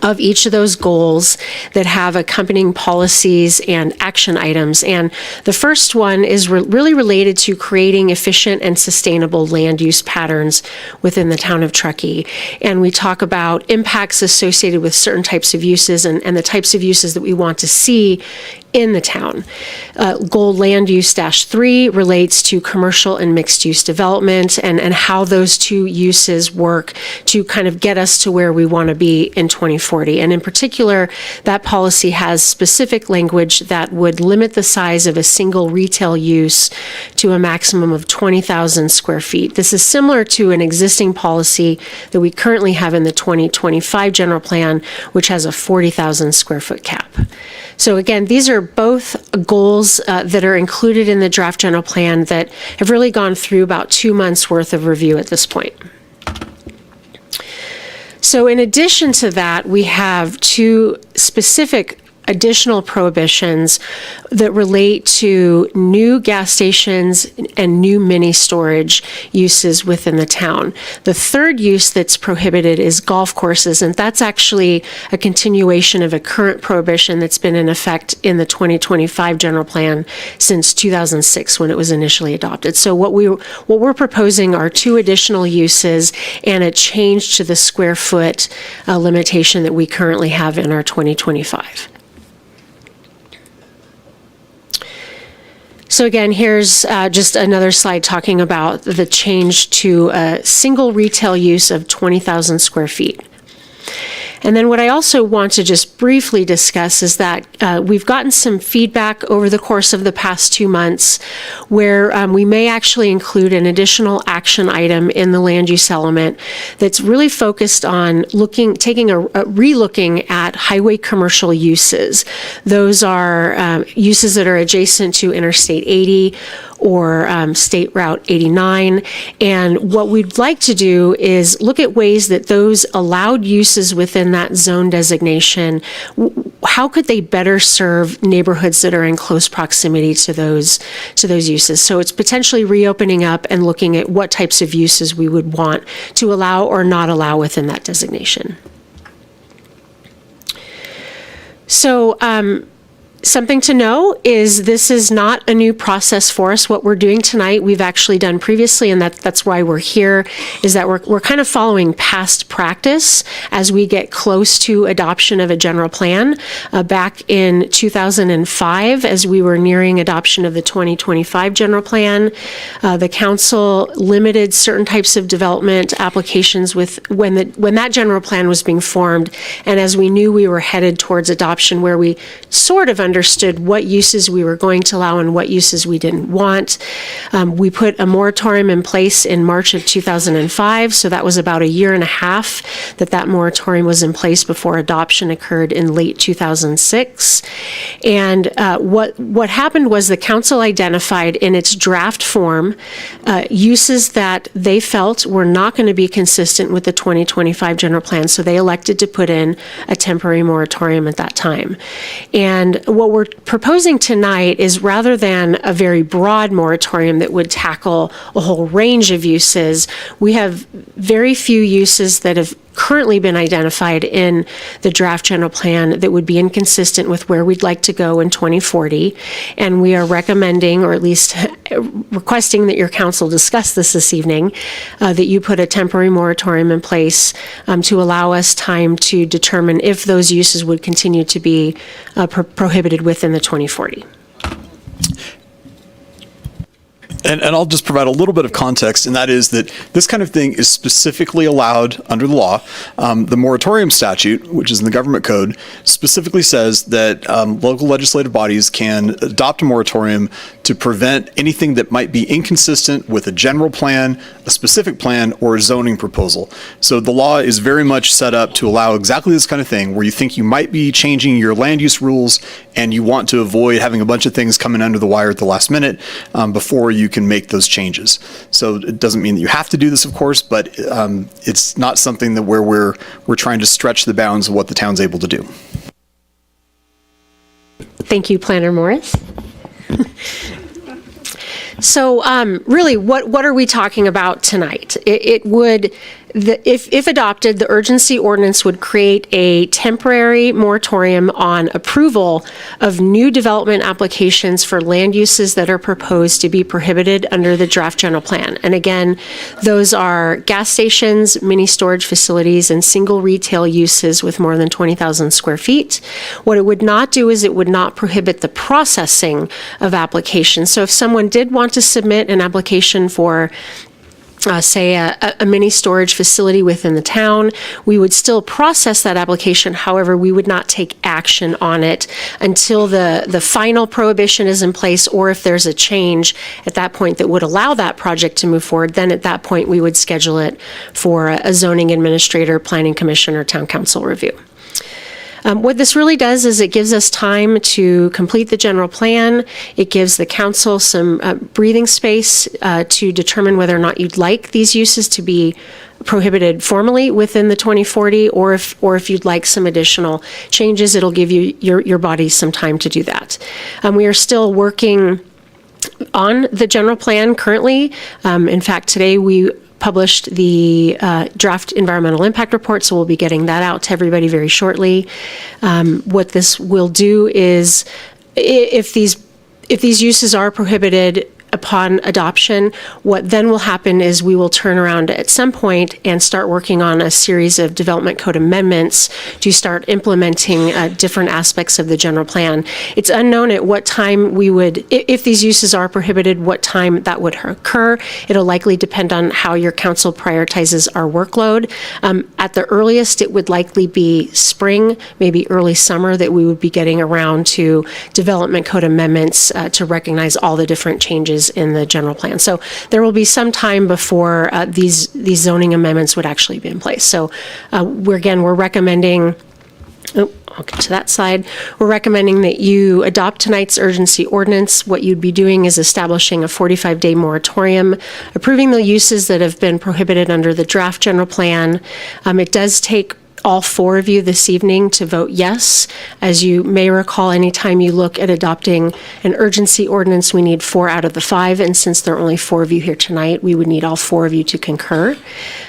of each of those goals that have accompanying policies and action items. And the first one is really related to creating efficient and sustainable land use patterns within the town of Truckee. And we talk about impacts associated with certain types of uses and the types of uses that we want to see in the town. Goal land use -3 relates to commercial and mixed use development and how those two uses work to kind of get us to where we want to be in 2040. And in particular, that policy has specific language that would limit the size of a single retail use to a maximum of 20,000 square feet. This is similar to an existing policy that we currently have in the 2025 general plan, which has a 40,000 square foot cap. So again, these are both goals that are included in the draft general plan that have really gone through about 2 months worth of review at this point. So in addition to that, we have two specific additional prohibitions that relate to new gas stations and new mini storage uses within the town. The third use that's prohibited is golf courses, and that's actually a continuation of a current prohibition that's been in effect in the 2025 general plan since 2006 when it was initially adopted. So what we're proposing are two additional uses and a change to the square foot limitation that we currently have in our 2025. So again, here's just another slide talking about the change to a single retail use of 20,000 square feet. And then what I also want to just briefly discuss is that we've gotten some feedback over the course of the past 2 months where we may actually include an additional action item in the land use element that's really focused on re-looking at highway commercial uses. Those are uses that are adjacent to Interstate 80 or State Route 89. And what we'd like to do is look at ways that those allowed uses within that zone designation, how could they better serve neighborhoods that are in close proximity to those uses? So it's potentially reopening up and looking at what types of uses we would want to allow or not allow within that designation. So, something to know is this is not a new process for us. What we're doing tonight, we've actually done previously, and that's why we're here, is that we're kind of following past practice as we get close to adoption of a general plan. Back in 2005, as we were nearing adoption of the 2025 general plan, the council limited certain types of development applications when that general plan was being formed, and as we knew we were headed towards adoption, where we sort of understood what uses we were going to allow and what uses we didn't want. We put a moratorium in place in March of 2005, so that was about 1.5 years that moratorium was in place before adoption occurred in late 2006. And what happened was the council identified in its draft form uses that they felt were not going to be consistent with the 2025 general plan, so they elected to put in a temporary moratorium at that time. And what we're proposing tonight is, rather than a very broad moratorium that would tackle a whole range of uses, we have very few uses that have currently been identified in the draft general plan that would be inconsistent with where we'd like to go in 2040. And we are recommending, or at least requesting, that your council discuss this evening, that you put a temporary moratorium in place to allow us time to determine if those uses would continue to be prohibited within the 2040. And I'll just provide a little bit of context, and that is that this kind of thing is specifically allowed under the law. The moratorium statute, which is in the government code, specifically says that local legislative bodies can adopt a moratorium to prevent anything that might be inconsistent with a general plan, a specific plan, or a zoning proposal. So the law is very much set up to allow exactly this kind of thing, where you think you might be changing your land use rules and you want to avoid having a bunch of things coming under the wire at the last minute before you can make those changes. So it doesn't mean that you have to do this, of course, but it's not something that where we're trying to stretch the bounds of what the town's able to do. Thank you, Planner Morris. So really, what are we talking about tonight? It would, if adopted, the urgency ordinance would create a temporary moratorium on approval of new development applications for land uses that are proposed to be prohibited under the draft general plan. And again, those are gas stations, mini storage facilities, and single retail uses with more than 20,000 square feet. What it would not do is it would not prohibit the processing of applications. So if someone did want to submit an application for say a mini storage facility within the town, we would still process that application. However, we would not take action on it until the final prohibition is in place, or if there's a change at that point that would allow that project to move forward, then at that point we would schedule it for a zoning administrator, planning commission, or town council review. What this really does is it gives us time to complete the general plan. It gives the council some breathing space to determine whether or not you'd like these uses to be prohibited formally within the 2040, or if you'd like some additional changes, it'll give you your body some time to do that. We are still working on the general plan currently. In fact, today we published the draft environmental impact report, so we'll be getting that out to everybody very shortly. What this will do is, if these uses are prohibited upon adoption, what then will happen is we will turn around at some point and start working on a series of development code amendments to start implementing different aspects of the general plan. It's unknown at what time we would, if these uses are prohibited, what time that would occur. It'll likely depend on how your council prioritizes our workload. At the earliest, it would likely be spring, maybe early summer, that we would be getting around to development code amendments to recognize all the different changes in the general plan. So there will be some time before these zoning amendments would actually be in place. So we're recommending, I'll get to that slide. We're recommending that you adopt tonight's urgency ordinance. What you'd be doing is establishing a 45-day moratorium, approving the uses that have been prohibited under the draft general plan. It does take all four of you this evening to vote yes. As you may recall, anytime you look at adopting an urgency ordinance, we need 4 out of the 5, and since there are only 4 of you here tonight, we would need all 4 of you to concur.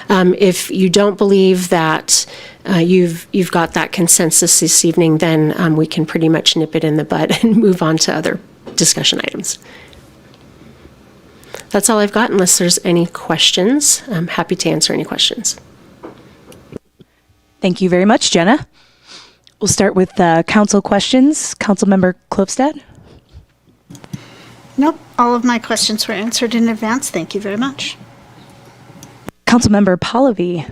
If you don't believe that you've got that consensus this evening, then we can pretty much nip it in the bud and move on to other discussion items. That's all I've got, unless there's any questions. I'm happy to answer any questions. Thank you very much, Jenna. We'll start with council questions. Councilmember Klopstad. Nope, all of my questions were answered in advance. Thank you very much. Councilmember Pallavi.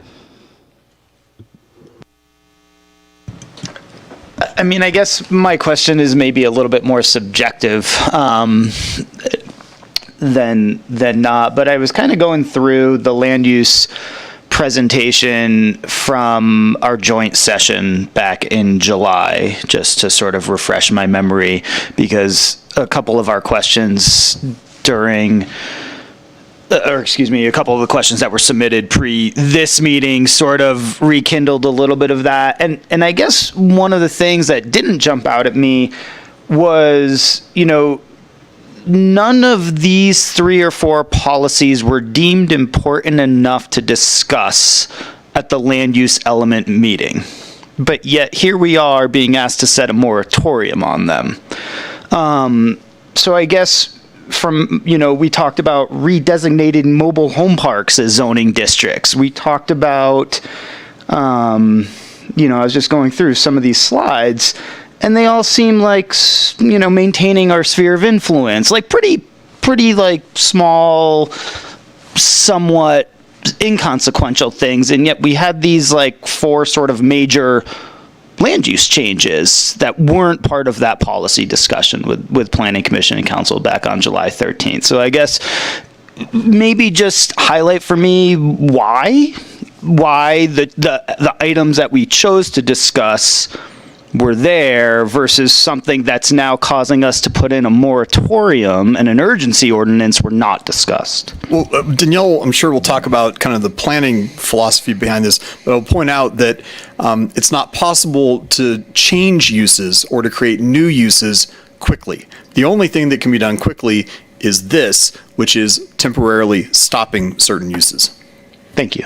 I mean, I guess my question is maybe a little bit more subjective than not, but I was kind of going through the land use presentation from our joint session back in July, just to sort of refresh my memory, because a couple of our questions during, or excuse me, a couple of the questions that were submitted pre this meeting sort of rekindled a little bit of that. And I guess one of the things that didn't jump out at me was, you know, none of these 3 or 4 policies were deemed important enough to discuss at the land use element meeting. But yet here we are being asked to set a moratorium on them. So I guess from, you know, we talked about redesignated mobile home parks as zoning districts. We talked about, you know, I was just going through some of these slides, and they all seem like, you know, maintaining our sphere of influence, like pretty like small, somewhat inconsequential things. And yet we had these like 4 sort of major land use changes that weren't part of that policy discussion with Planning Commission and Council back on July 13th. So I guess maybe just highlight for me why the items that we chose to discuss were there versus something that's now causing us to put in a moratorium and an urgency ordinance were not discussed. Well, Danielle, I'm sure we'll talk about kind of the planning philosophy behind this, but I'll point out that it's not possible to change uses or to create new uses quickly. The only thing that can be done quickly is this, which is temporarily stopping certain uses. Thank you.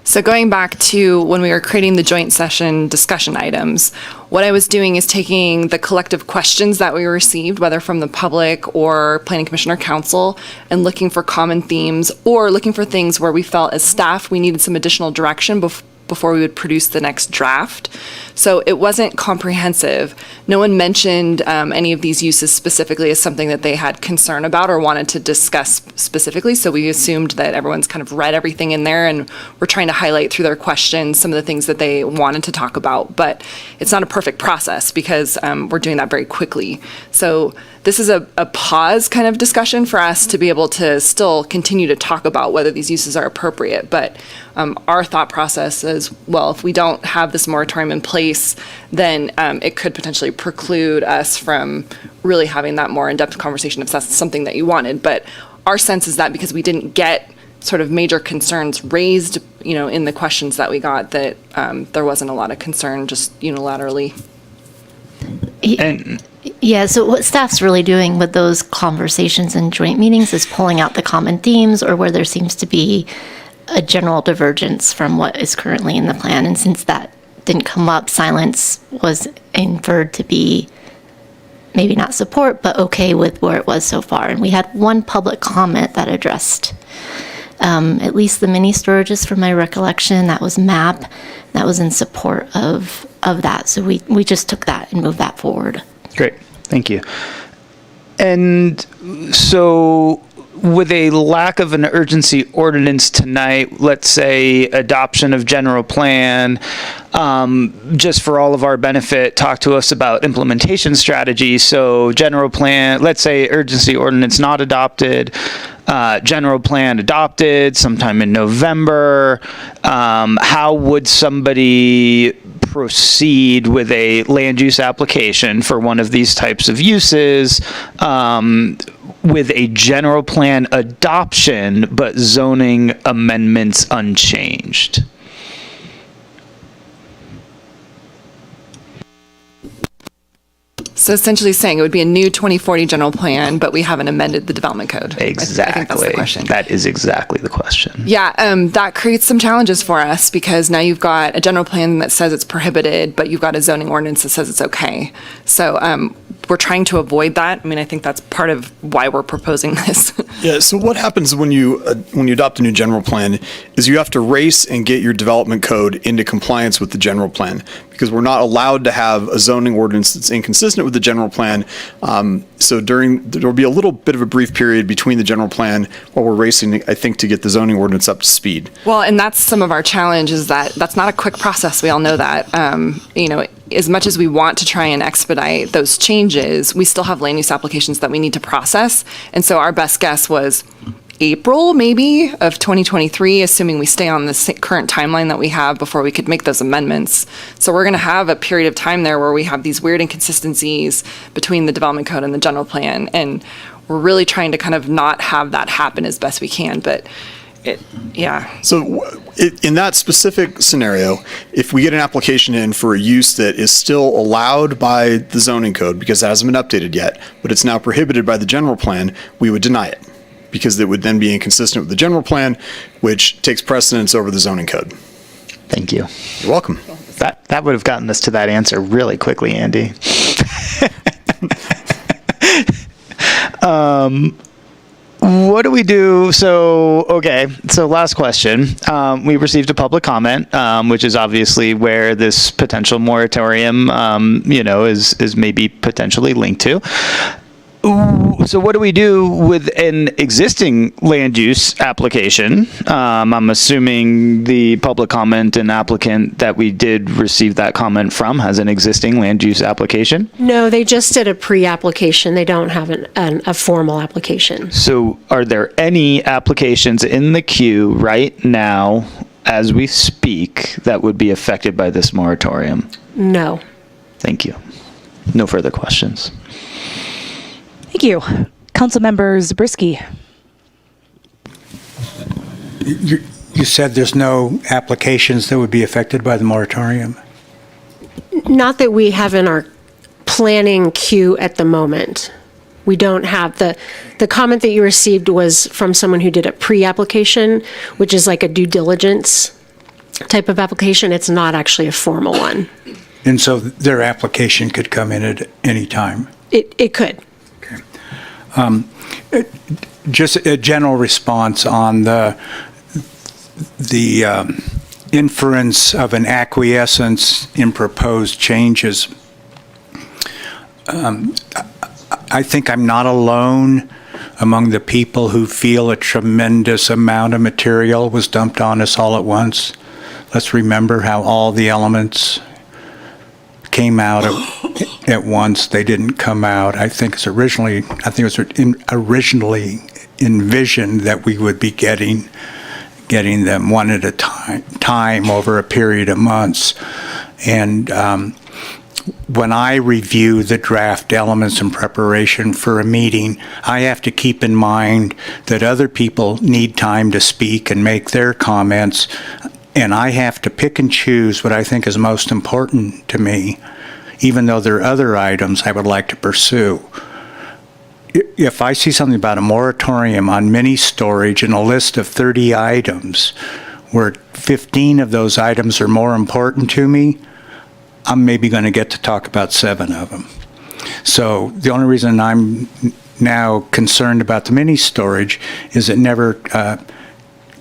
So going back to when we were creating the joint session discussion items, what I was doing is taking the collective questions that we received, whether from the public or Planning Commission or Council, and looking for common themes or looking for things where we felt as staff we needed some additional direction before we would produce the next draft. So it wasn't comprehensive. No one mentioned any of these uses specifically as something that they had concern about or wanted to discuss specifically. So we assumed that everyone's kind of read everything in there, and we're trying to highlight through their questions some of the things that they wanted to talk about. But it's not a perfect process because we're doing that very quickly. So this is a pause kind of discussion for us to be able to still continue to talk about whether these uses are appropriate. But our thought process is, well, if we don't have this moratorium in place, then it could potentially preclude us from really having that more in-depth conversation if that's something that you wanted. But our sense is that because we didn't get sort of major concerns raised, you know, in the questions that we got, that there wasn't a lot of concern just unilaterally. Yeah, so what staff's really doing with those conversations and joint meetings is pulling out the common themes or where there seems to be a general divergence from what is currently in the plan. And since that didn't come up, silence was inferred to be maybe not support, but okay with where it was so far. And we had one public comment that addressed at least the mini storages from my recollection. That was MAP. That was in support of that. So we just took that and moved that forward. Great, thank you. And so with a lack of an urgency ordinance tonight, let's say adoption of general plan, just for all of our benefit, talk to us about implementation strategy. So general plan, let's say urgency ordinance not adopted, general plan adopted sometime in November. How would somebody proceed with a land use application for one of these types of uses with a general plan adoption but zoning amendments unchanged? So essentially saying it would be a new 2040 general plan, but we haven't amended the development code. Exactly. I think that's the question. That is exactly the question. Yeah, that creates some challenges for us because now you've got a general plan that says it's prohibited, but you've got a zoning ordinance that says it's okay. So we're trying to avoid that. I mean, I think that's part of why we're proposing this. Yeah, so what happens when you adopt a new general plan is you have to race and get your development code into compliance with the general plan, because we're not allowed to have a zoning ordinance that's inconsistent with the general plan. So there'll be a little bit of a brief period between the general plan while we're racing, I think, to get the zoning ordinance up to speed. Well, and that's some of our challenge is that that's not a quick process. We all know that. As much as we want to try and expedite those changes, we still have land use applications that we need to process. And so our best guess was April, maybe, of 2023, assuming we stay on the current timeline that we have before we could make those amendments. So we're going to have a period of time there where we have these weird inconsistencies between the development code and the general plan. And we're really trying to kind of not have that happen as best we can. But So in that specific scenario, if we get an application in for a use that is still allowed by the zoning code because it hasn't been updated yet, but it's now prohibited by the general plan, we would deny it because it would then be inconsistent with the general plan, which takes precedence over the zoning code. Thank you. You're welcome. That would have gotten us to that answer really quickly, Andy. What do we do? So last question. We received a public comment, which is obviously where this potential moratorium, is maybe potentially linked to. So what do we do with an existing land use application? I'm assuming the public comment and applicant that we did receive that comment from has an existing land use application? No, they just did a pre-application. They don't have a formal application. So are there any applications in the queue right now as we speak that would be affected by this moratorium? No. Thank you. No further questions. Thank you. Councilmember Zabriskie. You said there's no applications that would be affected by the moratorium? Not that we have in our planning queue at the moment. We don't have the comment that you received was from someone who did a pre-application, which is like a due diligence type of application. It's not actually a formal one. And so their application could come in at any time? It could. Just a general response on the inference of an acquiescence in proposed changes. I think I'm not alone among the people who feel a tremendous amount of material was dumped on us all at once. Let's remember how all the elements came out at once. They didn't come out. I think it was originally envisioned that we would be getting them one at a time over a period of months. And when I review the draft elements in preparation for a meeting, I have to keep in mind that other people need time to speak and make their comments, and I have to pick and choose what I think is most important to me, even though there are other items I would like to pursue. If I see something about a moratorium on mini storage and a list of 30 items where 15 of those items are more important to me, I'm maybe going to get to talk about 7 of them. So the only reason I'm now concerned about the mini storage is it never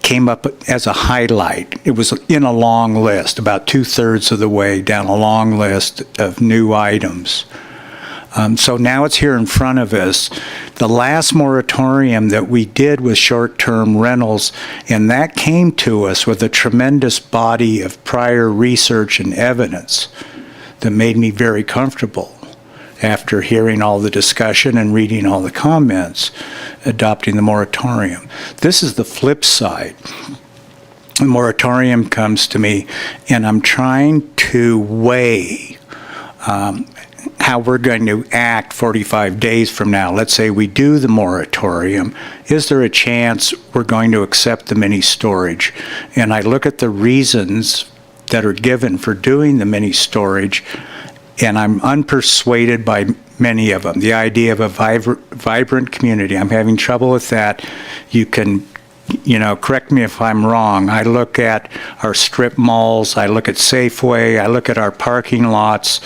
came up as a highlight. It was in a long list, about 2/3 of the way down a long list of new items. So now it's here in front of us. The last moratorium that we did was short-term rentals, and that came to us with a tremendous body of prior research and evidence that made me very comfortable after hearing all the discussion and reading all the comments, adopting the moratorium. This is the flip side. The moratorium comes to me, and I'm trying to weigh how we're going to act 45 days from now. Let's say we do the moratorium. Is there a chance we're going to accept the mini storage? And I look at the reasons that are given for doing the mini storage, and I'm unpersuaded by many of them. The idea of a vibrant community, I'm having trouble with that. You can, correct me if I'm wrong. I look at our strip malls, I look at Safeway, I look at our parking lots,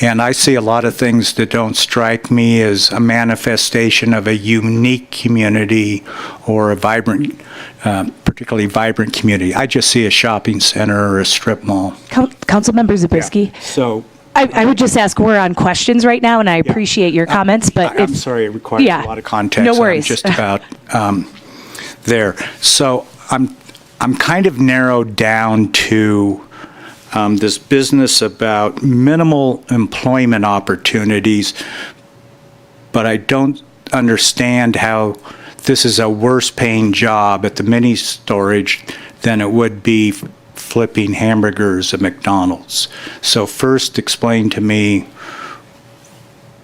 and I see a lot of things that don't strike me as a manifestation of a unique community or a vibrant, particularly vibrant community. I just see a shopping center or a strip mall. Councilmember Zabriskie. Yeah. So I would just ask, we're on questions right now, and I appreciate your comments, but I'm sorry, it requires a lot of context. No worries. I'm just about there. So I'm kind of narrowed down to this business about minimal employment opportunities, but I don't understand how this is a worse paying job at the mini storage than it would be flipping hamburgers at McDonald's. So first explain to me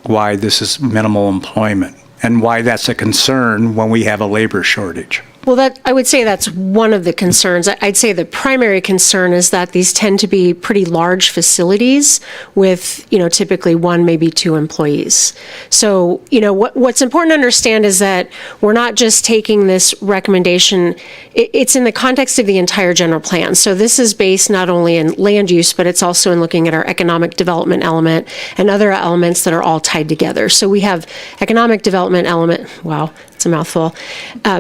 why this is minimal employment and why that's a concern when we have a labor shortage. Well, I would say that's one of the concerns. I'd say the primary concern is that these tend to be pretty large facilities with, typically one, maybe two employees. So, what's important to understand is that we're not just taking this recommendation, it's in the context of the entire general plan. So this is based not only in land use, but it's also in looking at our economic development element and other elements that are all tied together. So we have economic development element, wow, it's a mouthful,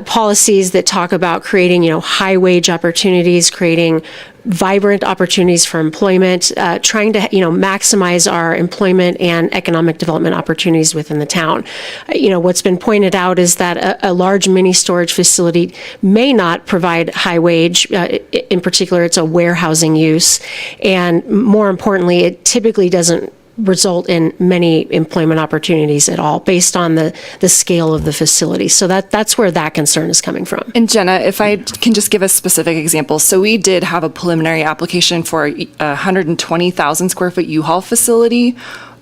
policies that talk about creating, high wage opportunities, creating vibrant opportunities for employment, trying to, maximize our employment and economic development opportunities within the town. What's been pointed out is that a large mini storage facility may not provide high wage. In particular, it's a warehousing use. And more importantly, it typically doesn't result in many employment opportunities at all based on the scale of the facility. So that's where that concern is coming from. And Jenna, if I can just give a specific example. So we did have a preliminary application for a 120,000 square foot U-Haul facility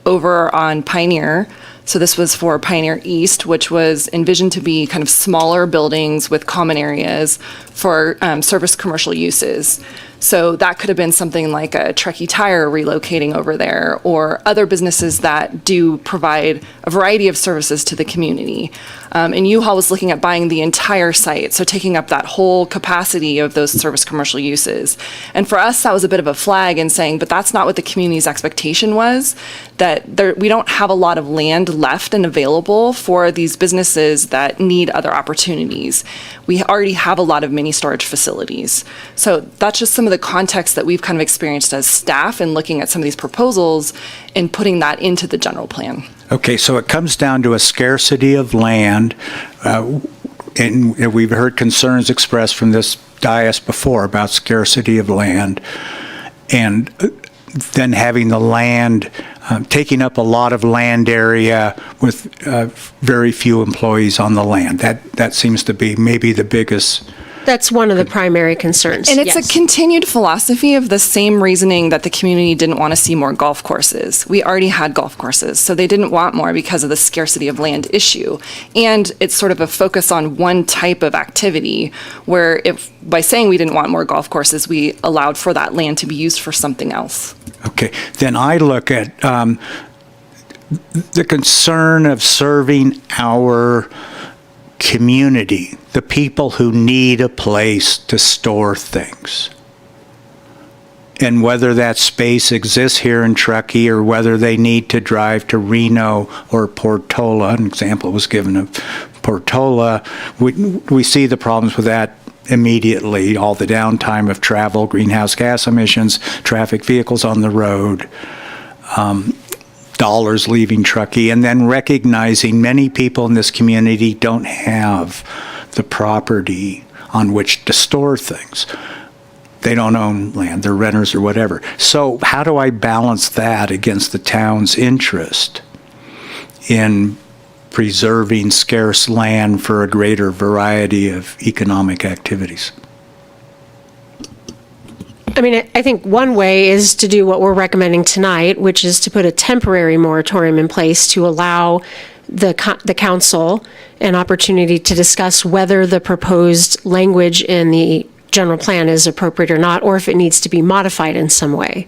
over on Pioneer. So this was for Pioneer East, which was envisioned to be kind of smaller buildings with common areas for service commercial uses. So that could have been something like a Trekkie tire relocating over there, or other businesses that do provide a variety of services to the community. And U-Haul was looking at buying the entire site, so taking up that whole capacity of those service commercial uses. And for us, that was a bit of a flag in saying, but that's not what the community's expectation was, that we don't have a lot of land left and available for these businesses that need other opportunities. We already have a lot of mini storage facilities. So that's just some of the context that we've kind of experienced as staff in looking at some of these proposals and putting that into the general plan. Okay, so it comes down to a scarcity of land, and we've heard concerns expressed from this dais before about scarcity of land, and then having the land, taking up a lot of land area with very few employees on the land. That seems to be maybe the biggest. That's one of the primary concerns. And it's a continued philosophy of the same reasoning that the community didn't want to see more golf courses. We already had golf courses, so they didn't want more because of the scarcity of land issue. And it's sort of a focus on one type of activity where if by saying we didn't want more golf courses, we allowed for that land to be used for something else. Okay, then I look at the concern of serving our community, the people who need a place to store things. and whether that space exists here in Truckee or whether they need to drive to Reno or Portola. An example was given of Portola. We see the problems with that immediately, all the downtime of travel, greenhouse gas emissions, traffic vehicles on the road, dollars leaving Truckee, and then recognizing many people in this community don't have the property on which to store things. They don't own land, they're renters or whatever. So how do I balance that against the town's interest in preserving scarce land for a greater variety of economic activities? I mean, I think one way is to do what we're recommending tonight, which is to put a temporary moratorium in place to allow the council an opportunity to discuss whether the proposed language in the general plan is appropriate or not, or if it needs to be modified in some way.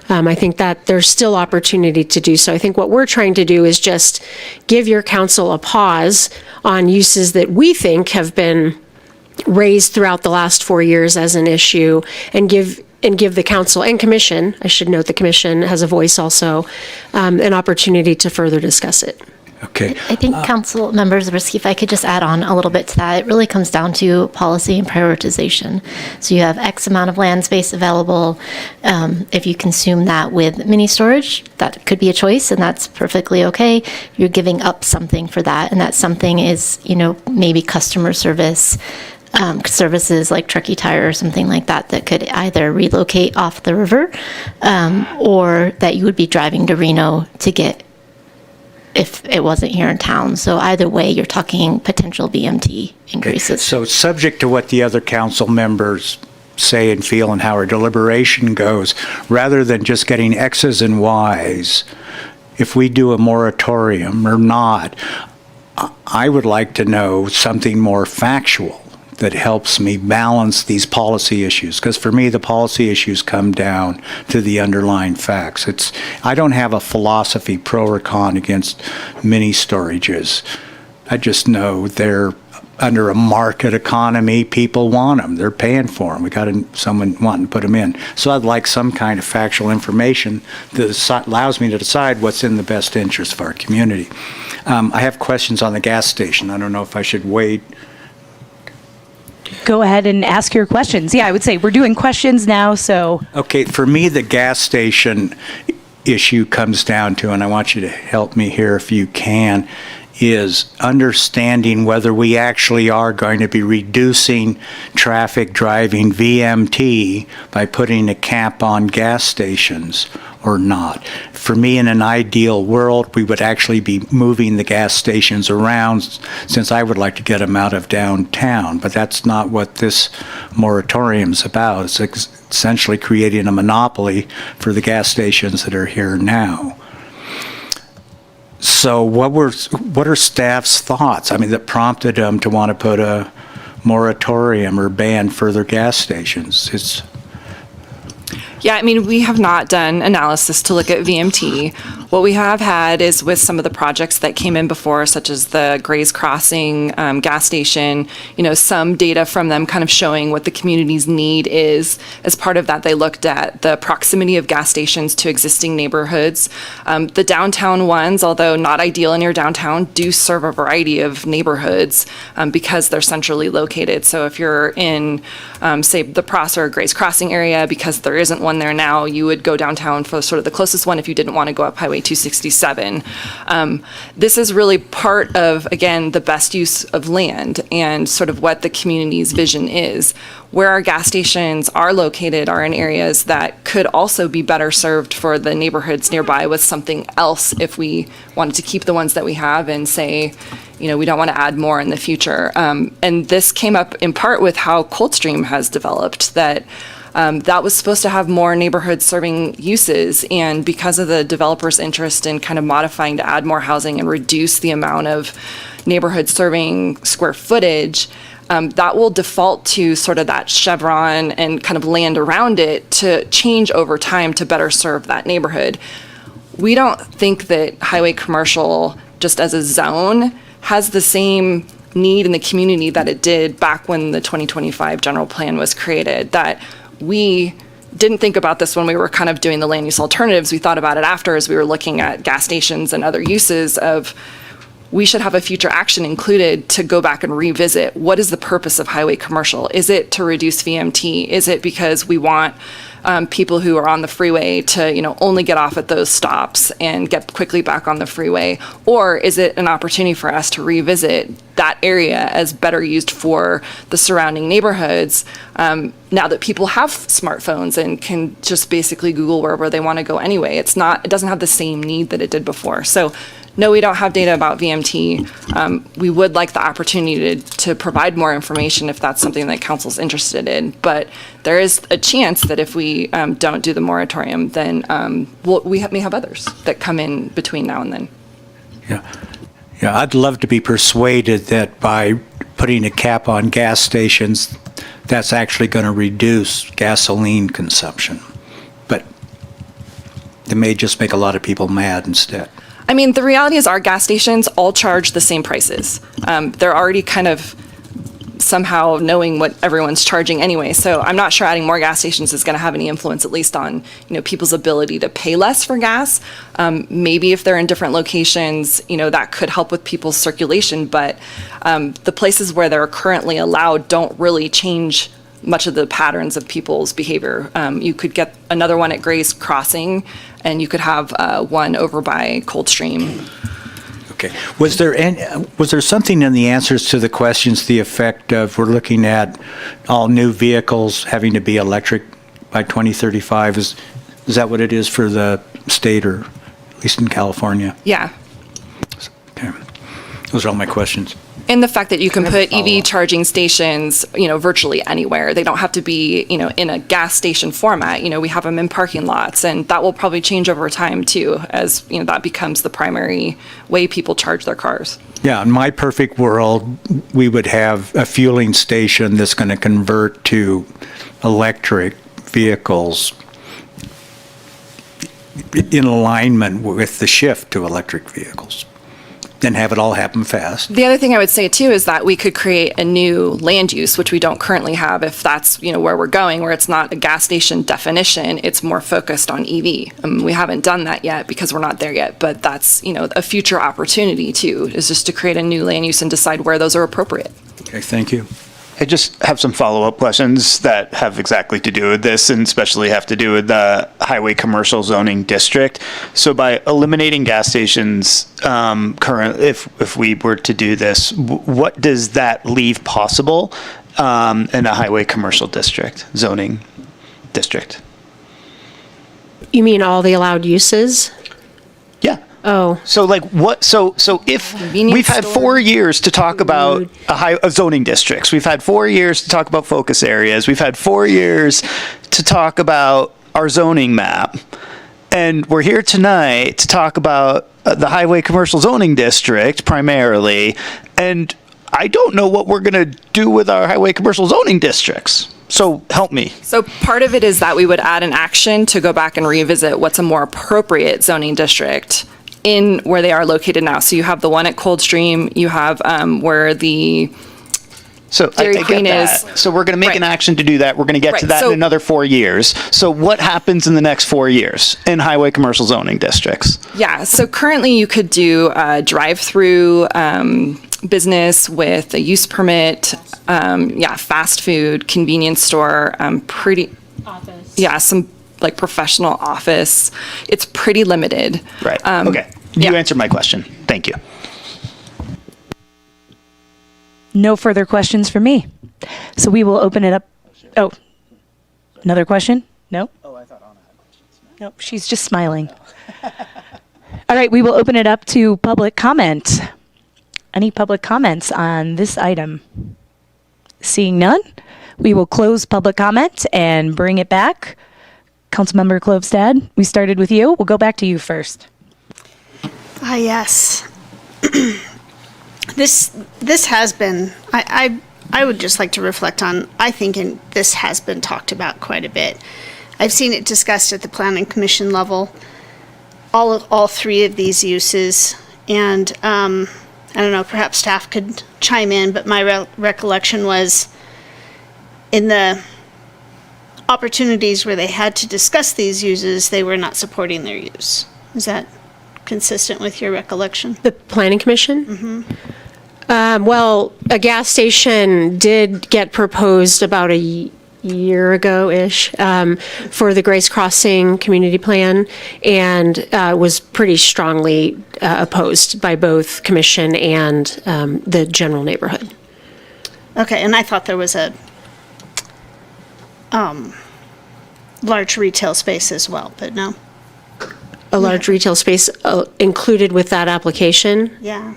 I think that there's still opportunity to do so. I think what we're trying to do is just give your council a pause on uses that we think have been raised throughout the last 4 years as an issue, and give the council and commission, I should note the commission has a voice also, an opportunity to further discuss it. Okay. I think council members, if I could just add on a little bit to that, it really comes down to policy and prioritization. So you have X amount of land space available. If you consume that with mini storage, that could be a choice, and that's perfectly okay. You're giving up something for that, and that something is, maybe customer service, services like Truckee Tire or something like that could either relocate off the river, or that you would be driving to Reno to get if it wasn't here in town. So either way, you're talking potential BMT increases. Okay. So subject to what the other council members say and feel and how our deliberation goes, rather than just getting X's and Y's, if we do a moratorium or not, I would like to know something more factual that helps me balance these policy issues. Because for me, the policy issues come down to the underlying facts. I don't have a philosophy pro or con against mini storages. I just know they're under a market economy. People want them. They're paying for them. We got someone wanting to put them in. So I'd like some kind of factual information that allows me to decide what's in the best interest of our community. I have questions on the gas station. I don't know if I should wait. Go ahead and ask your questions. Yeah, I would say we're doing questions now, so. Okay, for me, the gas station issue comes down to, and I want you to help me here if you can, is understanding whether we actually are going to be reducing traffic driving VMT by putting a cap on gas stations or not. For me, in an ideal world, we would actually be moving the gas stations around, since I would like to get them out of downtown, but that's not what this moratorium's about. It's essentially creating a monopoly for the gas stations that are here now. So what are staff's thoughts? I mean, that prompted them to want to put a moratorium or ban further gas stations? Yeah, I mean, we have not done analysis to look at VMT. What we have had is with some of the projects that came in before, such as the Gray's Crossing gas station, some data from them kind of showing what the community's need is. As part of that, they looked at the proximity of gas stations to existing neighborhoods. The downtown ones, although not ideal in your downtown, do serve a variety of neighborhoods because they're centrally located. So if you're in, say, the Prosser or Gray's Crossing area, because there isn't one there now, you would go downtown for sort of the closest one if you didn't want to go up Highway 267. This is really part of, again, the best use of land and sort of what the community's vision is. Where our gas stations are located are in areas that could also be better served for the neighborhoods nearby with something else if we wanted to keep the ones that we have and say, we don't want to add more in the future. And this came up in part with how Coldstream has developed, that was supposed to have more neighborhood serving uses, and because of the developer's interest in kind of modifying to add more housing and reduce the amount of neighborhood serving square footage, that will default to sort of that chevron and kind of land around it to change over time to better serve that neighborhood. We don't think that highway commercial, just as a zone, has the same need in the community that it did back when the 2025 general plan was created, that we didn't think about this when we were kind of doing the land use alternatives. We thought about it after as we were looking at gas stations and other uses of, we should have a future action included to go back and revisit what is the purpose of highway commercial? Is it to reduce VMT? Is it because we want people who are on the freeway to, only get off at those stops and get quickly back on the freeway? Or is it an opportunity for us to revisit that area as better used for the surrounding neighborhoods now that people have smartphones and can just basically Google wherever they want to go anyway? It doesn't have the same need that it did before. So no, we don't have data about VMT. We would like the opportunity to provide more information if that's something that council's interested in. But there is a chance that if we don't do the moratorium, then we may have others that come in between now and then. Yeah, I'd love to be persuaded that by putting a cap on gas stations, that's actually going to reduce gasoline consumption. But it may just make a lot of people mad instead. I mean, the reality is our gas stations all charge the same prices. They're already kind of somehow knowing what everyone's charging anyway. So I'm not sure adding more gas stations is going to have any influence, at least on people's ability to pay less for gas. Maybe if they're in different locations, that could help with people's circulation. But the places where they're currently allowed don't really change much of the patterns of people's behavior. You could get another one at Gray's Crossing, and you could have one over by Coldstream. Okay. Was there something in the answers to the questions to the effect of we're looking at all new vehicles having to be electric by 2035? Is that what it is for the state, or at least in California? Yeah. Okay. Those are all my questions. And the fact that you can put EV charging stations, virtually anywhere. They don't have to be, in a gas station format. We have them in parking lots, and that will probably change over time too, as that becomes the primary way people charge their cars. Yeah, in my perfect world, we would have a fueling station that's going to convert to electric vehicles in alignment with the shift to electric vehicles. And have it all happen fast. The other thing I would say too is that we could create a new land use, which we don't currently have, if that's where we're going, where it's not a gas station definition, it's more focused on EV. We haven't done that yet because we're not there yet, but that's a future opportunity too, is just to create a new land use and decide where those are appropriate. Okay, thank you. I just have some follow-up questions that have exactly to do with this, and especially have to do with the highway commercial zoning district. So by eliminating gas stations, if we were to do this, what does that leave possible in a highway commercial district, zoning district? You mean all the allowed uses? Yeah. Oh. So if we've had 4 years to talk about zoning districts, we've had 4 years to talk about focus areas, we've had 4 years to talk about our zoning map, and we're here tonight to talk about the highway commercial zoning district primarily, and I don't know what we're going to do with our highway commercial zoning districts. So help me. So part of it is that we would add an action to go back and revisit what's a more appropriate zoning district in where they are located now. So you have the one at Coldstream, you have where the Dairy Queen is. So we're going to make an action to do that. We're going to get to that in another 4 years. So what happens in the next 4 years in highway commercial zoning districts? Yeah, so currently you could do a drive-through business with a use permit, fast food, convenience store, office. Yeah, some like professional office. It's pretty limited. Right. Okay. You answered my question. Thank you. No further questions for me. So we will open it up. Oh, another question? No? Oh, I thought Anna had questions. Nope, she's just smiling. All right, we will open it up to public comment. Any public comments on this item? Seeing none, we will close public comment and bring it back. Councilmember Klövstad, we started with you. We'll go back to you first. Yes. This has been, I would just like to reflect on, I think this has been talked about quite a bit. I've seen it discussed at the Planning Commission level, all three of these uses, and I don't know, perhaps staff could chime in, but my recollection was in the opportunities where they had to discuss these uses, they were not supporting their use. Is that consistent with your recollection? The Planning Commission? Mm-hmm. Well, a gas station did get proposed about a year ago-ish for the Grace Crossing Community Plan, and was pretty strongly opposed by both Commission and the general neighborhood. Okay, and I thought there was a large retail space as well, but no. A large retail space included with that application? Yeah.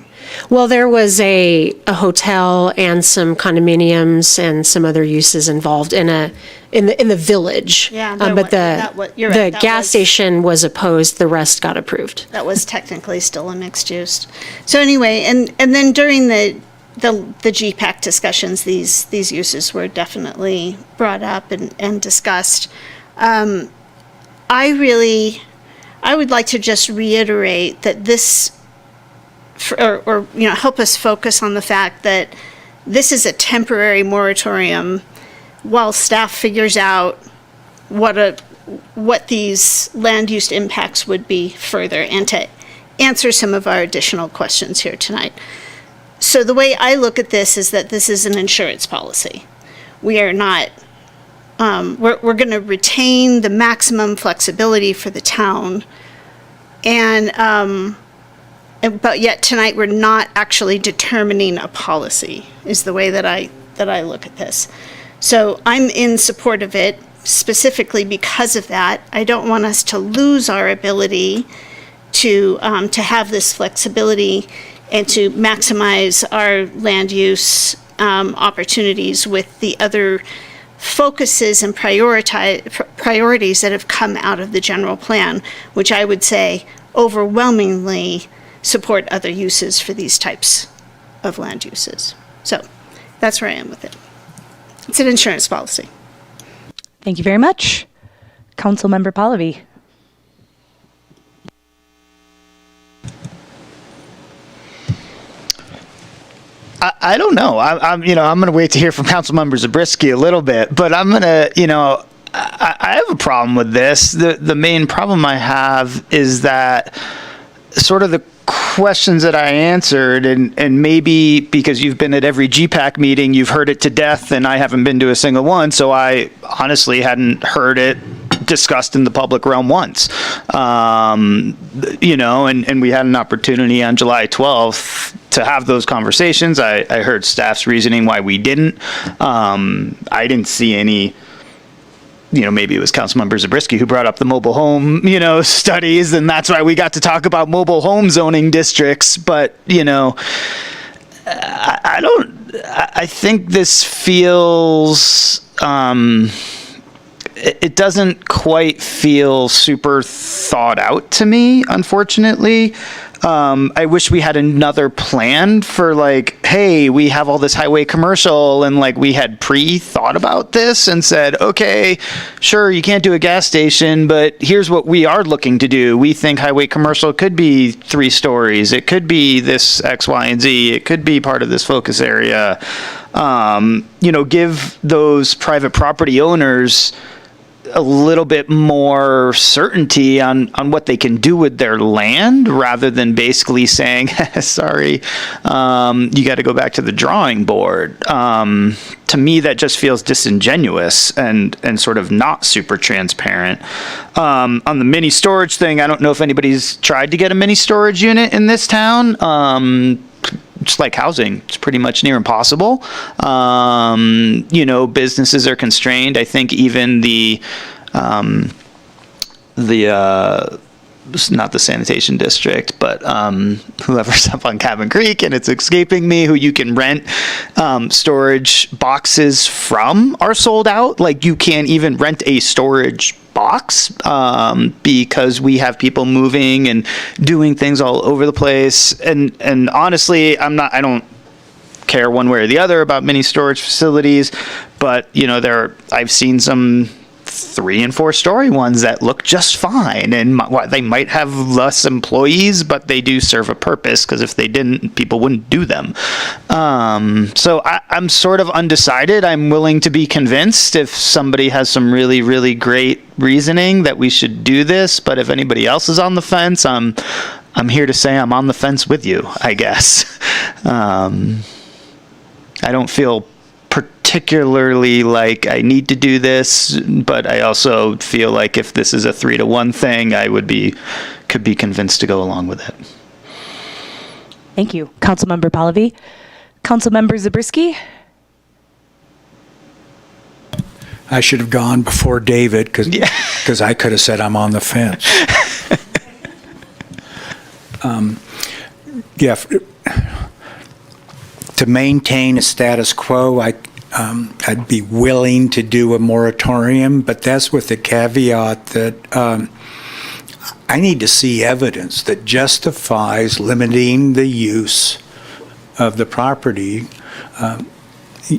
Well, there was a hotel and some condominiums and some other uses involved in the village. Yeah, but you're right, the that gas was- station was opposed. The rest got approved. That was technically still a mixed use. So anyway, and then during the GPAC discussions, these uses were definitely brought up and discussed. I would like to just reiterate that this, or help us focus on the fact that this is a temporary moratorium while staff figures out what these land use impacts would be further, and to answer some of our additional questions here tonight. So the way I look at this is that this is an insurance policy. We are not, we're going to retain the maximum flexibility for the town, but yet tonight we're not actually determining a policy, is the way that I look at this. So I'm in support of it specifically because of that. I don't want us to lose our ability to have this flexibility and to maximize our land use opportunities with the other focuses and priorities that have come out of the general plan, which I would say overwhelmingly support other uses for these types of land uses. So that's where I am with it. It's an insurance policy. Thank you very much. Councilmember Pallavi. I don't know. I'm going to wait to hear from Councilmember Zabriskie a little bit, but I'm going to, I have a problem with this. The main problem I have is that sort of the questions that I answered, and maybe because you've been at every GPAC meeting, you've heard it to death, and I haven't been to a single one, so I honestly hadn't heard it discussed in the public realm once. And we had an opportunity on July 12th to have those conversations. I heard staff's reasoning why we didn't. I didn't see any, maybe it was Councilmember Zabriskie who brought up the mobile home, studies, and that's why we got to talk about mobile home zoning districts. But, I think this feels, it doesn't quite feel super thought out to me, unfortunately. I wish we had another plan for hey, we have all this highway commercial, and we had pre-thought about this and said, okay, sure, you can't do a gas station, but here's what we are looking to do. We think highway commercial could be 3 stories. It could be this X, Y, and Z. It could be part of this focus area. Give those private property owners a little bit more certainty on what they can do with their land, rather than basically saying, sorry, you got to go back to the drawing board. To me, that just feels disingenuous and sort of not super transparent. On the mini storage thing, I don't know if anybody's tried to get a mini storage unit in this town. Just like housing, it's pretty much near impossible. Businesses are constrained. I think even not the sanitation district, but whoever's up on Cabin Creek, and it's escaping me, who you can rent storage boxes from, are sold out. You can't even rent a storage box because we have people moving and doing things all over the place. And honestly, I don't care one way or the other about mini storage facilities, but I've seen some 3 and 4 story ones that look just fine, and they might have less employees, but they do serve a purpose, because if they didn't, people wouldn't do them. So I'm sort of undecided. I'm willing to be convinced if somebody has some really, really great reasoning that we should do this, but if anybody else is on the fence, I'm here to say I'm on the fence with you, I guess. I don't feel particularly like I need to do this, but I also feel like if this is a 3-to-1 thing, could be convinced to go along with it. Thank you. Councilmember Pallavi. Councilmember Zabriskie. I should have gone before David because I could have said I'm on the fence. To maintain a status quo, I'd be willing to do a moratorium, but that's with the caveat that I need to see evidence that justifies limiting the use of the property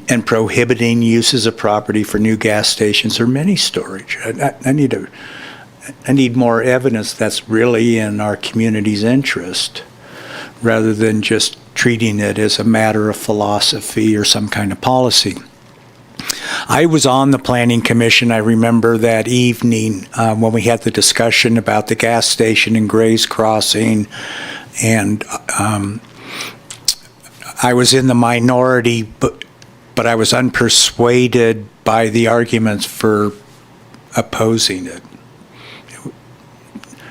and prohibiting uses of property for new gas stations or mini storage. I need more evidence that's really in our community's interest, rather than just treating it as a matter of philosophy or some kind of policy. I was on the Planning Commission. I remember that evening when we had the discussion about the gas station in Gray's Crossing, and I was in the minority, but I was unpersuaded by the arguments for opposing it.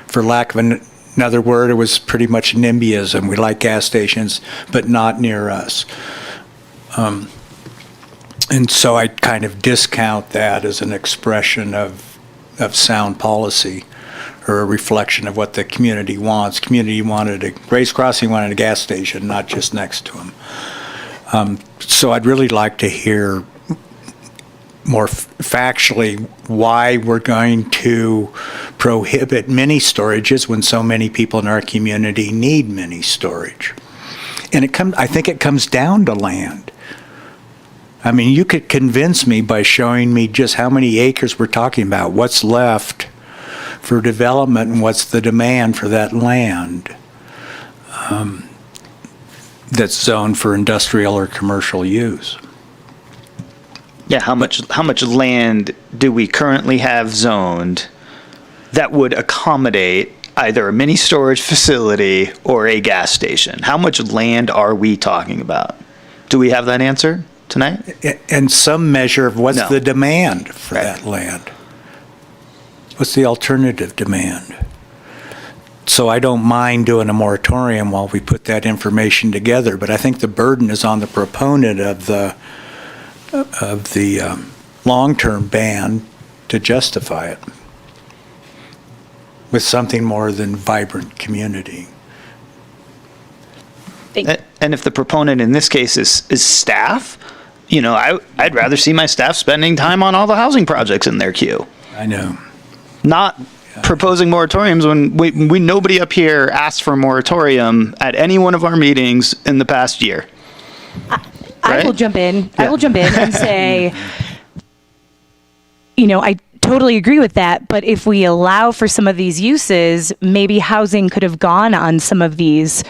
For lack of another word, it was pretty much NIMBYism. We like gas stations, but not near us. And so I kind of discount that as an expression of sound policy, or a reflection of what the community wants. Community wanted Grace Crossing wanted a gas station, not just next to them. So I'd really like to hear more factually why we're going to prohibit mini storages when so many people in our community need mini storage. And I think it comes down to land. I mean, you could convince me by showing me just how many acres we're talking about, what's left for development and what's the demand for that land that's zoned for industrial or commercial use. Yeah, how much land do we currently have zoned that would accommodate either a mini storage facility or a gas station? How much land are we talking about? Do we have that answer tonight? And some measure of what's the demand for that land. What's the alternative demand? So I don't mind doing a moratorium while we put that information together, but I think the burden is on the proponent of the long-term ban to justify it with something more than vibrant community. And if the proponent in this case is staff, I'd rather see my staff spending time on all the housing projects in their queue. I know. Not proposing moratoriums when we nobody up here asked for a moratorium at any one of our meetings in the past year. I will jump in. I will jump in and say, I totally agree with that. But if we allow for some of these uses, maybe housing could have gone on some of these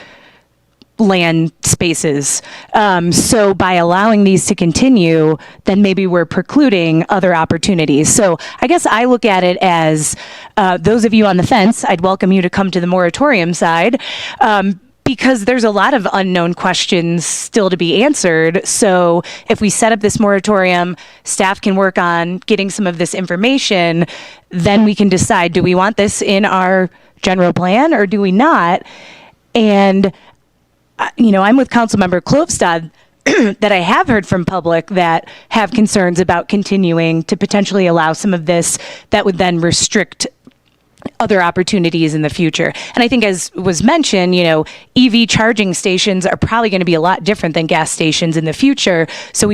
land spaces. So by allowing these to continue, then maybe we're precluding other opportunities. So I guess I look at it as those of you on the fence, I'd welcome you to come to the moratorium side. Because there's a lot of unknown questions still to be answered. So if we set up this moratorium, staff can work on getting some of this information, then we can decide, do we want this in our general plan or do we not? And, I'm with Councilmember Klofstad that I have heard from public that have concerns about continuing to potentially allow some of this that would then restrict other opportunities in the future. And I think, as was mentioned, EV charging stations are probably going to be a lot different than gas stations in the future. So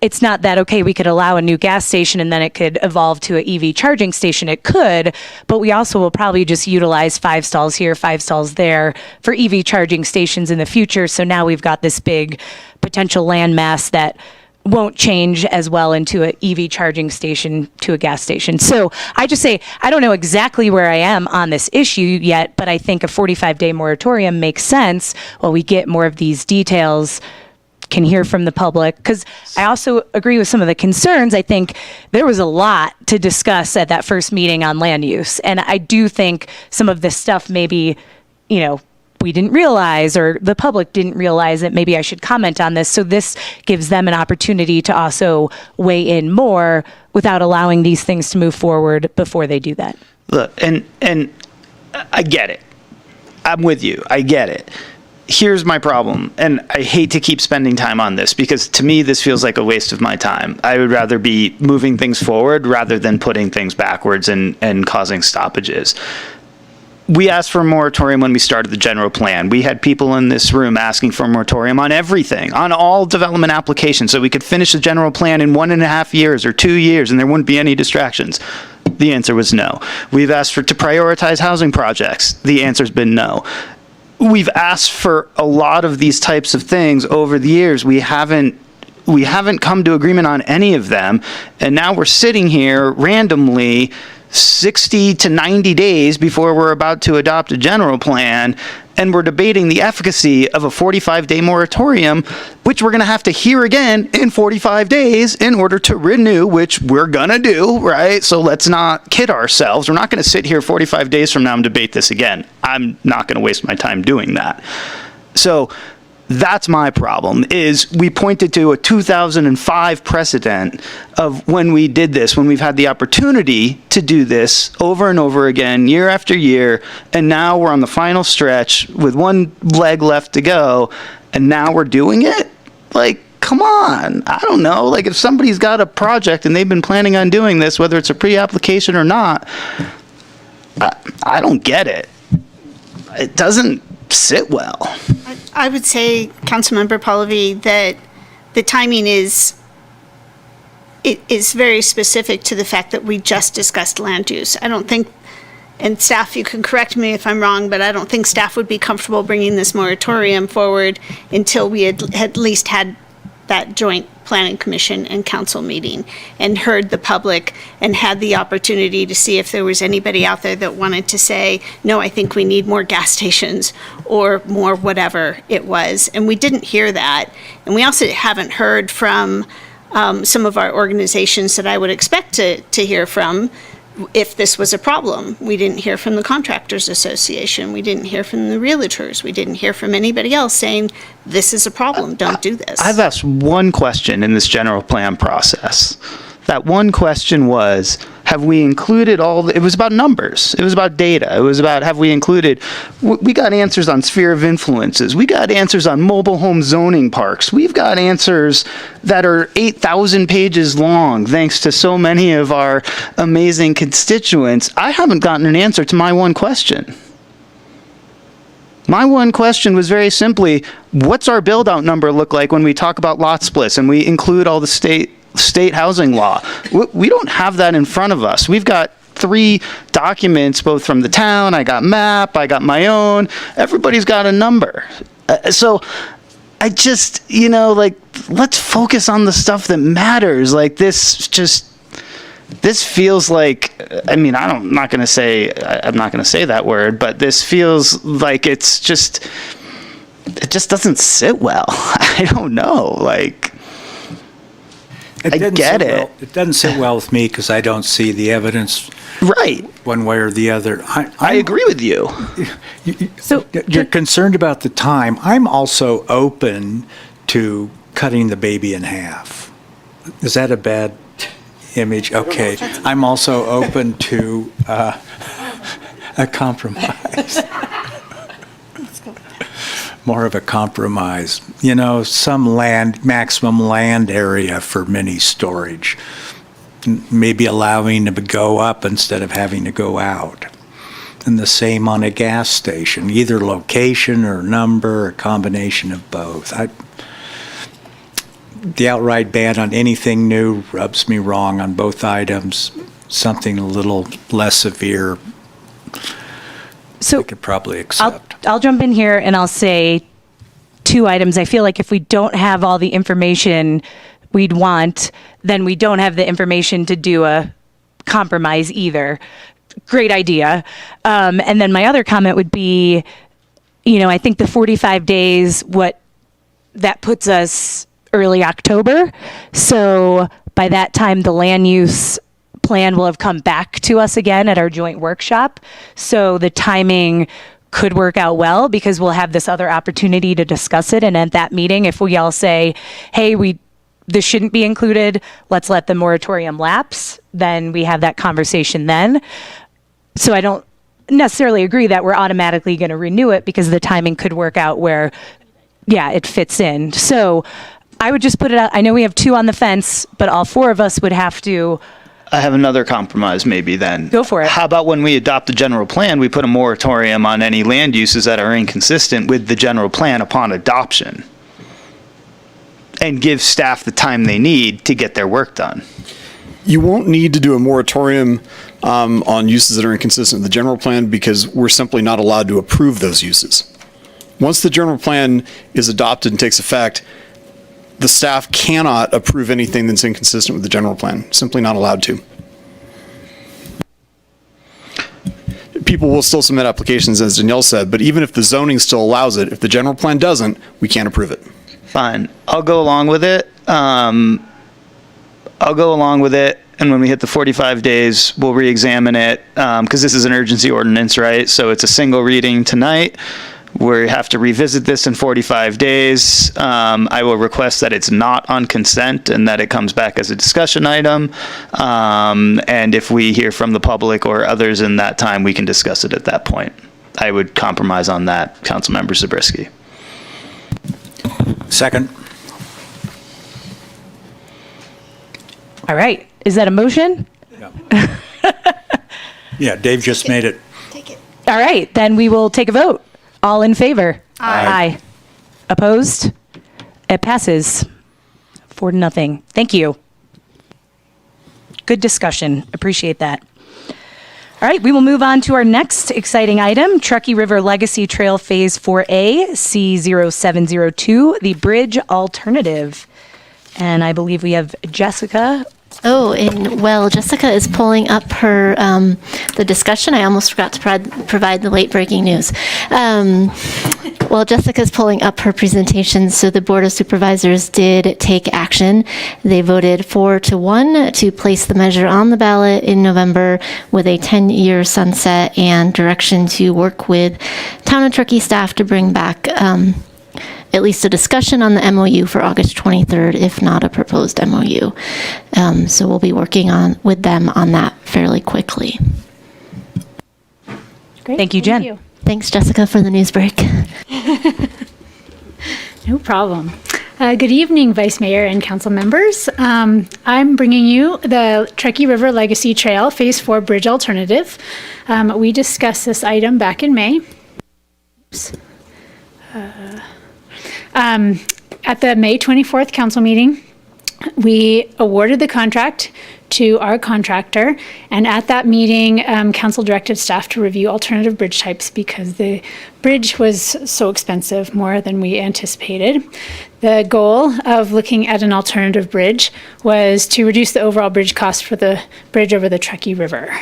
it's not that, okay, we could allow a new gas station and then it could evolve to an EV charging station. It could, but we also will probably just utilize 5 stalls here, 5 stalls there for EV charging stations in the future. So now we've got this big potential landmass that won't change as well into an EV charging station to a gas station. So I just say, I don't know exactly where I am on this issue yet, but I think a 45-day moratorium makes sense while we get more of these details, can hear from the public. Because I also agree with some of the concerns. I think there was a lot to discuss at that first meeting on land use. And I do think some of this stuff maybe, we didn't realize, or the public didn't realize that maybe I should comment on this. So this gives them an opportunity to also weigh in more without allowing these things to move forward before they do that. Look, and I get it. I'm with you. I get it. Here's my problem, and I hate to keep spending time on this because to me this feels like a waste of my time. I would rather be moving things forward rather than putting things backwards and causing stoppages. We asked for a moratorium when we started the general plan. We had people in this room asking for a moratorium on everything, on all development applications, so we could finish the general plan in 1.5 years or 2 years and there wouldn't be any distractions. The answer was no. We've asked to prioritize housing projects. The answer's been no. We've asked for a lot of these types of things over the years. We haven't come to agreement on any of them, and now we're sitting here randomly 60 to 90 days before we're about to adopt a general plan, and we're debating the efficacy of a 45-day moratorium, which we're going to have to hear again in 45 days in order to renew, which we're going to do, right? So let's not kid ourselves. We're not going to sit here 45 days from now and debate this again. I'm not going to waste my time doing that. So that's my problem, is we pointed to a 2005 precedent of when we did this, when we've had the opportunity to do this over and over again, year after year, and now we're on the final stretch with one leg left to go, and now we're doing it? Like, come on. I don't know. Like, if somebody's got a project and they've been planning on doing this, whether it's a pre-application or not, I don't get it. It doesn't sit well. I would say, Councilmember Pallavi, that the timing is very specific to the fact that we just discussed land use. I don't think, and staff, you can correct me if I'm wrong, but I don't think staff would be comfortable bringing this moratorium forward until we had at least had that joint planning commission and council meeting and heard the public and had the opportunity to see if there was anybody out there that wanted to say, no, I think we need more gas stations or more whatever it was. And we didn't hear that. And we also haven't heard from some of our organizations that I would expect to hear from if this was a problem. We didn't hear from the Contractors Association. We didn't hear from the realtors. We didn't hear from anybody else saying, this is a problem, don't do this. I've asked one question in this general plan process. That one question was, have we included it was about numbers. It was about data. It was about, have we included, we got answers on sphere of influences. We got answers on mobile home zoning parks. We've got answers that are 8,000 pages long, thanks to so many of our amazing constituents. I haven't gotten an answer to my one question. My one question was very simply, what's our build-out number look like when we talk about lot splits and we include all the state housing law? We don't have that in front of us. We've got 3 documents, both from the town. I got MAP, I got my own. Everybody's got a number. So I just, let's focus on the stuff that matters. Like this feels like, I'm not going to say that word, but this feels like it just doesn't sit well. I don't know. I get it. It doesn't sit well with me because I don't see the evidence right one way or the other. I agree with you. So you're concerned about the time. I'm also open to cutting the baby in half. Is that a bad image? Okay. I'm also open to a compromise. More of a compromise. Some maximum land area for mini storage. Maybe allowing them to go up instead of having to go out. And the same on a gas station, either location or number, a combination of both. The outright ban on anything new rubs me wrong on both items. Something a little less severe, so I could probably accept. I'll jump in here and I'll say 2 items. I feel like if we don't have all the information we'd want, then we don't have the information to do a compromise either. Great idea. And then my other comment would be, I think the 45 days, that puts us early October. So by that time, the land use plan will have come back to us again at our joint workshop. So the timing could work out well because we'll have this other opportunity to discuss it. And at that meeting, if we all say, hey, this shouldn't be included, let's let the moratorium lapse, then we have that conversation then. So I don't necessarily agree that we're automatically going to renew it because the timing could work out where, it fits in. So I would just put it out. I know we have 2 on the fence, but all 4 of us would have to. I have another compromise maybe then. Go for it. How about when we adopt the general plan, we put a moratorium on any land uses that are inconsistent with the general plan upon adoption? And give staff the time they need to get their work done. You won't need to do a moratorium on uses that are inconsistent with the general plan because we're simply not allowed to approve those uses. Once the general plan is adopted and takes effect, the staff cannot approve anything that's inconsistent with the general plan. Simply not allowed to. People will still submit applications, as Danielle said, but even if the zoning still allows it, if the general plan doesn't, we can't approve it. Fine. I'll go along with it. And when we hit the 45 days, we'll re-examine it, because this is an urgency ordinance, right? So it's a single reading tonight. We have to revisit this in 45 days. I will request that it's not on consent and that it comes back as a discussion item. And if we hear from the public or others in that time, we can discuss it at that point. I would compromise on that, Councilmember Zabriskie. Second. All right. Is that a motion? Yeah, Dave just made it. All right. Then we will take a vote. All in favor? Aye. Opposed? It passes 4-0. Thank you. Good discussion. Appreciate that. All right, we will move on to our next exciting item, Truckee River Legacy Trail Phase 4A, C0702, the bridge alternative. And I believe we have Jessica. Oh, and Jessica is pulling up her the discussion. I almost forgot to provide the late breaking news. Jessica's pulling up her presentation. So the Board of Supervisors did take action. They voted 4-1 to place the measure on the ballot in November with a 10-year sunset and direction to work with Town of Truckee staff to bring back at least a discussion on the MOU for August 23rd, if not a proposed MOU. So we'll be working with them on that fairly quickly. Great. Thank you, Jen. Thanks, Jessica, for the news break. No problem. Good evening, Vice Mayor and council members. I'm bringing you the Truckee River Legacy Trail Phase 4 Bridge Alternative. We discussed this item back in May. Oops. At the May 24th council meeting, we awarded the contract to our contractor, and at that meeting, council directed staff to review alternative bridge types because the bridge was so expensive, more than we anticipated. The goal of looking at an alternative bridge was to reduce the overall bridge cost for the bridge over the Truckee River.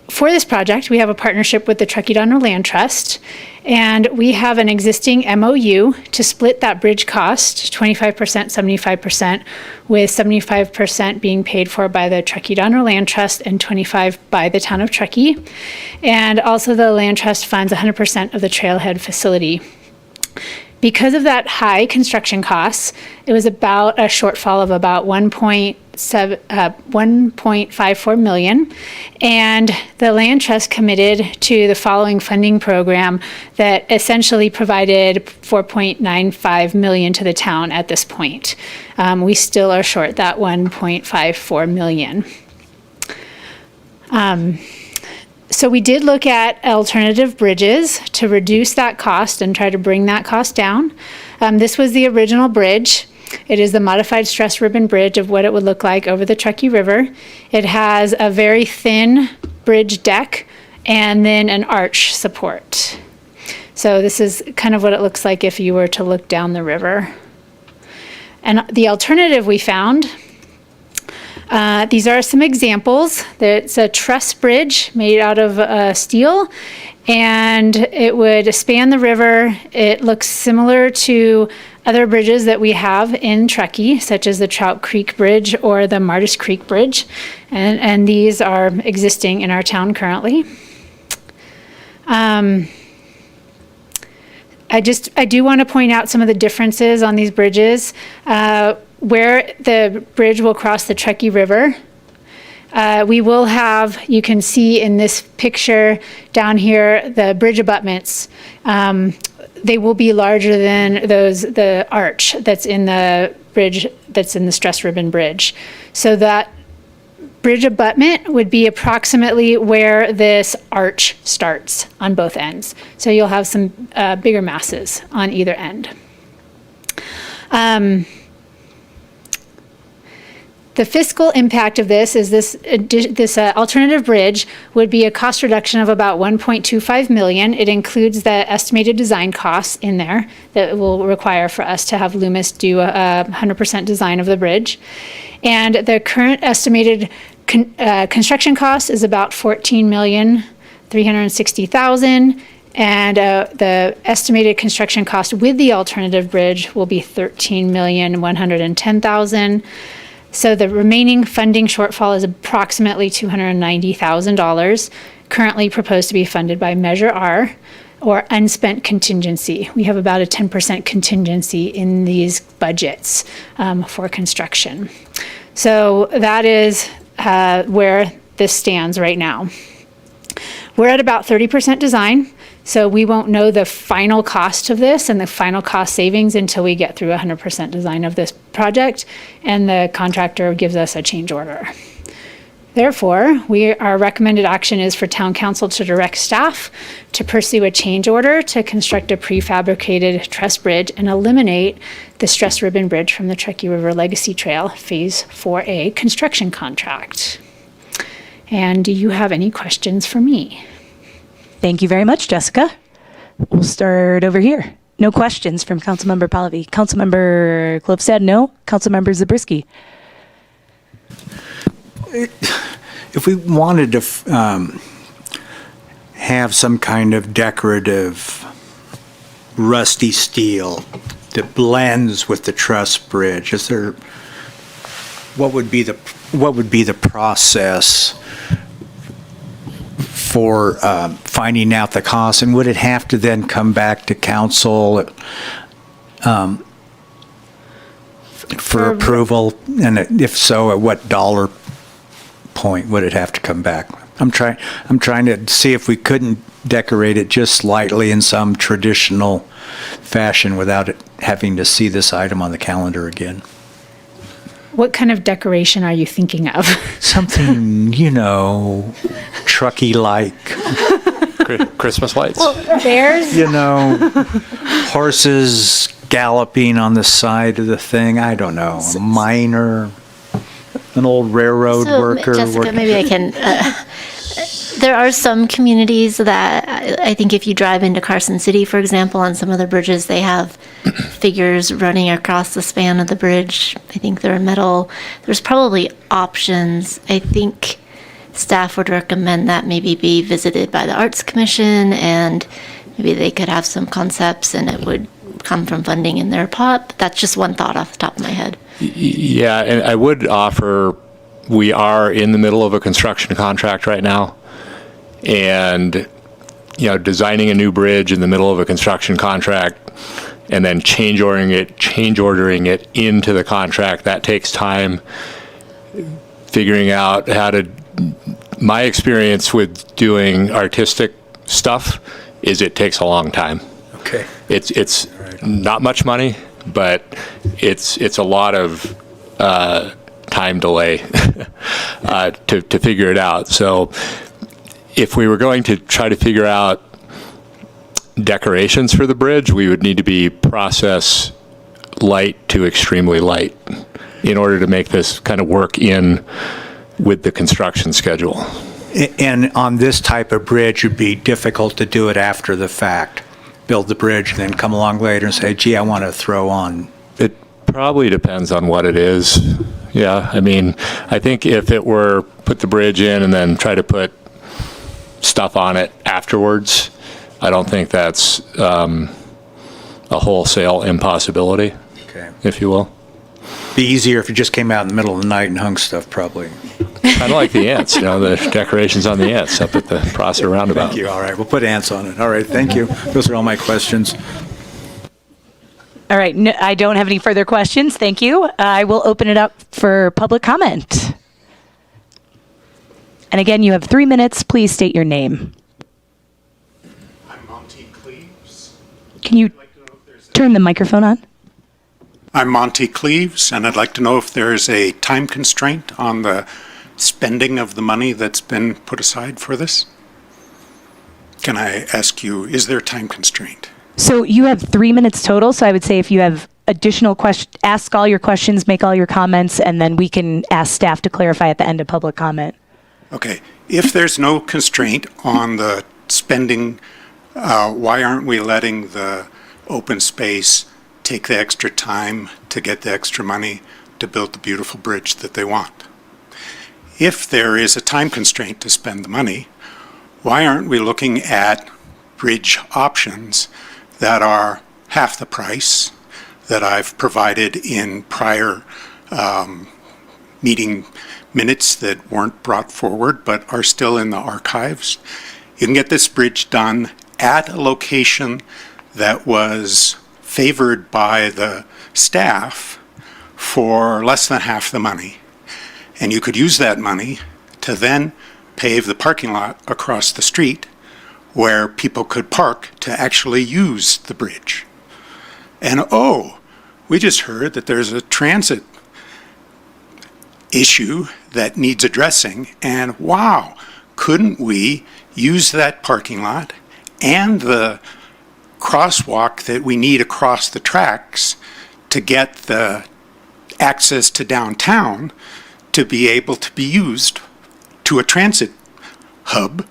For this project, we have a partnership with the Truckee Donner Land Trust, and we have an existing MOU to split that bridge cost, 25%, 75%, with 75% being paid for by the Truckee Donner Land Trust and 25% by the town of Truckee. And also the Land Trust funds 100% of the trailhead facility. Because of that high construction costs, it was about a shortfall of about 1.54 million, and the Land Trust committed to the following funding program that essentially provided 4.95 million to the town at this point. We still are short that 1.54 million. So we did look at alternative bridges to reduce that cost and try to bring that cost down. This was the original bridge. It is the modified stress ribbon bridge of what it would look like over the Truckee River. It has a very thin bridge deck and then an arch support. So this is kind of what it looks like if you were to look down the river. And the alternative we found, these are some examples. It's a truss bridge made out of steel, and it would span the river. It looks similar to other bridges that we have in Truckee, such as the Trout Creek Bridge or the Martis Creek Bridge, and these are existing in our town currently. I do want to point out some of the differences on these bridges. Where the bridge will cross the Truckee River, we will have, you can see in this picture down here, the bridge abutments. They will be larger than the arch that's in the bridge, that's in the stress ribbon bridge. So that bridge abutment would be approximately where this arch starts on both ends. So you'll have some bigger masses on either end. The fiscal impact of this is this alternative bridge would be a cost reduction of about $1.25 million. It includes the estimated design costs in there that will require for us to have Loomis do a 100% design of the bridge. And the current estimated construction cost is about $14,360,000. And the estimated construction cost with the alternative bridge will be $13,110,000. So the remaining funding shortfall is approximately $290,000, currently proposed to be funded by Measure R, or unspent contingency. We have about a 10% contingency in these budgets for construction. So that is where this stands right now. We're at about 30% design. So we won't know the final cost of this and the final cost savings until we get through 100% design of this project and the contractor gives us a change order. Therefore, our recommended action is for Town Council to direct staff to pursue a change order to construct a prefabricated truss bridge and eliminate the stress ribbon bridge from the Truckee River Legacy Trail Phase 4A construction contract. And do you have any questions for me? Thank you very much, Jessica. We'll start over here. No questions from Councilmember Pallavi. Councilmember Klivstad, no. Councilmember Zabriskie. If we wanted to have some kind of decorative rusty steel that blends with the truss bridge, what would be the process for finding out the cost, and would it have to then come back to council for approval? And if so, at what dollar point would it have to come back? I'm trying to see if we couldn't decorate it just slightly in some traditional fashion without it having to see this item on the calendar again. What kind of decoration are you thinking of? Something, Truckee-like. Christmas lights. Bears? Horses galloping on the side of the thing. I don't know. A miner, an old railroad worker. Jessica, maybe I can. There are some communities that I think if you drive into Carson City, for example, on some of the bridges, they have figures running across the span of the bridge. I think they're metal. There's probably options. I think staff would recommend that maybe be visited by the Arts Commission, and maybe they could have some concepts and it would come from funding in their pot. But that's just one thought off the top of my head. Yeah, and I would offer, we are in the middle of a construction contract right now. And, designing a new bridge in the middle of a construction contract and then change ordering it into the contract, that takes time. Figuring out how to, my experience with doing artistic stuff is it takes a long time. Okay. It's not much money, but it's a lot of time delay to figure it out. So if we were going to try to figure out decorations for the bridge, we would need to be process light to extremely light in order to make this kind of work in with the construction schedule. And on this type of bridge, it would be difficult to do it after the fact. Build the bridge and then come along later and say, gee, I want to throw on. Probably depends on what it is. Yeah, I mean, I think if it were put the bridge in and then try to put stuff on it afterwards, I don't think that's a wholesale impossibility, if you will. Be easier if you just came out in the middle of the night and hung stuff, probably. Kind of like the ants, the decorations on the ants up at the Prosser Roundabout. Thank you. All right, we'll put ants on it. All right, thank you. Those are all my questions. All right, no, I don't have any further questions. Thank you. I will open it up for public comment. And again, you have 3 minutes. Please state your name. I'm Monty Cleaves. Can you turn the microphone on? I'm Monty Cleaves, and I'd like to know if there's a time constraint on the spending of the money that's been put aside for this. Can I ask you, is there a time constraint? So you have 3 minutes total. So I would say if you have additional questions, ask all your questions, make all your comments, and then we can ask staff to clarify at the end of public comment. Okay. If there's no constraint on the spending, why aren't we letting the open space take the extra time to get the extra money to build the beautiful bridge that they want? If there is a time constraint to spend the money, why aren't we looking at bridge options that are half the price that I've provided in prior meeting minutes that weren't brought forward but are still in the archives? You can get this bridge done at a location that was favored by the staff for less than half the money. And you could use that money to then pave the parking lot across the street where people could park to actually use the bridge. And we just heard that there's a transit issue that needs addressing, and wow, couldn't we use that parking lot and the crosswalk that we need across the tracks to get the access to downtown to be able to be used to a transit hub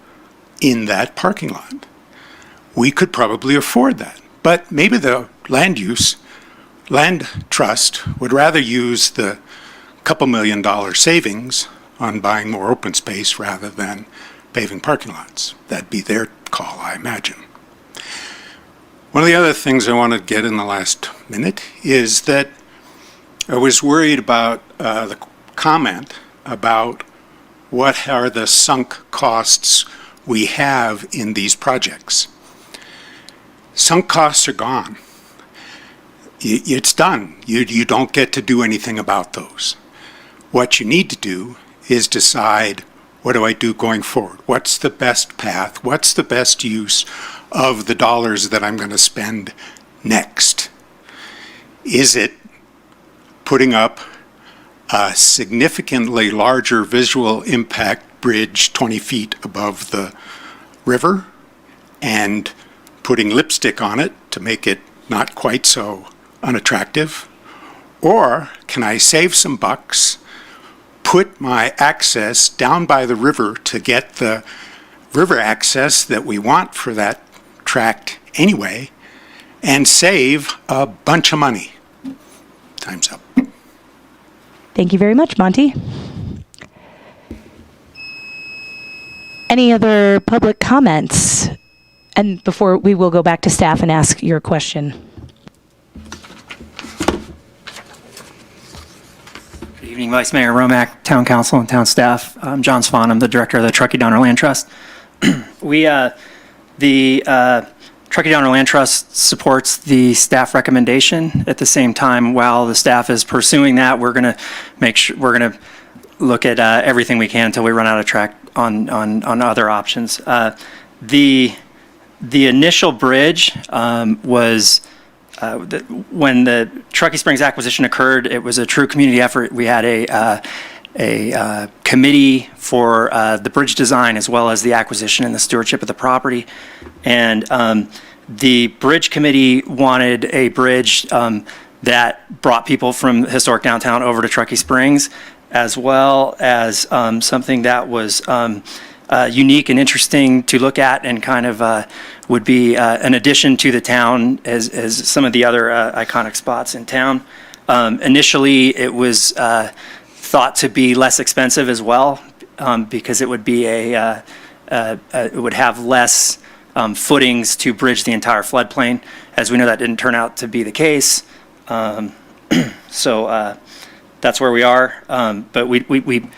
in that parking lot? We could probably afford that, but maybe the land trust would rather use the couple $1 million savings on buying more open space rather than paving parking lots. That'd be their call, I imagine. One of the other things I want to get in the last minute is that I was worried about the comment about what are the sunk costs we have in these projects. Sunk costs are gone. It's done. You don't get to do anything about those. What you need to do is decide, what do I do going forward? What's the best path? What's the best use of the dollars that I'm going to spend next? Is it putting up a significantly larger visual impact bridge 20 feet above the river and putting lipstick on it to make it not quite so unattractive? Or can I save some bucks, put my access down by the river to get the river access that we want for that tract anyway, and save a bunch of money? Time's up. Thank you very much, Monty. Any other public comments? And before we will go back to staff and ask your question. Good evening, Vice Mayor Romack, Town Council, and Town Staff. I'm John Swan. I'm the Director of the Truckee Donner Land Trust. The Truckee Donner Land Trust supports the staff recommendation. At the same time, while the staff is pursuing that, we're going to look at everything we can until we run out of track on other options. The initial bridge was when the Truckee Springs acquisition occurred. It was a true community effort. We had a committee for the bridge design as well as the acquisition and the stewardship of the property. And the bridge committee wanted a bridge that brought people from historic downtown over to Truckee Springs, as well as something that was unique and interesting to look at and kind of would be an addition to the town as some of the other iconic spots in town. Initially, it was thought to be less expensive as well, because it would be it would have less footings to bridge the entire floodplain. As we know, that didn't turn out to be the case. So that's where we are. But we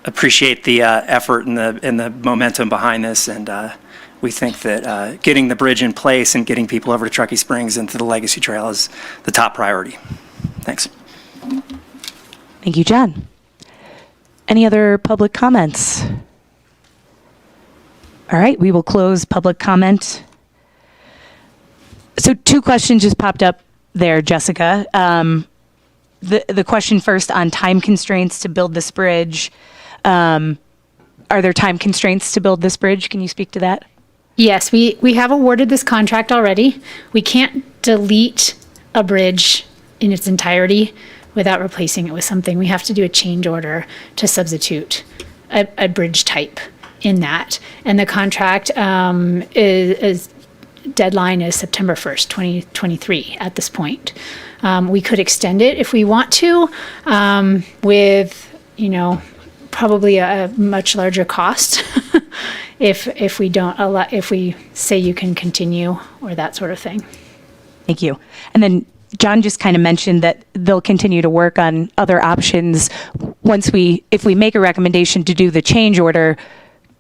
appreciate the effort and the momentum behind this, and we think that getting the bridge in place and getting people over to Truckee Springs and to the Legacy Trail is the top priority. Thanks. Thank you, John. Any other public comments? All right, we will close public comment. So 2 questions just popped up there, Jessica. The question first on time constraints to build this bridge. Are there time constraints to build this bridge? Can you speak to that? Yes, we have awarded this contract already. We can't delete a bridge in its entirety without replacing it with something. We have to do a change order to substitute a bridge type in that. And the contract is deadline is September 1st, 2023 at this point. We could extend it if we want to, with, probably a much larger cost if we don't allow, if we say you can continue or that sort of thing. Thank you. And then John just kind of mentioned that they'll continue to work on other options. If we make a recommendation to do the change order,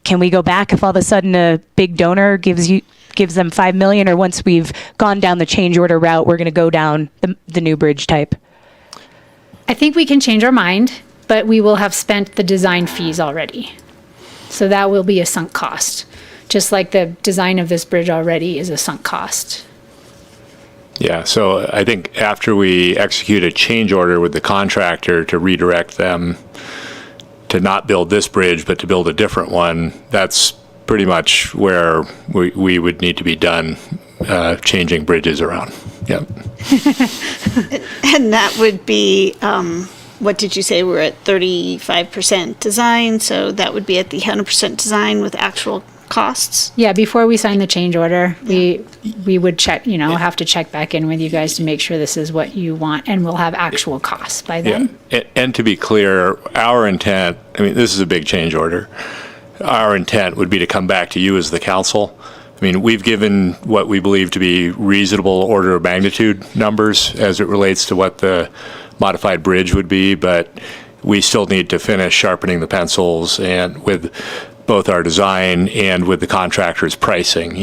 can we go back if all of a sudden a big donor gives them $5 million, or once we've gone down the change order route, we're going to go down the new bridge type? I think we can change our mind, but we will have spent the design fees already. So that will be a sunk cost, just like the design of this bridge already is a sunk cost. Yeah, so I think after we execute a change order with the contractor to redirect them to not build this bridge, but to build a different one, that's pretty much where we would need to be done changing bridges around. Yep. And that would be, what did you say? We're at 35% design, so that would be at the 100% design with actual costs? Yeah, before we sign the change order, we would check, have to check back in with you guys to make sure this is what you want, and we'll have actual costs by then. Yeah, and to be clear, our intent, this is a big change order. Our intent would be to come back to you as the council. We've given what we believe to be reasonable order of magnitude numbers as it relates to what the modified bridge would be, but we still need to finish sharpening the pencils and with both our design and with the contractor's pricing.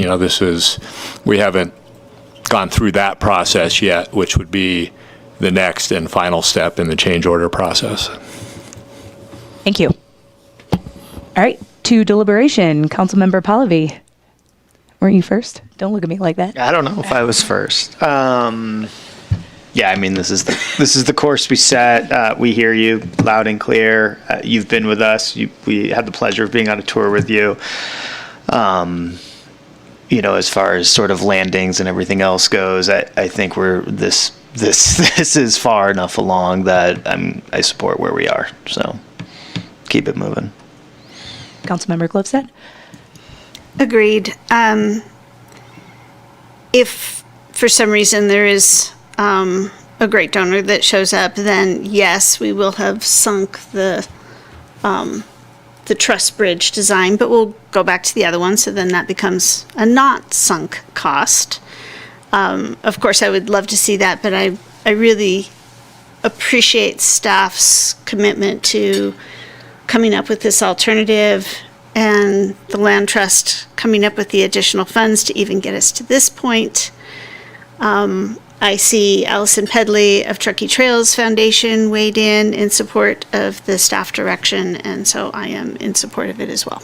We haven't gone through that process yet, which would be the next and final step in the change order process. Thank you. All right, to deliberation, Councilmember Pallavi. Weren't you first? Don't look at me like that. I don't know if I was first. Yeah, this is the course we set. We hear you loud and clear. You've been with us. We had the pleasure of being on a tour with you. As far as sort of landings and everything else goes, I think this is far enough along that I support where we are. So keep it moving. Councilmember Glivstead? Agreed. If for some reason there is a great donor that shows up, then yes, we will have sunk the truss bridge design, but we'll go back to the other one, so then that becomes a not sunk cost. Of course, I would love to see that, but I really appreciate staff's commitment to coming up with this alternative, and the Land Trust coming up with the additional funds to even get us to this point. I see Allison Pedley of Truckee Trails Foundation weighed in support of the staff direction, and so I am in support of it as well.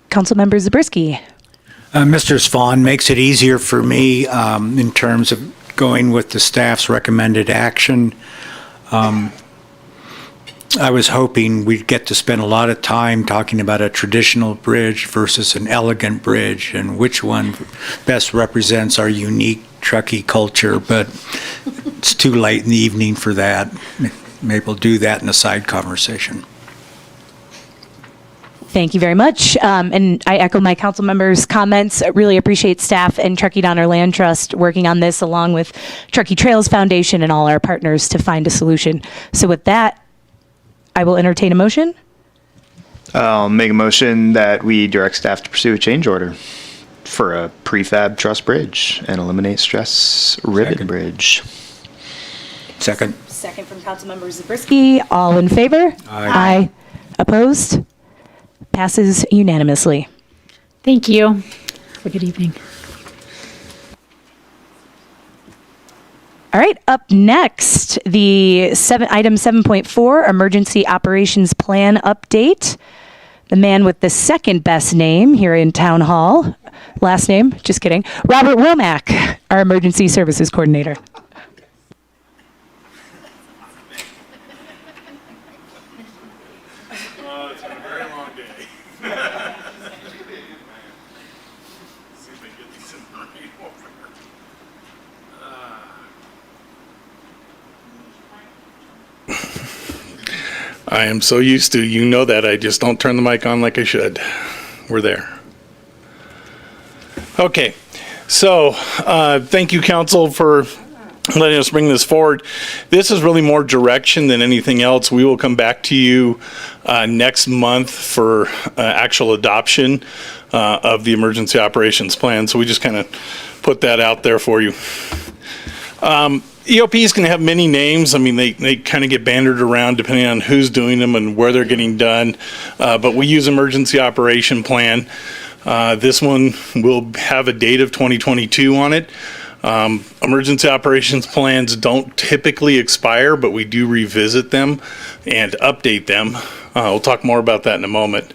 Councilmember Zabriskie. Mr. Svan makes it easier for me in terms of going with the staff's recommended action. I was hoping we'd get to spend a lot of time talking about a traditional bridge versus an elegant bridge and which one best represents our unique Truckee culture, but it's too late in the evening for that. Maybe we'll do that in a side conversation. Thank you very much. And I echo my council members' comments. I really appreciate staff and Truckee Donner Land Trust working on this along with Truckee Trails Foundation and all our partners to find a solution. So with that, I will entertain a motion. I'll make a motion that we direct staff to pursue a change order for a prefab truss bridge and eliminate stress rivet bridge. Second. Second from Councilmember Zabriskie. All in favor? Aye. Opposed? Passes unanimously. Thank you. Have a good evening. All right, up next, the item 7.4, Emergency Operations Plan Update. The man with the second best name here in Town Hall, last name, just kidding, Robert Womack, our Emergency Services Coordinator. It's been a very long day. See if I can get this in right over. I am so used to, you know that, I just don't turn the mic on like I should. We're there. Okay, so thank you, council, for letting us bring this forward. This is really more direction than anything else. We will come back to you next month for actual adoption of the emergency operations plan. So we just kind of put that out there for you. EOPs can have many names. I mean, they kind of get bandied around depending on who's doing them and where they're getting done. But we use emergency operation plan. This one will have a date of 2022 on it. Emergency operations plans don't typically expire, but we do revisit them and update them. We'll talk more about that in a moment.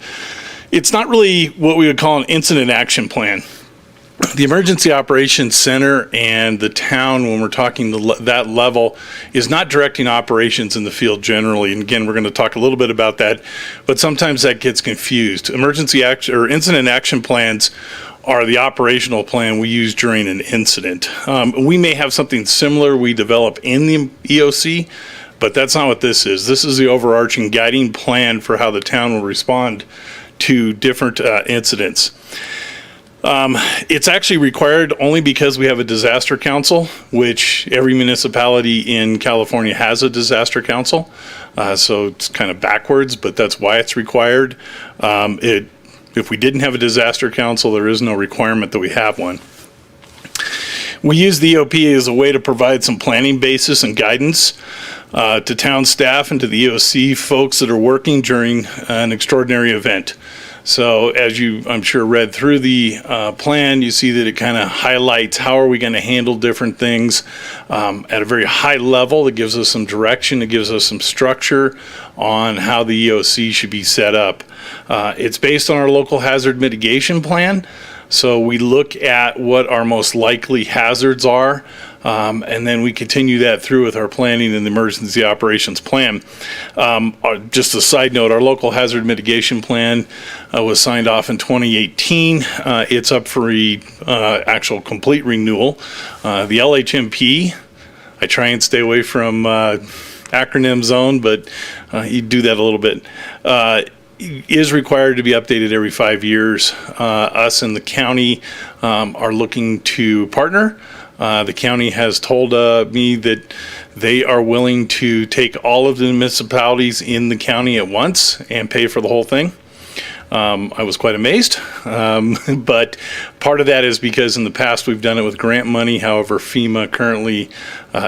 It's not really what we would call an incident action plan. The Emergency Operations Center and the town, when we're talking that level, is not directing operations in the field generally. And again, we're going to talk a little bit about that, but sometimes that gets confused. Emergency action or incident action plans are the operational plan we use during an incident. We may have something similar we develop in the EOC, but that's not what this is. This is the overarching guiding plan for how the town will respond to different incidents. It's actually required only because we have a disaster council, which every municipality in California has a disaster council. So it's kind of backwards, but that's why it's required. If we didn't have a disaster council, there is no requirement that we have one. We use the EOP as a way to provide some planning basis and guidance to town staff and to the EOC folks that are working during an extraordinary event. So as you, I'm sure, read through the plan, you see that it kind of highlights how are we going to handle different things at a very high level. It gives us some direction. It gives us some structure on how the EOC should be set up. It's based on our local hazard mitigation plan. So we look at what our most likely hazards are, and then we continue that through with our planning and the emergency operations plan. Just a side note, our local hazard mitigation plan was signed off in 2018. It's up for actual complete renewal. The LHMP, I try and stay away from acronym zone, but you do that a little bit. Is required to be updated every 5 years. Us and the county are looking to partner. The county has told me that they are willing to take all of the municipalities in the county at once and pay for the whole thing. I was quite amazed, but part of that is because in the past we've done it with grant money. However, FEMA currently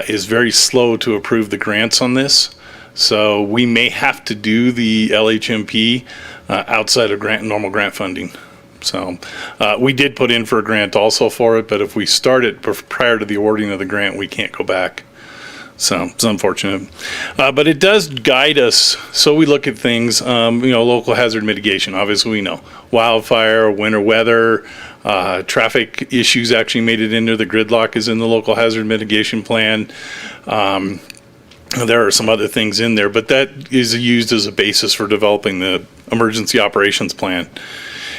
is very slow to approve the grants on this. So we may have to do the LHMP outside of normal grant funding. So we did put in for a grant also for it, but if we start it prior to the awarding of the grant, we can't go back. So it's unfortunate. But it does guide us. So we look at things, local hazard mitigation, obviously we know. Wildfire, winter weather, traffic issues actually made it into the gridlock is in the local hazard mitigation plan. There are some other things in there, but that is used as a basis for developing the emergency operations plan.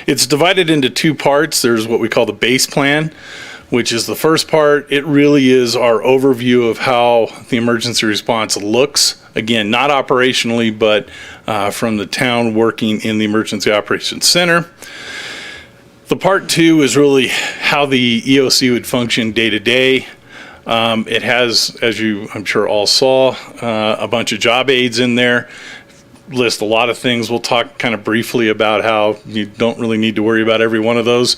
It's divided into two parts. There's what we call the base plan, which is the first part. It really is our overview of how the emergency response looks Again, not operationally, but from the town working in the Emergency Operations Center. The part 2 is really how the EOC would function day to day. It has, as you I'm sure all saw, a bunch of job aids in there. List a lot of things. We'll talk kind of briefly about how you don't really need to worry about every one of those.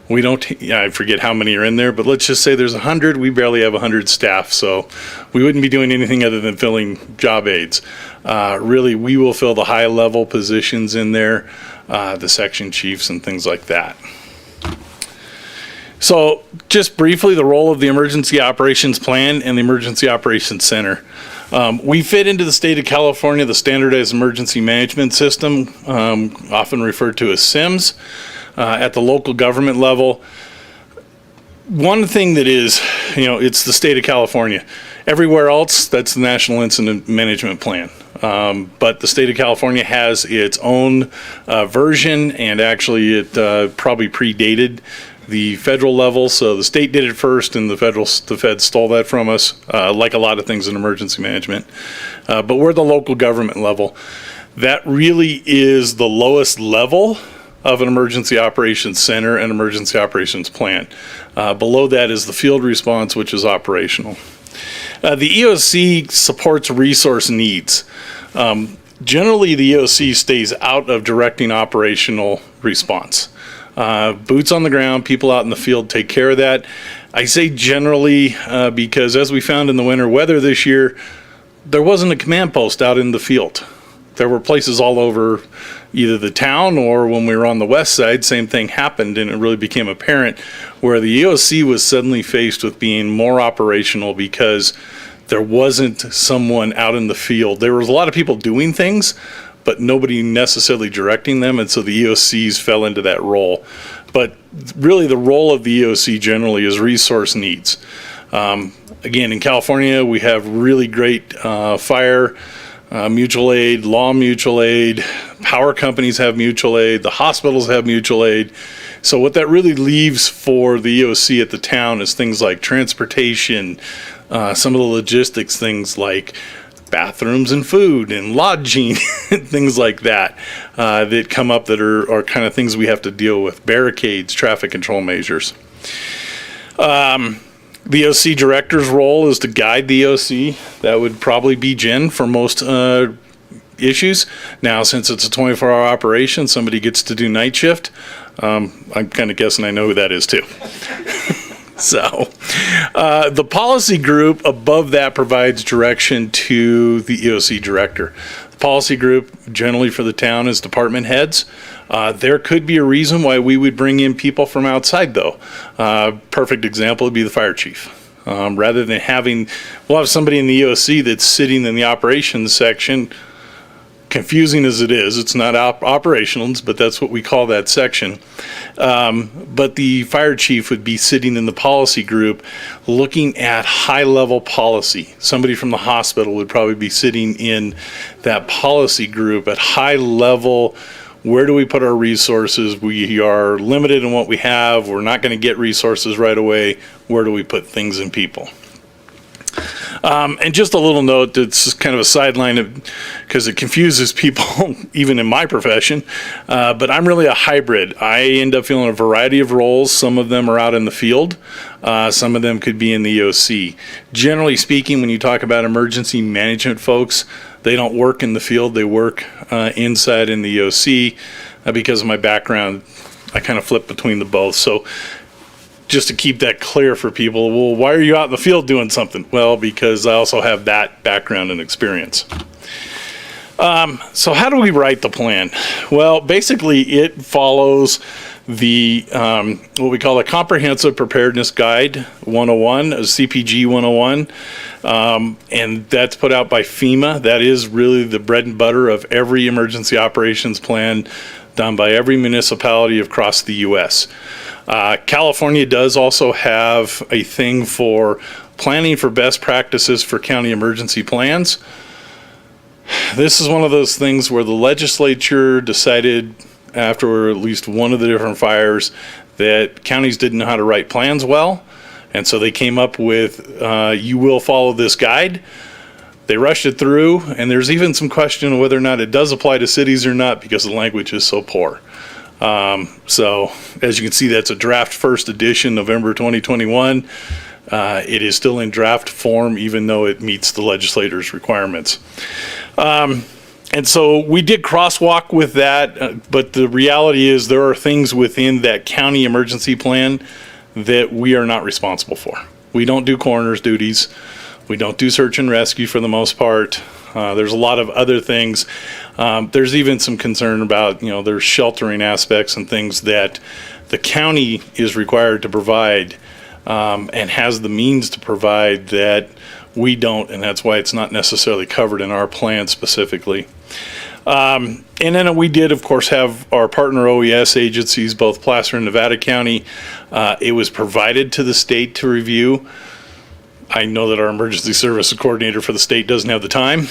We don't, I forget how many are in there, but let's just say there's 100. We barely have 100 staff, so we wouldn't be doing anything other than filling job aids. Really, we will fill the high level positions in there, the section chiefs and things like that. So just briefly, the role of the Emergency Operations Plan and the Emergency Operations Center. We fit into the state of California, the Standardized Emergency Management System, often referred to as SIMS, at the local government level. One thing that is, it's the state of California. Everywhere else, that's the National Incident Management Plan. But the state of California has its own version, and actually it probably predated the federal level, so the state did it first and the feds stole that from us, like a lot of things in emergency management. But we're the local government level. That really is the lowest level of an emergency operations center and emergency operations plan. Below that is the field response, which is operational. The EOC supports resource needs. Generally, the EOC stays out of directing operational response. Boots on the ground, people out in the field take care of that. I say generally because as we found in the winter weather this year, there wasn't a command post out in the field. There were places all over either the town or when we were on the west side, same thing happened, and it really became apparent where the EOC was suddenly faced with being more operational because there wasn't someone out in the field. There was a lot of people doing things, but nobody necessarily directing them, and so the EOCs fell into that role. But really the role of the EOC generally is resource needs. Again, in California, we have really great fire, mutual aid, law mutual aid, power companies have mutual aid, the hospitals have mutual aid. So what that really leaves for the EOC at the town is things like transportation, some of the logistics, things like bathrooms and food and lodging, things like that, that come up that are kind of things we have to deal with, barricades, traffic control measures. The EOC director's role is to guide the EOC. That would probably be Jen for most issues. Now, since it's a 24-hour operation, somebody gets to do night shift. I'm kind of guessing I know who that is too. So the policy group above that provides direction to the EOC director. The policy group generally for the town is department heads. There could be a reason why we would bring in people from outside though. Perfect example would be the fire chief. Rather than we'll have somebody in the EOC that's sitting in the operations section. Confusing as it is, it's not operationals, but that's what we call that section. But the fire chief would be sitting in the policy group looking at high-level policy. Somebody from the hospital would probably be sitting in that policy group at high level. Where do we put our resources? We are limited in what we have. We're not going to get resources right away. Where do we put things and people? And just a little note, it's kind of a sideline because it confuses people, even in my profession, but I'm really a hybrid. I end up filling a variety of roles. Some of them are out in the field. Some of them could be in the EOC. Generally speaking, when you talk about emergency management folks, they don't work in the field. They work inside in the EOC. Because of my background, I kind of flip between the both. So just to keep that clear for people, well, why are you out in the field doing something? Well, because I also have that background and experience. So how do we write the plan? Well, basically it follows the what we call a Comprehensive Preparedness Guide 101, a CPG 101, and that's put out by FEMA. That is really the bread and butter of every emergency operations plan done by every municipality across the U.S. California does also have a thing for planning for best practices for county emergency plans. This is one of those things where the legislature decided after at least one of the different fires that counties didn't know how to write plans well, and so they came up with you will follow this guide. They rushed it through, and there's even some question of whether or not it does apply to cities or not because the language is so poor. So as you can see, that's a draft first edition, November 2021. It is still in draft form, even though it meets the legislator's requirements. And so we did crosswalk with that, but the reality is there are things within that county emergency plan that we are not responsible for. We don't do coroner's duties. We don't do search and rescue for the most part. There's a lot of other things. There's even some concern about, there's sheltering aspects and things that the county is required to provide and has the means to provide that we don't, and that's why it's not necessarily covered in our plan specifically. And then we did, of course, have our partner OES agencies, both Placer and Nevada County. It was provided to the state to review. I know that our emergency services coordinator for the state doesn't have the time,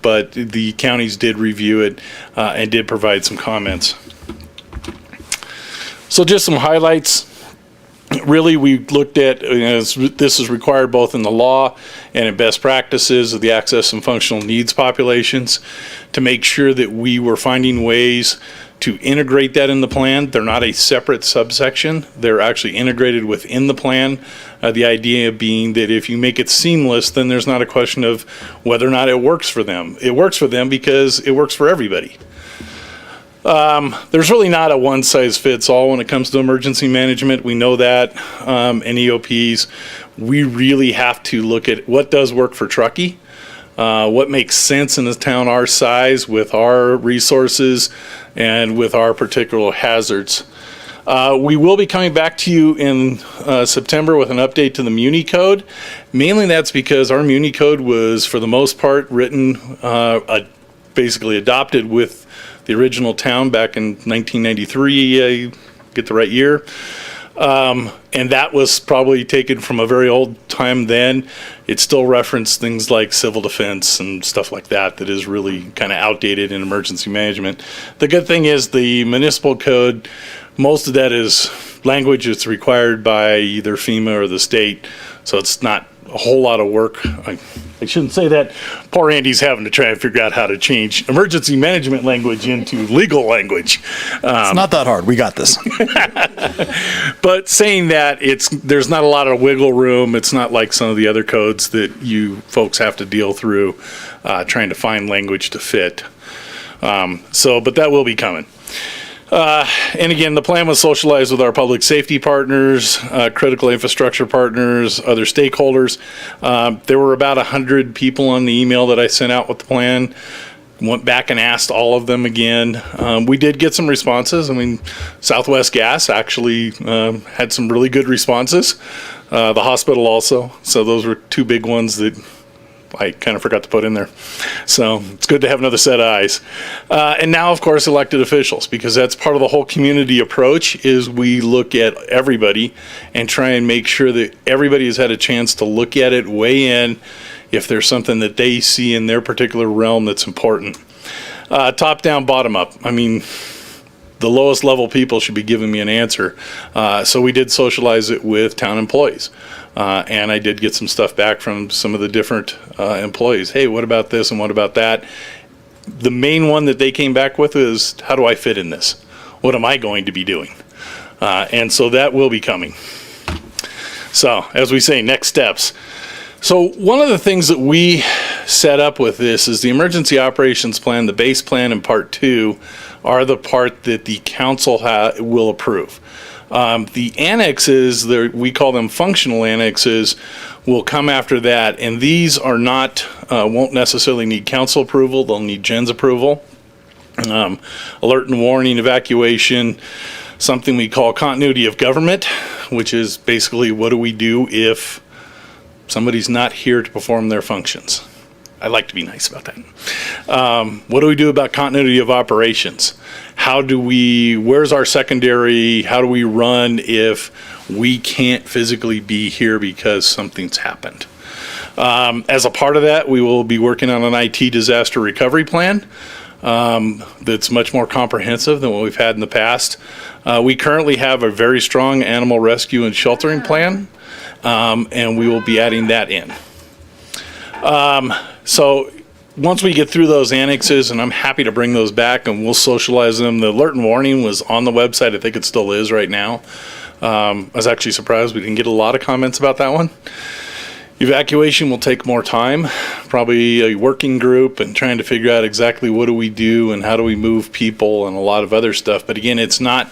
but the counties did review it and did provide some comments. So just some highlights. Really, we looked at, this is required both in the law and in best practices of the access and functional needs populations, to make sure that we were finding ways to integrate that in the plan. They're not a separate subsection. They're actually integrated within the plan. The idea being that if you make it seamless, then there's not a question of whether or not it works for them. It works for them because it works for everybody. There's really not a one-size-fits-all when it comes to emergency management. We know that, and EOPs. We really have to look at what does work for Truckee, what makes sense in a town our size with our resources and with our particular hazards. We will be coming back to you in September with an update to the Muni Code. Mainly that's because our Muni Code was, for the most part, written, basically adopted with the original town back in 1993, get the right year. And that was probably taken from a very old time then. It still referenced things like civil defense and stuff like that that is really kind of outdated in emergency management. The good thing is the municipal code, most of that is language that's required by either FEMA or the state, so it's not a whole lot of work. I shouldn't say that. Poor Andy's having to try and figure out how to change emergency management language into legal language. It's not that hard. We got this. But saying that, there's not a lot of wiggle room. It's not like some of the other codes that you folks have to deal through trying to find language to fit. But that will be coming. And again, the plan was socialized with our public safety partners, critical infrastructure partners, other stakeholders. There were about 100 people on the email that I sent out with the plan. Went back and asked all of them again. We did get some responses. I mean, Southwest Gas actually had some really good responses. The hospital also. So those were two big ones that I kind of forgot to put in there. So it's good to have another set of eyes. And now, of course, elected officials, because that's part of the whole community approach, is we look at everybody and try and make sure that everybody has had a chance to look at it, weigh in, if there's something that they see in their particular realm that's important. Top down, bottom up. I mean, the lowest level people should be giving me an answer. So we did socialize it with town employees. And I did get some stuff back from some of the different employees. Hey, what about this and what about that? The main one that they came back with is, how do I fit in this? What am I going to be doing? And so that will be coming. So as we say, next steps. So one of the things that we set up with this is the emergency operations plan, the base plan, and part 2 are the part that the council will approve. The annexes, we call them functional annexes, will come after that, and these are not, won't necessarily need council approval, they'll need Jen's approval. Alert and warning, evacuation, something we call continuity of government, which is basically what do we do if somebody's not here to perform their functions. I like to be nice about that. What do we do about continuity of operations? Where's our secondary? How do we run if we can't physically be here because something's happened? As a part of that, we will be working on an IT disaster recovery plan that's much more comprehensive than what we've had in the past. We currently have a very strong animal rescue and sheltering plan, and we will be adding that in. So once we get through those annexes, and I'm happy to bring those back and we'll socialize them. The alert and warning was on the website. I think it still is right now. I was actually surprised we didn't get a lot of comments about that one. Evacuation will take more time, probably a working group and trying to figure out exactly what do we do and how do we move people and a lot of other stuff. But again, it's not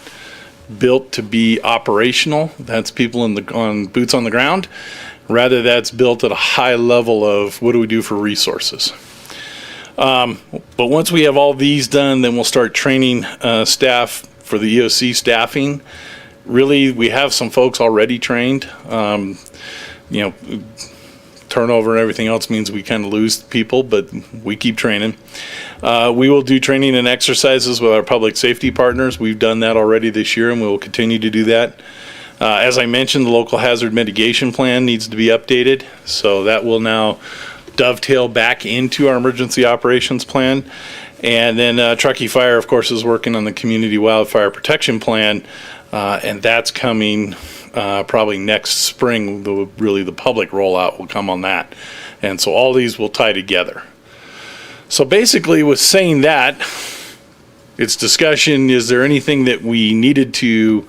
built to be operational. That's people on boots on the ground. Rather, that's built at a high level of what do we do for resources. But once we have all these done, then we'll start training staff for the EOC staffing. Really, we have some folks already trained. Turnover and everything else means we kind of lose people, but we keep training. We will do training and exercises with our public safety partners. We've done that already this year, and we will continue to do that. As I mentioned, the local hazard mitigation plan needs to be updated, so that will now dovetail back into our emergency operations plan. And then Truckee Fire, of course, is working on the community wildfire protection plan, and that's coming probably next spring. The public rollout will come on that. And so all these will tie together. So basically with saying that, it's discussion, is there anything that we needed to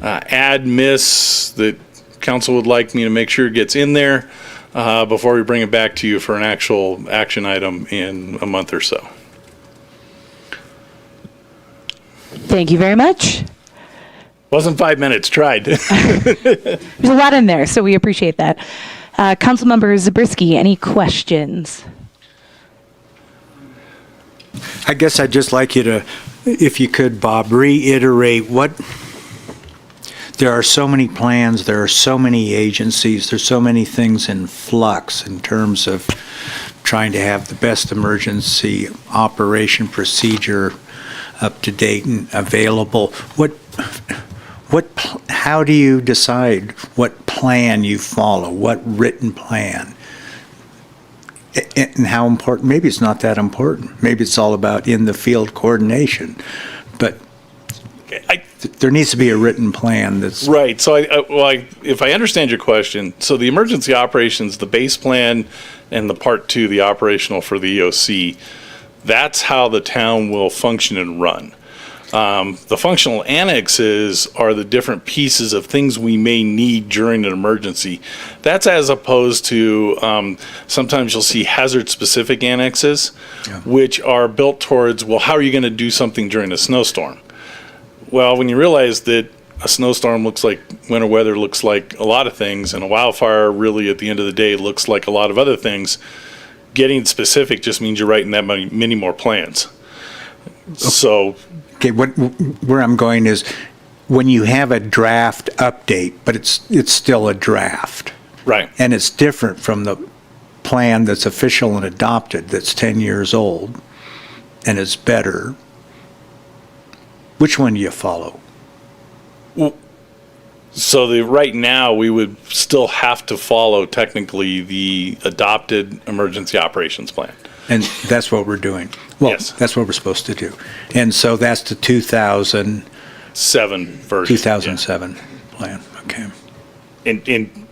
add, miss, that council would like me to make sure gets in there before we bring it back to you for an actual action item in a month or so? Thank you very much. Wasn't 5 minutes, tried. There's a lot in there, so we appreciate that. Councilmember Zabriskie, any questions? I guess I'd just like you to, if you could, Bob, reiterate there are so many plans, there are so many agencies, there's so many things in flux in terms of trying to have the best emergency operation procedure up to date and available. How do you decide what plan you follow, what written plan? And how important, maybe it's not that important. Maybe it's all about in the field coordination, but there needs to be a written plan that's... Right, so if I understand your question, so the emergency operations, the base plan and the part two, the operational for the EOC, that's how the town will function and run. The functional annexes are the different pieces of things we may need during an emergency. That's as opposed to sometimes you'll see hazard-specific annexes, which are built towards, well, how are you going to do something during a snowstorm? Well, when you realize that a snowstorm looks like winter weather, looks like a lot of things, and a wildfire really at the end of the day looks like a lot of other things, getting specific just means you're writing that many more plans. So... Okay, where I'm going is when you have a draft update, but it's still a draft. Right. And it's different from the plan that's official and adopted that's 10 years old and is better. Which one do you follow? Well, so right now we would still have to follow technically the adopted emergency operations plan. And that's what we're doing. Well, yes. That's what we're supposed to do. And so that's the 2007 version. 2007 plan. Okay. And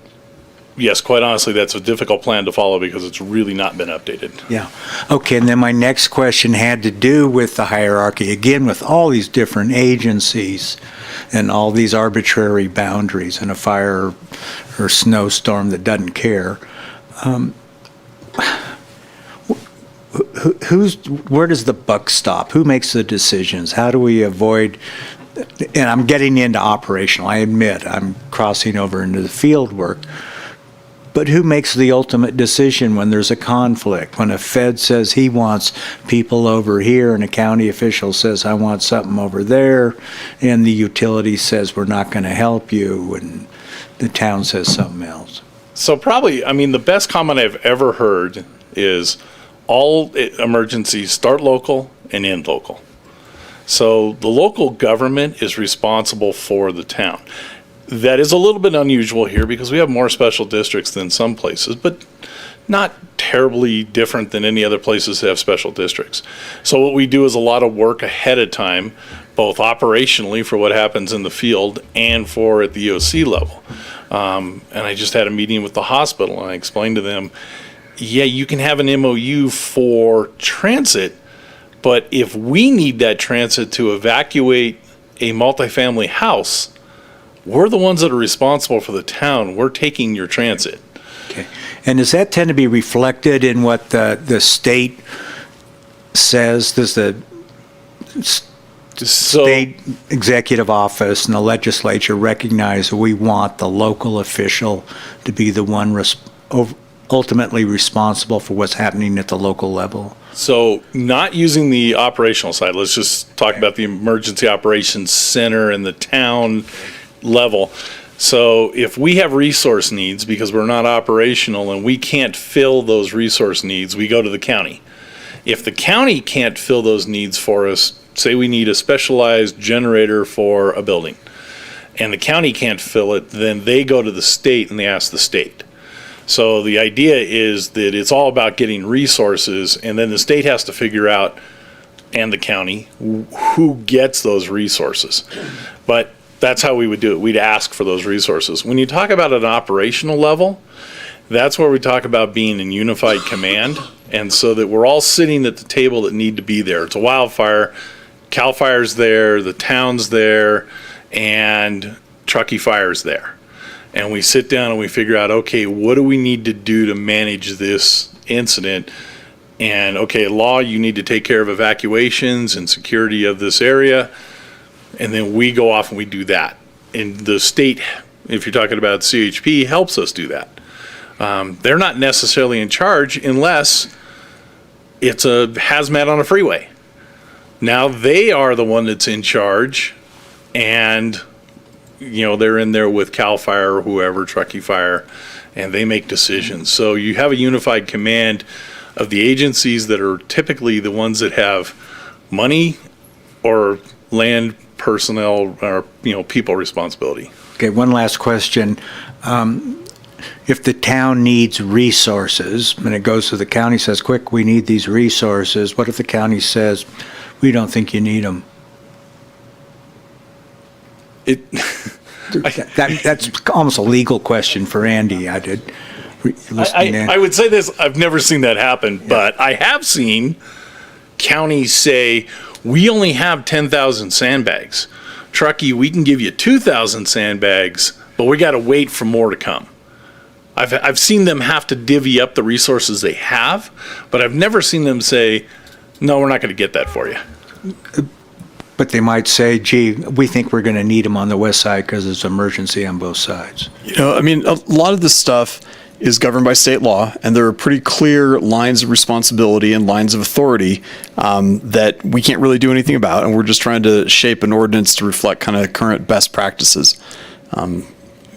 yes, quite honestly, that's a difficult plan to follow because it's really not been updated. Yeah. Okay, and then my next question had to do with the hierarchy, again, with all these different agencies and all these arbitrary boundaries and a fire or snowstorm that doesn't care. Where does the buck stop? Who makes the decisions? How do we avoid, and I'm getting into operational, I admit, I'm crossing over into the field work, but who makes the ultimate decision when there's a conflict? When a Fed says he wants people over here and a county official says I want something over there, and the utility says we're not going to help you, and the town says something else. So probably, the best comment I've ever heard is all emergencies start local and end local. So the local government is responsible for the town. That is a little bit unusual here because we have more special districts than some places, but not terribly different than any other places that have special districts. So what we do is a lot of work ahead of time, both operationally for what happens in the field and for at the EOC level. And I just had a meeting with the hospital and I explained to them, yeah, you can have an MOU for transit, but if we need that transit to evacuate a multifamily house, we're the ones that are responsible for the town. We're taking your transit. Okay. And does that tend to be reflected in what the state says? Does the state executive office and the legislature recognize that we want the local official to be the one ultimately responsible for what's happening at the local level? So not using the operational side, let's just talk about the emergency operations center and the town level. So if we have resource needs because we're not operational and we can't fill those resource needs, we go to the county. If the county can't fill those needs for us, say we need a specialized generator for a building, and the county can't fill it, then they go to the state and they ask the state. So the idea is that it's all about getting resources, and then the state has to figure out, and the county, who gets those resources. But that's how we would do it. We'd ask for those resources. When you talk about an operational level, that's where we talk about being in unified command, and so that we're all sitting at the table that need to be there. It's a wildfire, CAL FIRE's there, the town's there, and Truckee Fire's there. And we sit down and we figure out, okay, what do we need to do to manage this incident? And okay, law, you need to take care of evacuations and security of this area. And then we go off and we do that. And the state, if you're talking about CHP, helps us do that. They're not necessarily in charge unless it's a hazmat on a freeway. Now they are the one that's in charge, and they're in there with CAL FIRE or whoever, Truckee Fire, and they make decisions. So you have a unified command of the agencies that are typically the ones that have money or land, personnel, or people responsibility. Okay, one last question. If the town needs resources, and it goes to the county, says, quick, we need these resources, what if the county says, we don't think you need them? That's almost a legal question for Andy. I would say this, I've never seen that happen, but I have seen counties say, we only have 10,000 sandbags. Truckee, we can give you 2,000 sandbags, but we got to wait for more to come. I've seen them have to divvy up the resources they have, but I've never seen them say, no, we're not going to get that for you. But they might say, gee, we think we're going to need them on the west side because it's emergency on both sides. A lot of this stuff is governed by state law, and there are pretty clear lines of responsibility and lines of authority that we can't really do anything about, and we're just trying to shape an ordinance to reflect kind of current best practices.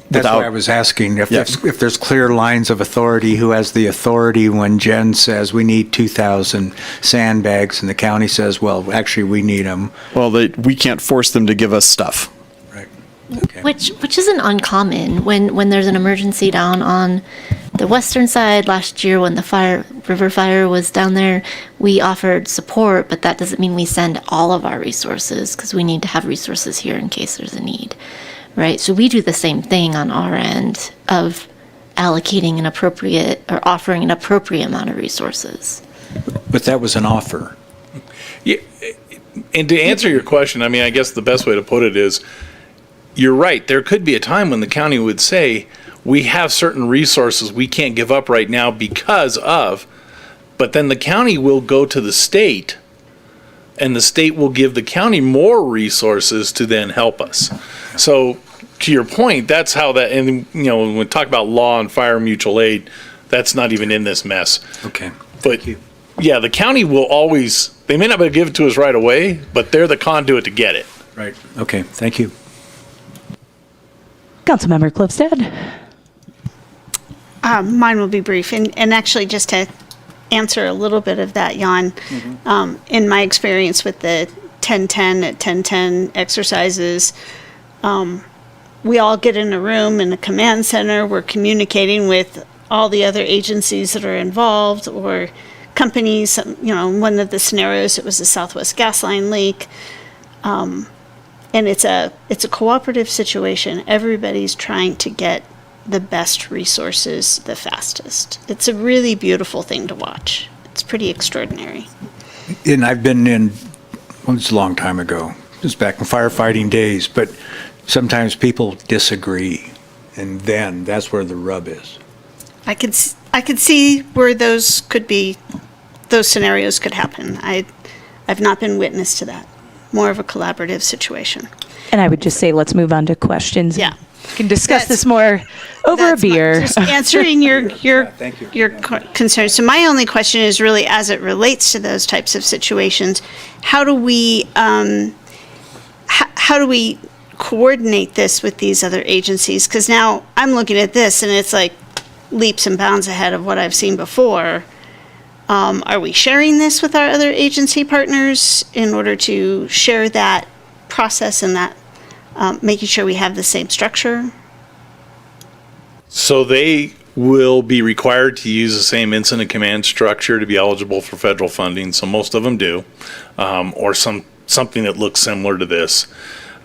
That's why I was asking if there's clear lines of authority, who has the authority when Jen says we need 2,000 sandbags and the county says, well, actually we need them. Well, we can't force them to give us stuff. Right. Okay. Which isn't uncommon when there's an emergency down on the western side. Last year when the river fire was down there, we offered support, but that doesn't mean we send all of our resources, because we need to have resources here in case there's a need. Right, so we do the same thing on our end of allocating an appropriate or offering an appropriate amount of resources. But that was an offer. Yeah, and to answer your question, I guess the best way to put it is, you're right. There could be a time when the county would say, we have certain resources we can't give up right now because of, but then the county will go to the state, and the state will give the county more resources to then help us. So, to your point, that's how that, and when we talk about law and fire mutual aid, that's not even in this mess. Okay. But yeah, the county will always, they may not be able to give it to us right away, but they're the conduit to get it. Right. Okay, thank you. Councilmember Cliffstead. Mine will be brief, and actually just to answer a little bit of that, Jan, in my experience with the 10-10 at 10-10 exercises, we all get in a room in a command center. We're communicating with all the other agencies that are involved or companies. One of the scenarios, it was a Southwest gas line leak. And it's a cooperative situation. Everybody's trying to get the best resources the fastest. It's a really beautiful thing to watch. It's pretty extraordinary. And I've been in, well, it's a long time ago. It was back in firefighting days, but sometimes people disagree, and then that's where the rub is. I could see where those scenarios could happen. I've not been witness to that. More of a collaborative situation. And I would just say, let's move on to questions. Yeah. We can discuss this more over a beer. Just answering your concerns. So my only question is really, as it relates to those types of situations, how do we coordinate this with these other agencies? Because now I'm looking at this and it's like leaps and bounds ahead of what I've seen before. Are we sharing this with our other agency partners in order to share that process and that making sure we have the same structure? So they will be required to use the same incident command structure to be eligible for federal funding. So most of them do, or something that looks similar to this.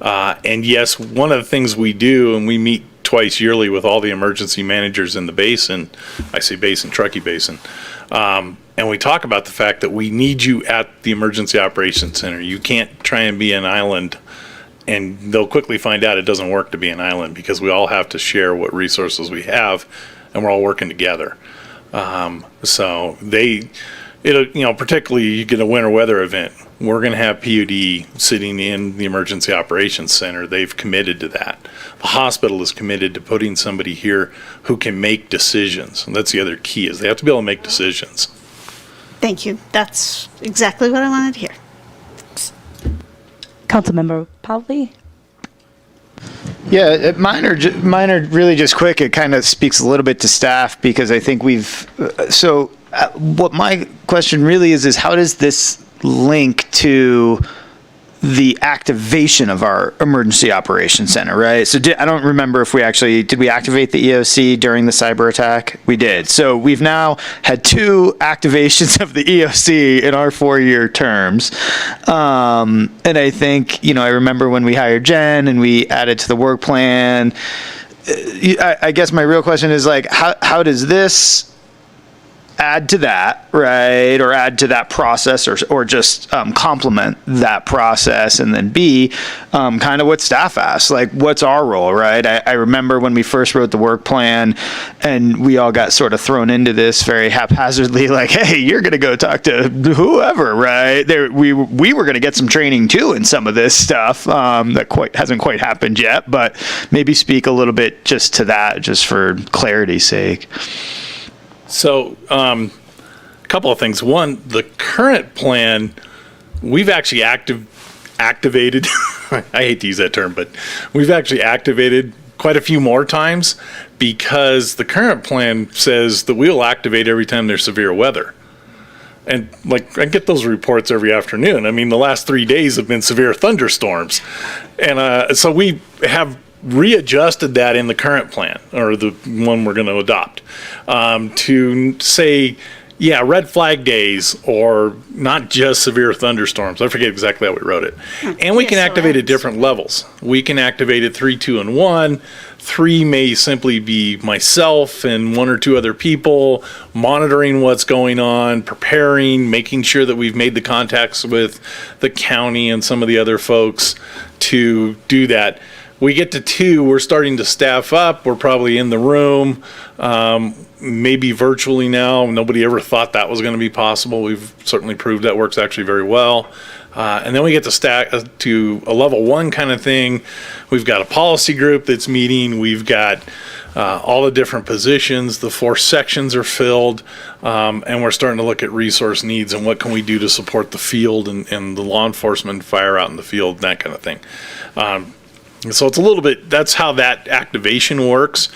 And yes, one of the things we do, and we meet twice yearly with all the emergency managers in the basin, I say basin, Truckee Basin, and we talk about the fact that we need you at the Emergency Operations Center. You can't try and be an island, and they'll quickly find out it doesn't work to be an island, because we all have to share what resources we have, and we're all working together. So particularly you get a winter weather event, we're going to have PUD sitting in the Emergency Operations Center. They've committed to that. The hospital is committed to putting somebody here who can make decisions. And that's the other key, is they have to be able to make decisions. Thank you. That's exactly what I wanted to hear. Councilmember Powley? Yeah, mine are really just quick. It kind of speaks a little bit to staff, because I think what my question really is how does this link to the activation of our Emergency Operations Center, right? So I don't remember if did we activate the EOC during the cyber attack? We did. So we've now had 2 activations of the EOC in our 4-year terms. And I think, I remember when we hired Jen and we added to the work plan. I guess my real question is how does this add to that, right? Or add to that process, or just complement that process? And then B, kind of what staff asks, what's our role, right? I remember when we first wrote the work plan and we all got sort of thrown into this very haphazardly, hey, you're going to go talk to whoever, right? We were going to get some training too in some of this stuff that hasn't quite happened yet, but maybe speak a little bit just to that, just for clarity's sake. So, a couple of things. One, the current plan, we've actually activated, I hate to use that term, but we've actually activated quite a few more times, because the current plan says that we'll activate every time there's severe weather. And I get those reports every afternoon. I mean, the last 3 days have been severe thunderstorms. And so we have readjusted that in the current plan, or the one we're going to adopt, to say, red flag days, or not just severe thunderstorms. I forget exactly how we wrote it. And we can activate at different levels. We can activate at 3, 2, and 1. 3 may simply be myself and 1 or 2 other people monitoring what's going on, preparing, making sure that we've made the contacts with the county and some of the other folks to do that. We get to 2, we're starting to staff up. We're probably in the room, maybe virtually now. Nobody ever thought that was going to be possible. We've certainly proved that works actually very well. And then we get to stack to a level 1 kind of thing. We've got a policy group that's meeting. We've got all the different positions. The 4 sections are filled, and we're starting to look at resource needs and what can we do to support the field and the law enforcement fire out in the field, that kind of thing. So it's a little bit, that's how that activation works.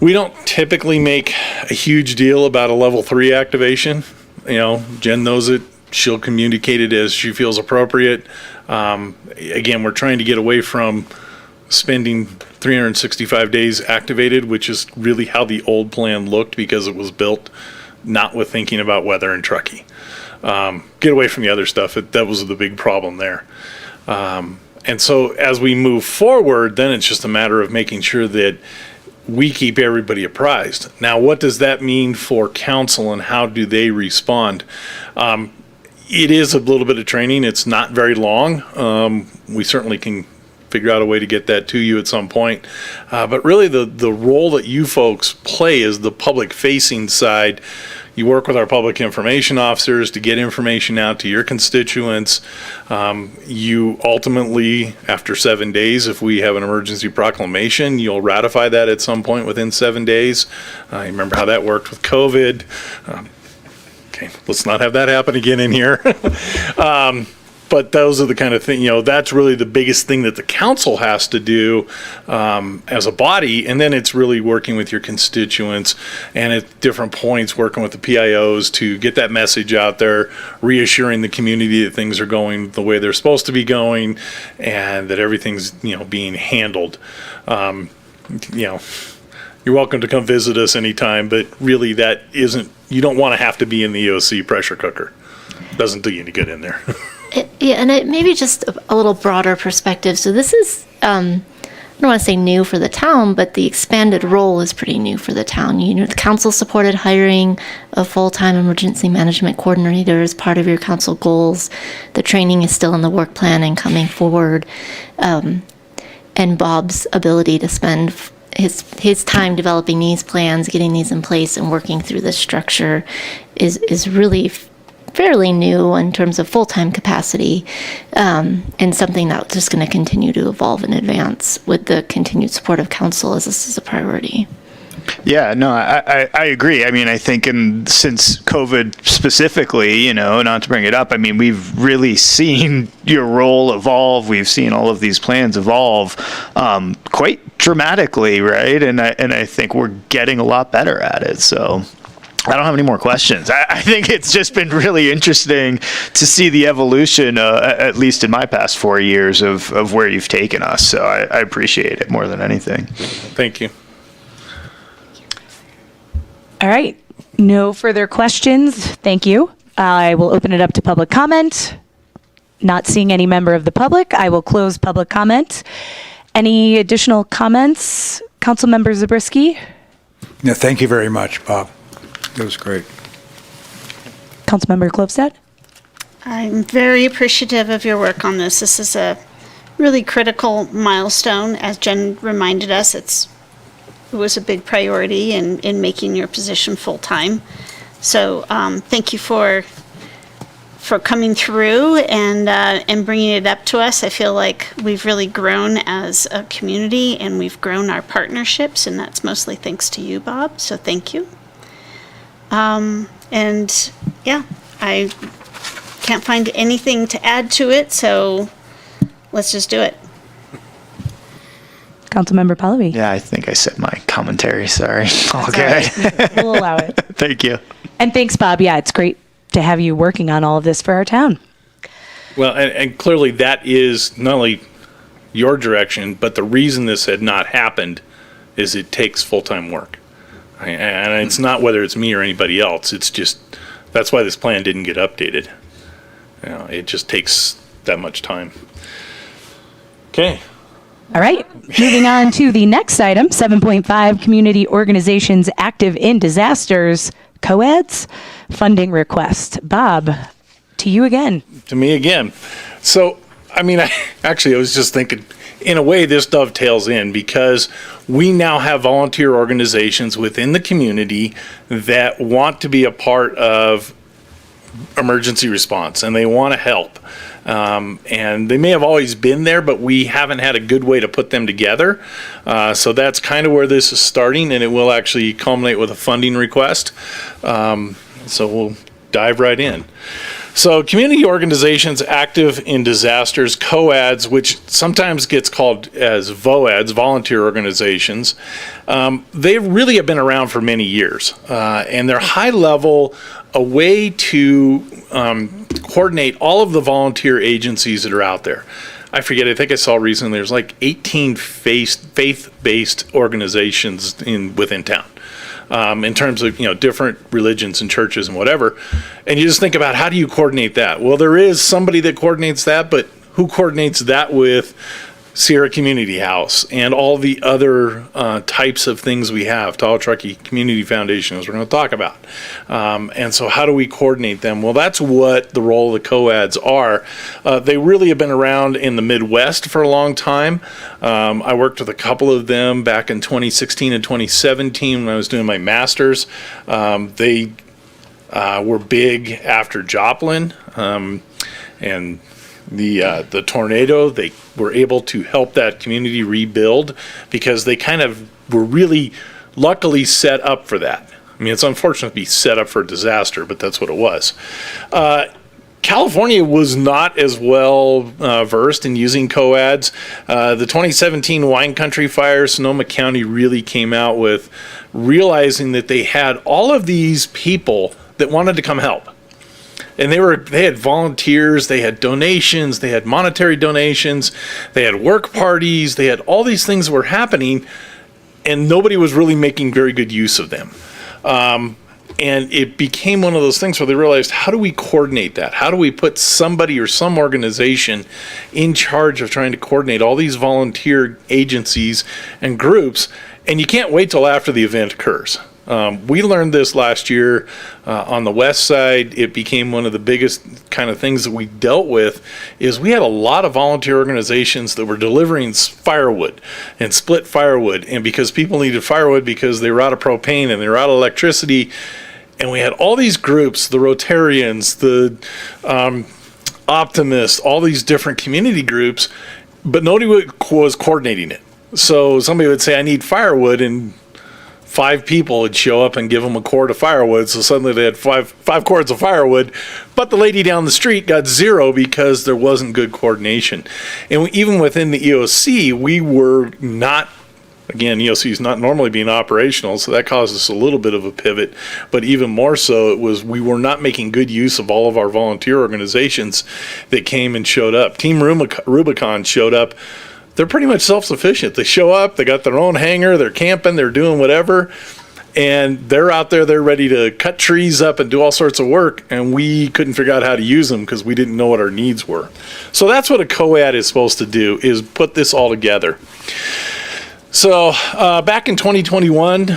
We don't typically make a huge deal about a level 3 activation. Jen knows it. She'll communicate it as she feels appropriate. Again, we're trying to get away from spending 365 days activated, which is really how the old plan looked, because it was built not with thinking about weather in Truckee. Get away from the other stuff. That was the big problem there. And so as we move forward, then it's just a matter of making sure that we keep everybody apprised. Now, what does that mean for council and how do they respond? It is a little bit of training. It's not very long. We certainly can figure out a way to get that to you at some point. But really the role that you folks play is the public facing side. You work with our public information officers to get information out to your constituents. You ultimately, after 7 days, if we have an emergency proclamation, you'll ratify that at some point within 7 days. You remember how that worked with COVID. Okay, let's not have that happen again in here. But those are the kind of thing, that's really the biggest thing that the council has to do as a body. And then it's really working with your constituents and at different points working with the PIOs to get that message out there, reassuring the community that things are going the way they're supposed to be going and that everything's, being handled. You're welcome to come visit us anytime, but really you don't want to have to be in the EOC pressure cooker. Doesn't do you any good in there. Yeah, and it maybe just a little broader perspective. So this is, I don't want to say new for the town, but the expanded role is pretty new for the town. The council supported hiring a full-time emergency management coordinator as part of your council goals. The training is still in the work plan and coming forward. And Bob's ability to spend his time developing these plans, getting these in place, and working through this structure is really fairly new in terms of full-time capacity, and something that's just going to continue to evolve and advance with the continued support of council as this is a priority. Yeah, no, I agree. I mean, I think since COVID specifically, not to bring it up, I mean, we've really seen your role evolve. We've seen all of these plans evolve quite dramatically, right? And I think we're getting a lot better at it. So I don't have any more questions. I think it's just been really interesting to see the evolution, at least in my past 4 years, of where you've taken us. So I appreciate it more than anything. Thank you. All right. No further questions. Thank you. I will open it up to public comment. Not seeing any member of the public, I will close public comment. Any additional comments? Councilmember Zabriskie? No, thank you very much, Bob. That was great. Councilmember Klofstad? I'm very appreciative of your work on this. This is a really critical milestone. As Jen reminded us, it was a big priority in making your position full-time. So thank you for coming through and bringing it up to us. I feel like we've really grown as a community and we've grown our partnerships, and that's mostly thanks to you, Bob. So thank you. And yeah, I can't find anything to add to it, so let's just do it. Councilmember Pallavi? Yeah, I think I said my commentary. Sorry. Okay. Right. We'll allow it. Thank you. And thanks, Bob. Yeah, it's great to have you working on all of this for our town. Well, and clearly that is not only your direction, but the reason this had not happened is it takes full-time work. And it's not whether it's me or anybody else. It's just, that's why this plan didn't get updated. It just takes that much time. Okay. All right. Moving on to the next item, 7.5, community organizations active in disasters, COADs, funding request. Bob, to you again. To me again. So, I was just thinking, in a way, this dovetails in because we now have volunteer organizations within the community that want to be a part of emergency response and they want to help. And they may have always been there, but we haven't had a good way to put them together. So that's kind of where this is starting, and it will actually culminate with a funding request. So we'll dive right in. So community organizations active in disasters, COADs, which sometimes gets called as VOADs, volunteer organizations, they really have been around for many years. And they're high level, a way to coordinate all of the volunteer agencies that are out there. I think I saw recently there's like 18 faith-based organizations within town. In terms of different religions and churches and whatever, and you just think about how do you coordinate that? Well, there is somebody that coordinates that, but who coordinates that with Sierra Community House, and all the other types of things we have, Tall Truckee Community Foundation, as we're going to talk about. And so how do we coordinate them? Well, that's what the role of the COADs are. They really have been around in the Midwest for a long time. I worked with a couple of them back in 2016 and 2017 when I was doing my master's. They were big after Joplin and the tornado. They were able to help that community rebuild because they kind of were really luckily set up for that. I mean, it's unfortunate to be set up for a disaster, but that's what it was. California was not as well versed in using COADs. The 2017 wine country fire, Sonoma County really came out with realizing that they had all of these people that wanted to come help. And they had volunteers, they had donations, they had monetary donations, they had work parties, they had all these things that were happening, and nobody was really making very good use of them. And it became one of those things where they realized, how do we coordinate that? How do we put somebody or some organization in charge of trying to coordinate all these volunteer agencies and groups? And you can't wait till after the event occurs. We learned this last year on the west side. It became one of the biggest kind of things that we dealt with is we had a lot of volunteer organizations that were delivering firewood and split firewood, and because people needed firewood because they were out of propane and they were out of electricity, and we had all these groups, the Rotarians, the Optimists, all these different community groups, but nobody was coordinating it. So somebody would say, I need firewood, and 5 people would show up and give them a cord of firewood. So suddenly they had five cords of firewood, but the lady down the street got 0 because there wasn't good coordination. And even within the EOC, we were not, again, EOC is not normally being operational, so that caused us a little bit of a pivot. But even more so, it was we were not making good use of all of our volunteer organizations that came and showed up. Team Rubicon showed up. They're pretty much self-sufficient. They show up, they got their own hangar, they're camping, they're doing whatever, and they're out there, they're ready to cut trees up and do all sorts of work, and we couldn't figure out how to use them because we didn't know what our needs were. So that's what a COAD is supposed to do, is put this all together. So back in 2021,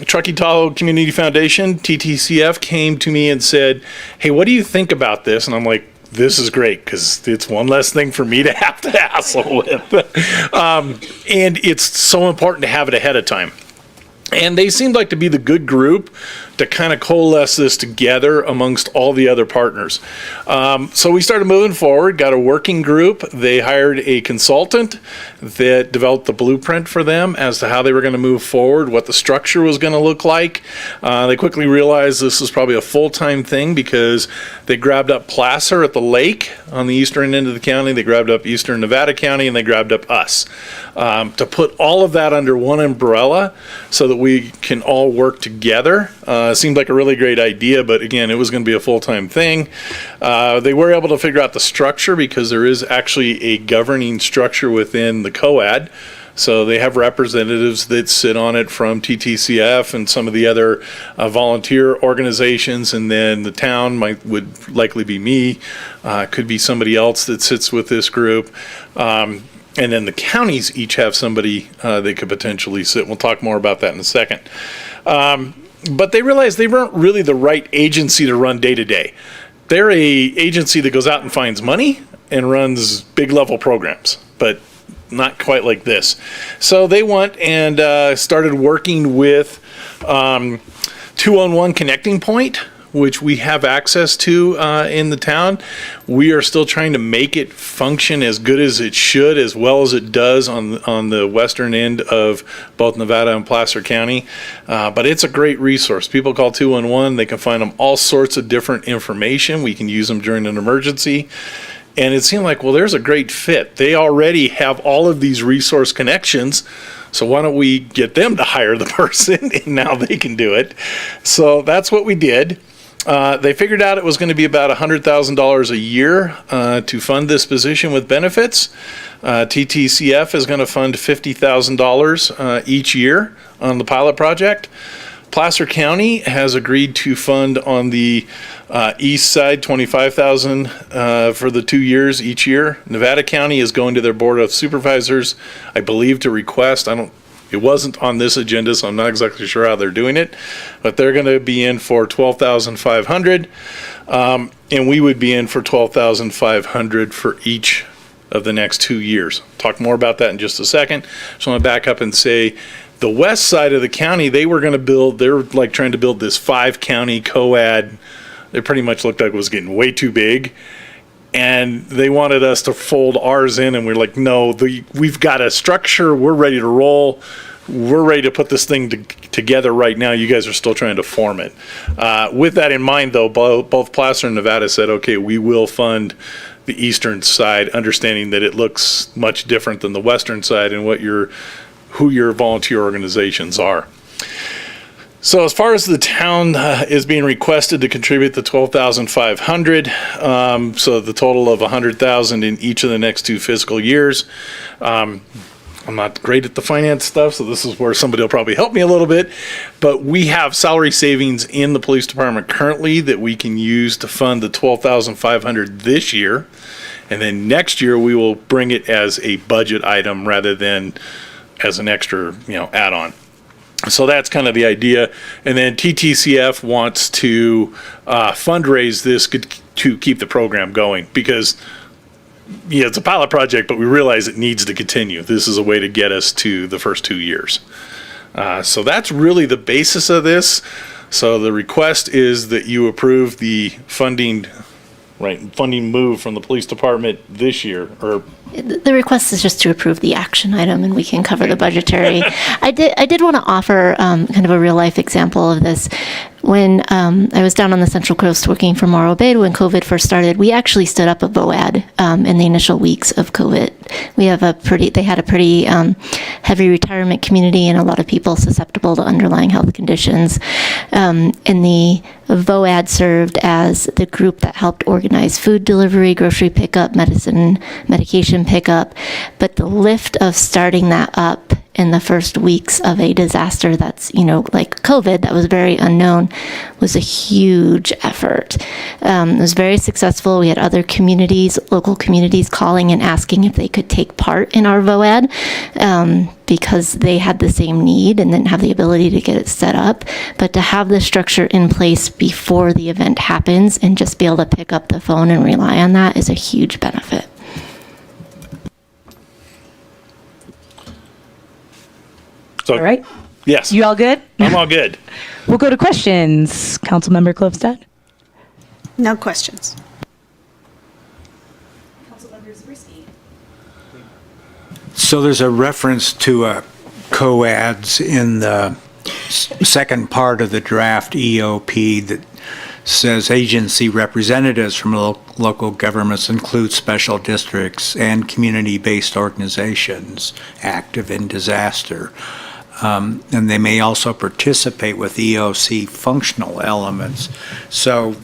Truckee Tahoe Community Foundation, TTCF, came to me and said, hey, what do you think about this? And I'm like, this is great because it's one less thing for me to have to hassle with. And it's so important to have it ahead of time. And they seemed like to be the good group to kind of coalesce this together amongst all the other partners. So we started moving forward, got a working group. They hired a consultant that developed the blueprint for them as to how they were going to move forward, what the structure was going to look like. They quickly realized this was probably a full-time thing because they grabbed up Placer at the lake on the eastern end of the county. They grabbed up eastern Nevada County, and they grabbed up us to put all of that under one umbrella so that we can all work together. Seemed like a really great idea, but again, it was going to be a full-time thing. They were able to figure out the structure because there is actually a governing structure within the COAD. So they have representatives that sit on it from TTCF and some of the other volunteer organizations, and then the town would likely be me, could be somebody else that sits with this group. And then the counties each have somebody they could potentially sit. We'll talk more about that in a second. But they realized they weren't really the right agency to run day to day. They're a agency that goes out and finds money and runs big level programs, but not quite like this. So they went and started working with 2-on-1 Connecting Point, which we have access to in the town. We are still trying to make it function as good as it should, as well as it does on the western end of both Nevada and Placer County. But it's a great resource. People call 211. They can find them all sorts of different information. We can use them during an emergency. And it seemed like, well, there's a great fit. They already have all of these resource connections. So why don't we get them to hire the person, and now they can do it. So that's what we did. They figured out it was going to be about $100,000 a year to fund this position with benefits. TTCF is going to fund $50,000 each year on the pilot project. Placer County has agreed to fund on the east side $25,000 for the 2 years each year. Nevada County is going to their Board of Supervisors, I believe, to request. It wasn't on this agenda, so I'm not exactly sure how they're doing it, but they're going to be in for $12,500, and we would be in for $12,500 for each of the next 2 years. Talk more about that in just a second. Just want to back up and say the west side of the county, they're like trying to build this 5-county co-ed. It pretty much looked like it was getting way too big. And they wanted us to fold ours in, and we're like, no, we've got a structure. We're ready to roll. We're ready to put this thing together right now. You guys are still trying to form it. With that in mind, though, both Placer and Nevada said, okay, we will fund the eastern side, understanding that it looks much different than the western side and who your volunteer organizations are. So as far as the town is being requested to contribute the $12,500, so the total of $100,000 in each of the next 2 fiscal years. I'm not great at the finance stuff, so this is where somebody will probably help me a little bit. But we have salary savings in the police department currently that we can use to fund the $12,500 this year. And then next year we will bring it as a budget item rather than as an extra, add-on. So that's kind of the idea. And then TTCF wants to fundraise this to keep the program going because it's a pilot project, but we realize it needs to continue. This is a way to get us to the first 2 years. So that's really the basis of this. So the request is that you approve the funding move from the police department this year, or the request is just to approve the action item, and we can cover the budgetary. I did want to offer kind of a real life example of this. When I was down on the Central Coast working for Morro Bay when COVID first started, we actually stood up a VOAD in the initial weeks of COVID. They had a pretty heavy retirement community and a lot of people susceptible to underlying health conditions. And the VOAD served as the group that helped organize food delivery, grocery pickup, medication pickup. But the lift of starting that up in the first weeks of a disaster that's, like COVID, that was very unknown, was a huge effort. It was very successful. We had other communities, local communities, calling and asking if they could take part in our VOAD because they had the same need and didn't have the ability to get it set up. But to have the structure in place before the event happens and just be able to pick up the phone and rely on that is a huge benefit. So, all right. Yes. You all good? I'm all good. We'll go to questions. Councilmember Klofstad? No questions. So there's a reference to co-ads in the second part of the draft EOP that says agency representatives from local governments include special districts and community-based organizations active in disaster. And they may also participate with EOC functional elements. So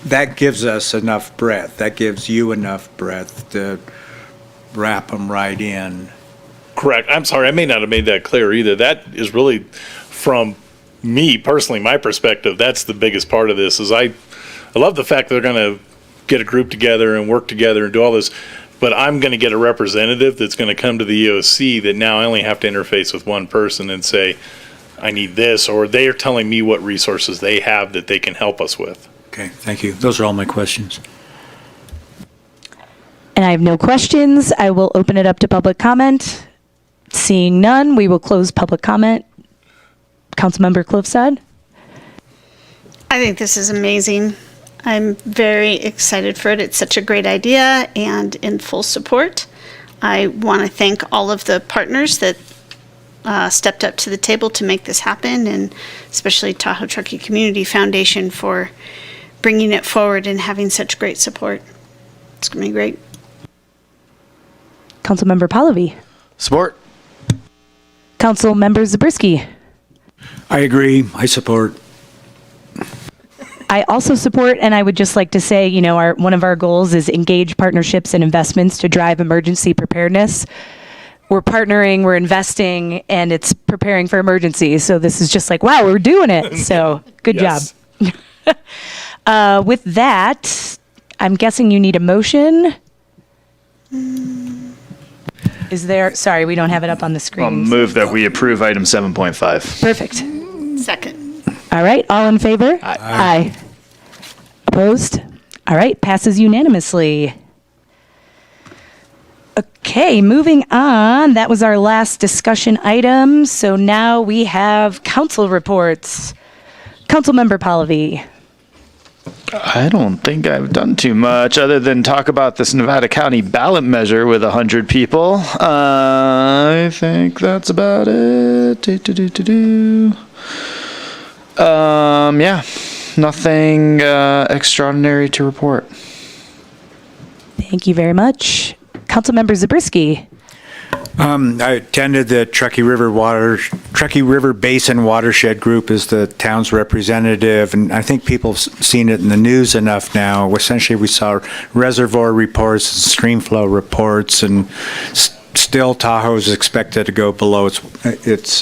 that gives us enough breadth. That gives you enough breadth to wrap them right in. Correct. I'm sorry, I may not have made that clear either. That is really, from me personally, my perspective, that's the biggest part of this. Is I love the fact that they're going to get a group together and work together and do all this. But I'm going to get a representative that's going to come to the EOC that now I only have to interface with one person and say, I need this, or they are telling me what resources they have that they can help us with. Okay, thank you. Those are all my questions. And I have no questions. I will open it up to public comment. Seeing none, we will close public comment. Councilmember Klofstad? I think this is amazing. I'm very excited for it. It's such a great idea and in full support. I want to thank all of the partners that stepped up to the table to make this happen, and especially Tahoe Truckee Community Foundation for bringing it forward and having such great support. It's going to be great. Councilmember Pallavi? Support. Councilmember Zabriskie? I agree. I support. I also support, and I would just like to say, one of our goals is engage partnerships and investments to drive emergency preparedness. we're partnering, we're investing, and it's preparing for emergencies. So this is just like, wow, we're doing it. So good Yes. job. With that, I'm guessing you need a motion. Is there, sorry, we don't have it up on the I'll screen. move that we approve item 7.5. Perfect. Second. All right, all in favor? Aye. Opposed? All right, passes unanimously. Okay, moving on. That was our last discussion item. So now we have council reports. Councilmember Pallavi. I don't think I've done too much other than talk about this Nevada County ballot measure with 100 people. I think that's about it. Yeah, nothing extraordinary to report. Thank you very much. Councilmember Zabriskie. I attended the Truckee River Basin Watershed Group as the town's representative, and I think people have seen it in the news enough now. Essentially, we saw reservoir reports, stream flow reports, and still Tahoe is expected to go below its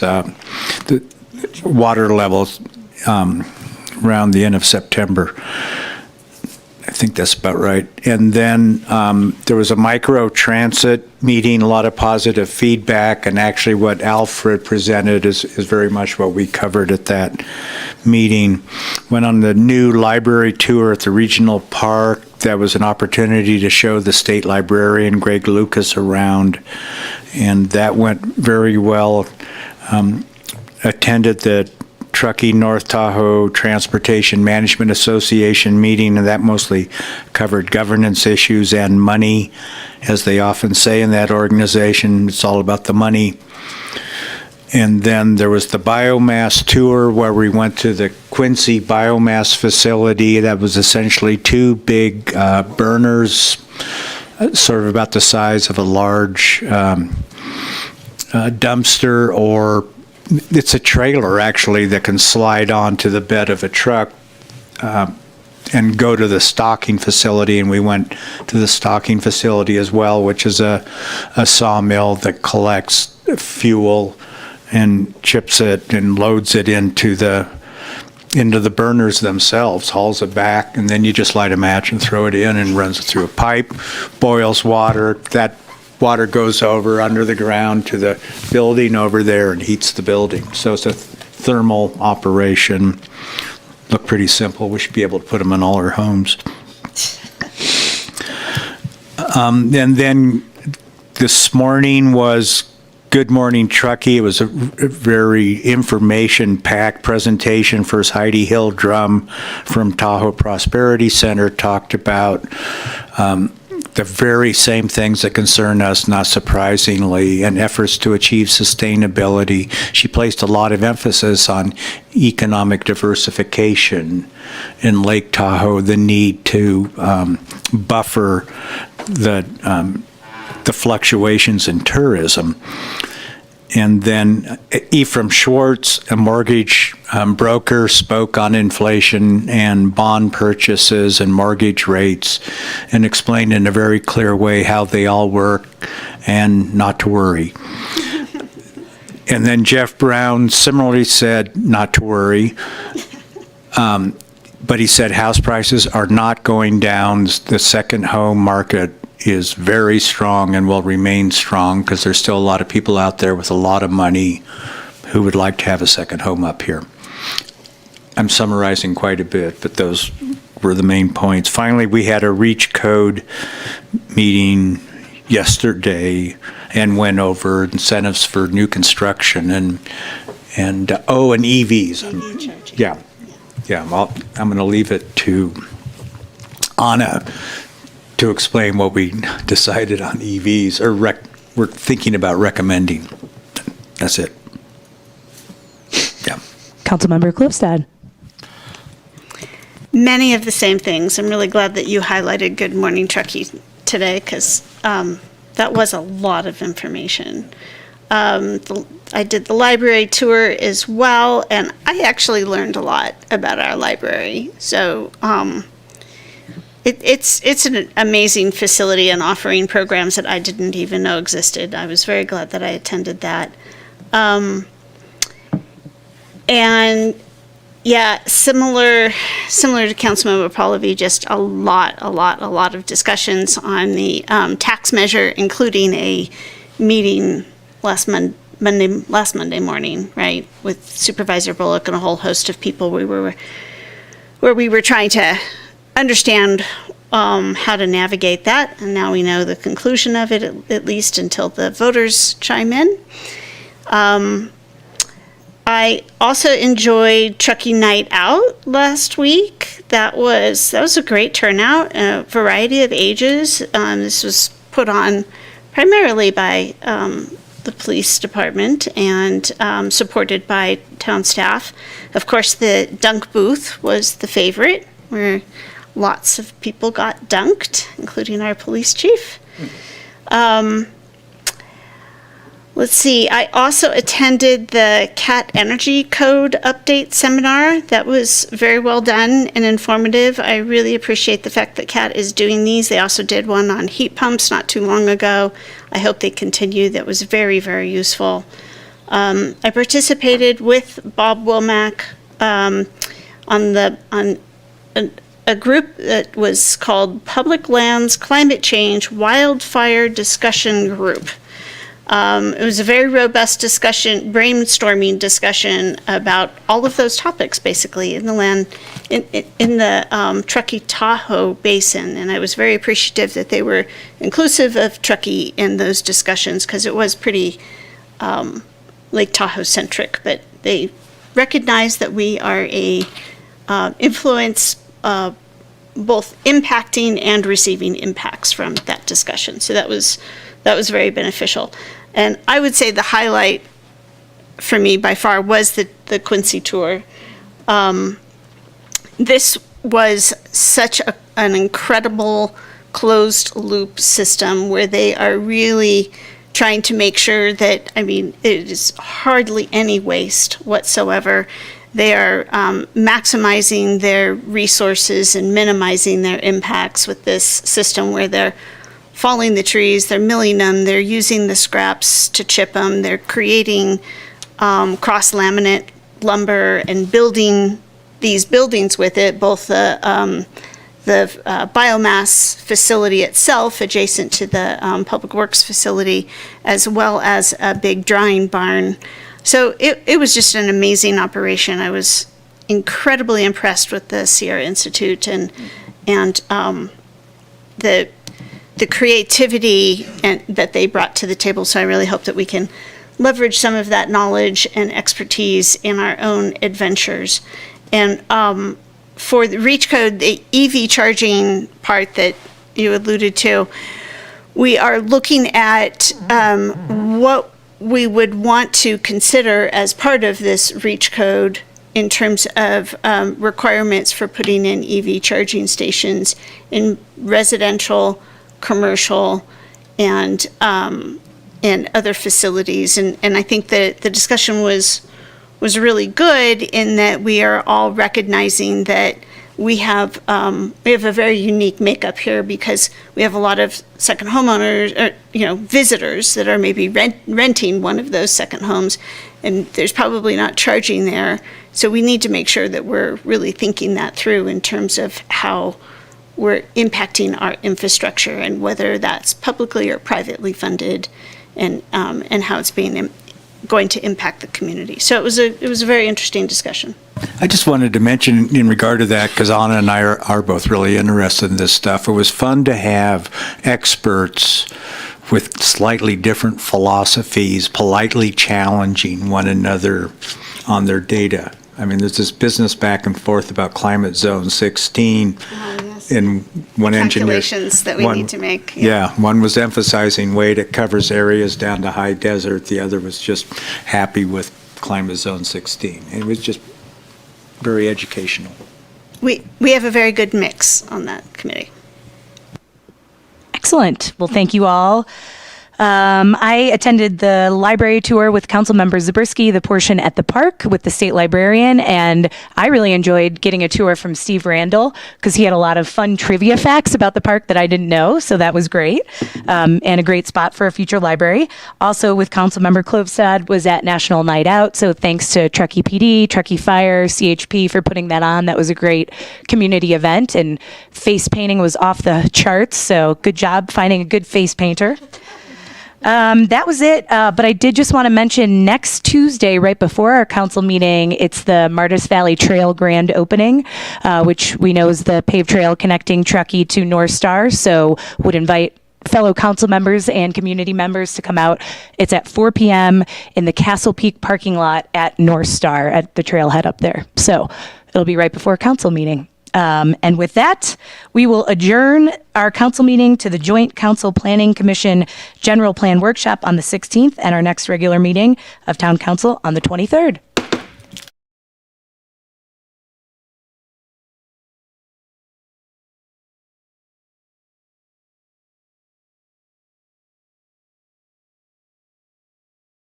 the water levels around the end of September. I think that's about right. And then there was a micro transit meeting, a lot of positive feedback, and actually what Alfred presented is very much what we covered at that meeting. Went on the new library tour at the regional park. That was an opportunity to show the state librarian, Greg Lucas, around, and that went very well. Attended the Truckee North Tahoe Transportation Management Association meeting, and that mostly covered governance issues and money. As they often say in that organization, it's all about the money. And then there was the biomass tour where we went to the Quincy biomass facility. That was essentially two big burners, sort of about the size of a large dumpster, or it's a trailer actually that can slide onto the bed of a truck and go to the stocking facility. And we went to the stocking facility as well, which is a sawmill that collects fuel and chips it and loads it into the burners themselves, hauls it back, and then you just light a match and throw it in, and runs it through a pipe, boils water. That water goes over under the ground to the building over there and heats the building. So it's a thermal operation. Look pretty simple. We should be able to put them in all our homes. And then this morning was Good Morning Truckee. It was a very information-packed presentation. First, Heidi Hill-Drum from Tahoe Prosperity Center talked about the very same things that concern us, not surprisingly, and efforts to achieve sustainability. She placed a lot of emphasis on economic diversification in Lake Tahoe, the need to buffer the fluctuations in tourism. And then Ephraim Schwartz, a mortgage broker, spoke on inflation and bond purchases and mortgage rates, and explained in a very clear way how they all work and not to worry. And then Jeff Brown similarly said not to worry, but he said house prices are not going down. The second home market is very strong and will remain strong because there's still a lot of people out there with a lot of money who would like to have a second home up here. I'm summarizing quite a bit, but those were the main points. Finally, we had a REACH code meeting yesterday and went over incentives for new construction and EVs. Yeah. I'm going to leave it to Anna to explain what we decided on EVs, or we're thinking about recommending. That's it. Yeah. Councilmember Klipstad. Many of the same things. I'm really glad that you highlighted Good Morning Truckee today, because that was a lot of information. I did the library tour as well, and I actually learned a lot about our library. So it's an amazing facility and offering programs that I didn't even know existed. I was very glad that I attended that. And yeah, similar to Councilmember Pallavi, just a lot of discussions on the tax measure, including a meeting last Monday morning, right, with Supervisor Bullock and a whole host of people. Where we were trying to understand how to navigate that, and now we know the conclusion of it, at least until the voters chime in. I also enjoyed Truckee Night Out last week. That was a great turnout, a variety of ages. This was put on primarily by the police department and supported by town staff. Of course, the dunk booth was the favorite, where lots of people got dunked, including our police chief. Let's see, I also attended the CAT Energy Code Update Seminar. That was very well done and informative. I really appreciate the fact that CAT is doing these. They also did one on heat pumps not too long ago. I hope they continue. That was very, very useful. I participated with Bob Womack on a group that was called Public Lands Climate Change Wildfire Discussion Group. It was a very robust discussion, brainstorming discussion about all of those topics, basically, in the land, in the Truckee Tahoe Basin. And I was very appreciative that they were inclusive of Truckee in those discussions, because it was pretty Lake Tahoe centric. But they recognized that we are a influence both impacting and receiving impacts from that discussion. So that was very beneficial. And I would say the highlight for me by far was the Quincy tour. This was such an incredible closed loop system where they are really trying to make sure that, it is hardly any waste whatsoever. They are maximizing their resources and minimizing their impacts with this system where they're falling the trees, they're milling them, they're using the scraps to chip them, they're creating cross-laminate lumber and building these buildings with it, both the biomass facility itself adjacent to the Public Works facility, as well as a big drying barn. So it was just an amazing operation. I was incredibly impressed with the Sierra Institute and the creativity that they brought to the table. So I really hope that we can leverage some of that knowledge and expertise in our own adventures. And for the REACH code, the EV charging part that you alluded to, we are looking at what we would want to consider as part of this REACH code in terms of requirements for putting in EV charging stations in residential, commercial, and other facilities. And I think that the discussion was really good in that we are all recognizing that we have a very unique makeup here, because we have a lot of second homeowners, or visitors that are maybe renting one of those second homes, and there's probably not charging there. So we need to make sure that we're really thinking that through in terms of how we're impacting our infrastructure, and whether that's publicly or privately funded, and how it's going to impact the community. So it was a very interesting discussion. I just wanted to mention in regard to that, because Anna and I are both really interested in this stuff. It was fun to have experts with slightly different philosophies politely challenging one another on their data. There's this business back and forth about climate zone 16. And one engineer, calculations that we need to make. Yeah, one was emphasizing weight, it covers areas down to high desert. The other was just happy with climate zone 16. And it was just very educational. We have a very good mix on that committee. Excellent. Well, thank you all I attended the library tour with Councilmember Zabriskie, the portion at the park with the state librarian, and I really enjoyed getting a tour from Steve Randall because he had a lot of fun trivia facts about the park that I didn't know, so that was great, and a great spot for a future library. Also with Councilmember Klovstad was at National Night Out, so thanks to Truckee PD, Truckee Fire, CHP for putting that on. That was a great community event, and face painting was off the charts, so good job finding a good face painter. That was it, but I did just want to mention next Tuesday, right before our council meeting, it's the Martis Valley Trail grand opening, which we know is the paved trail connecting Truckee to North Star, so would invite fellow council members and community members to come out. It's at 4 p.m. in the Castle Peak parking lot at North Star at the trailhead up there. So it'll be right before council meeting. And with that, we will adjourn our council meeting to the Joint Council Planning Commission General Plan Workshop on the 16th and our next regular meeting of Town Council on the 23rd.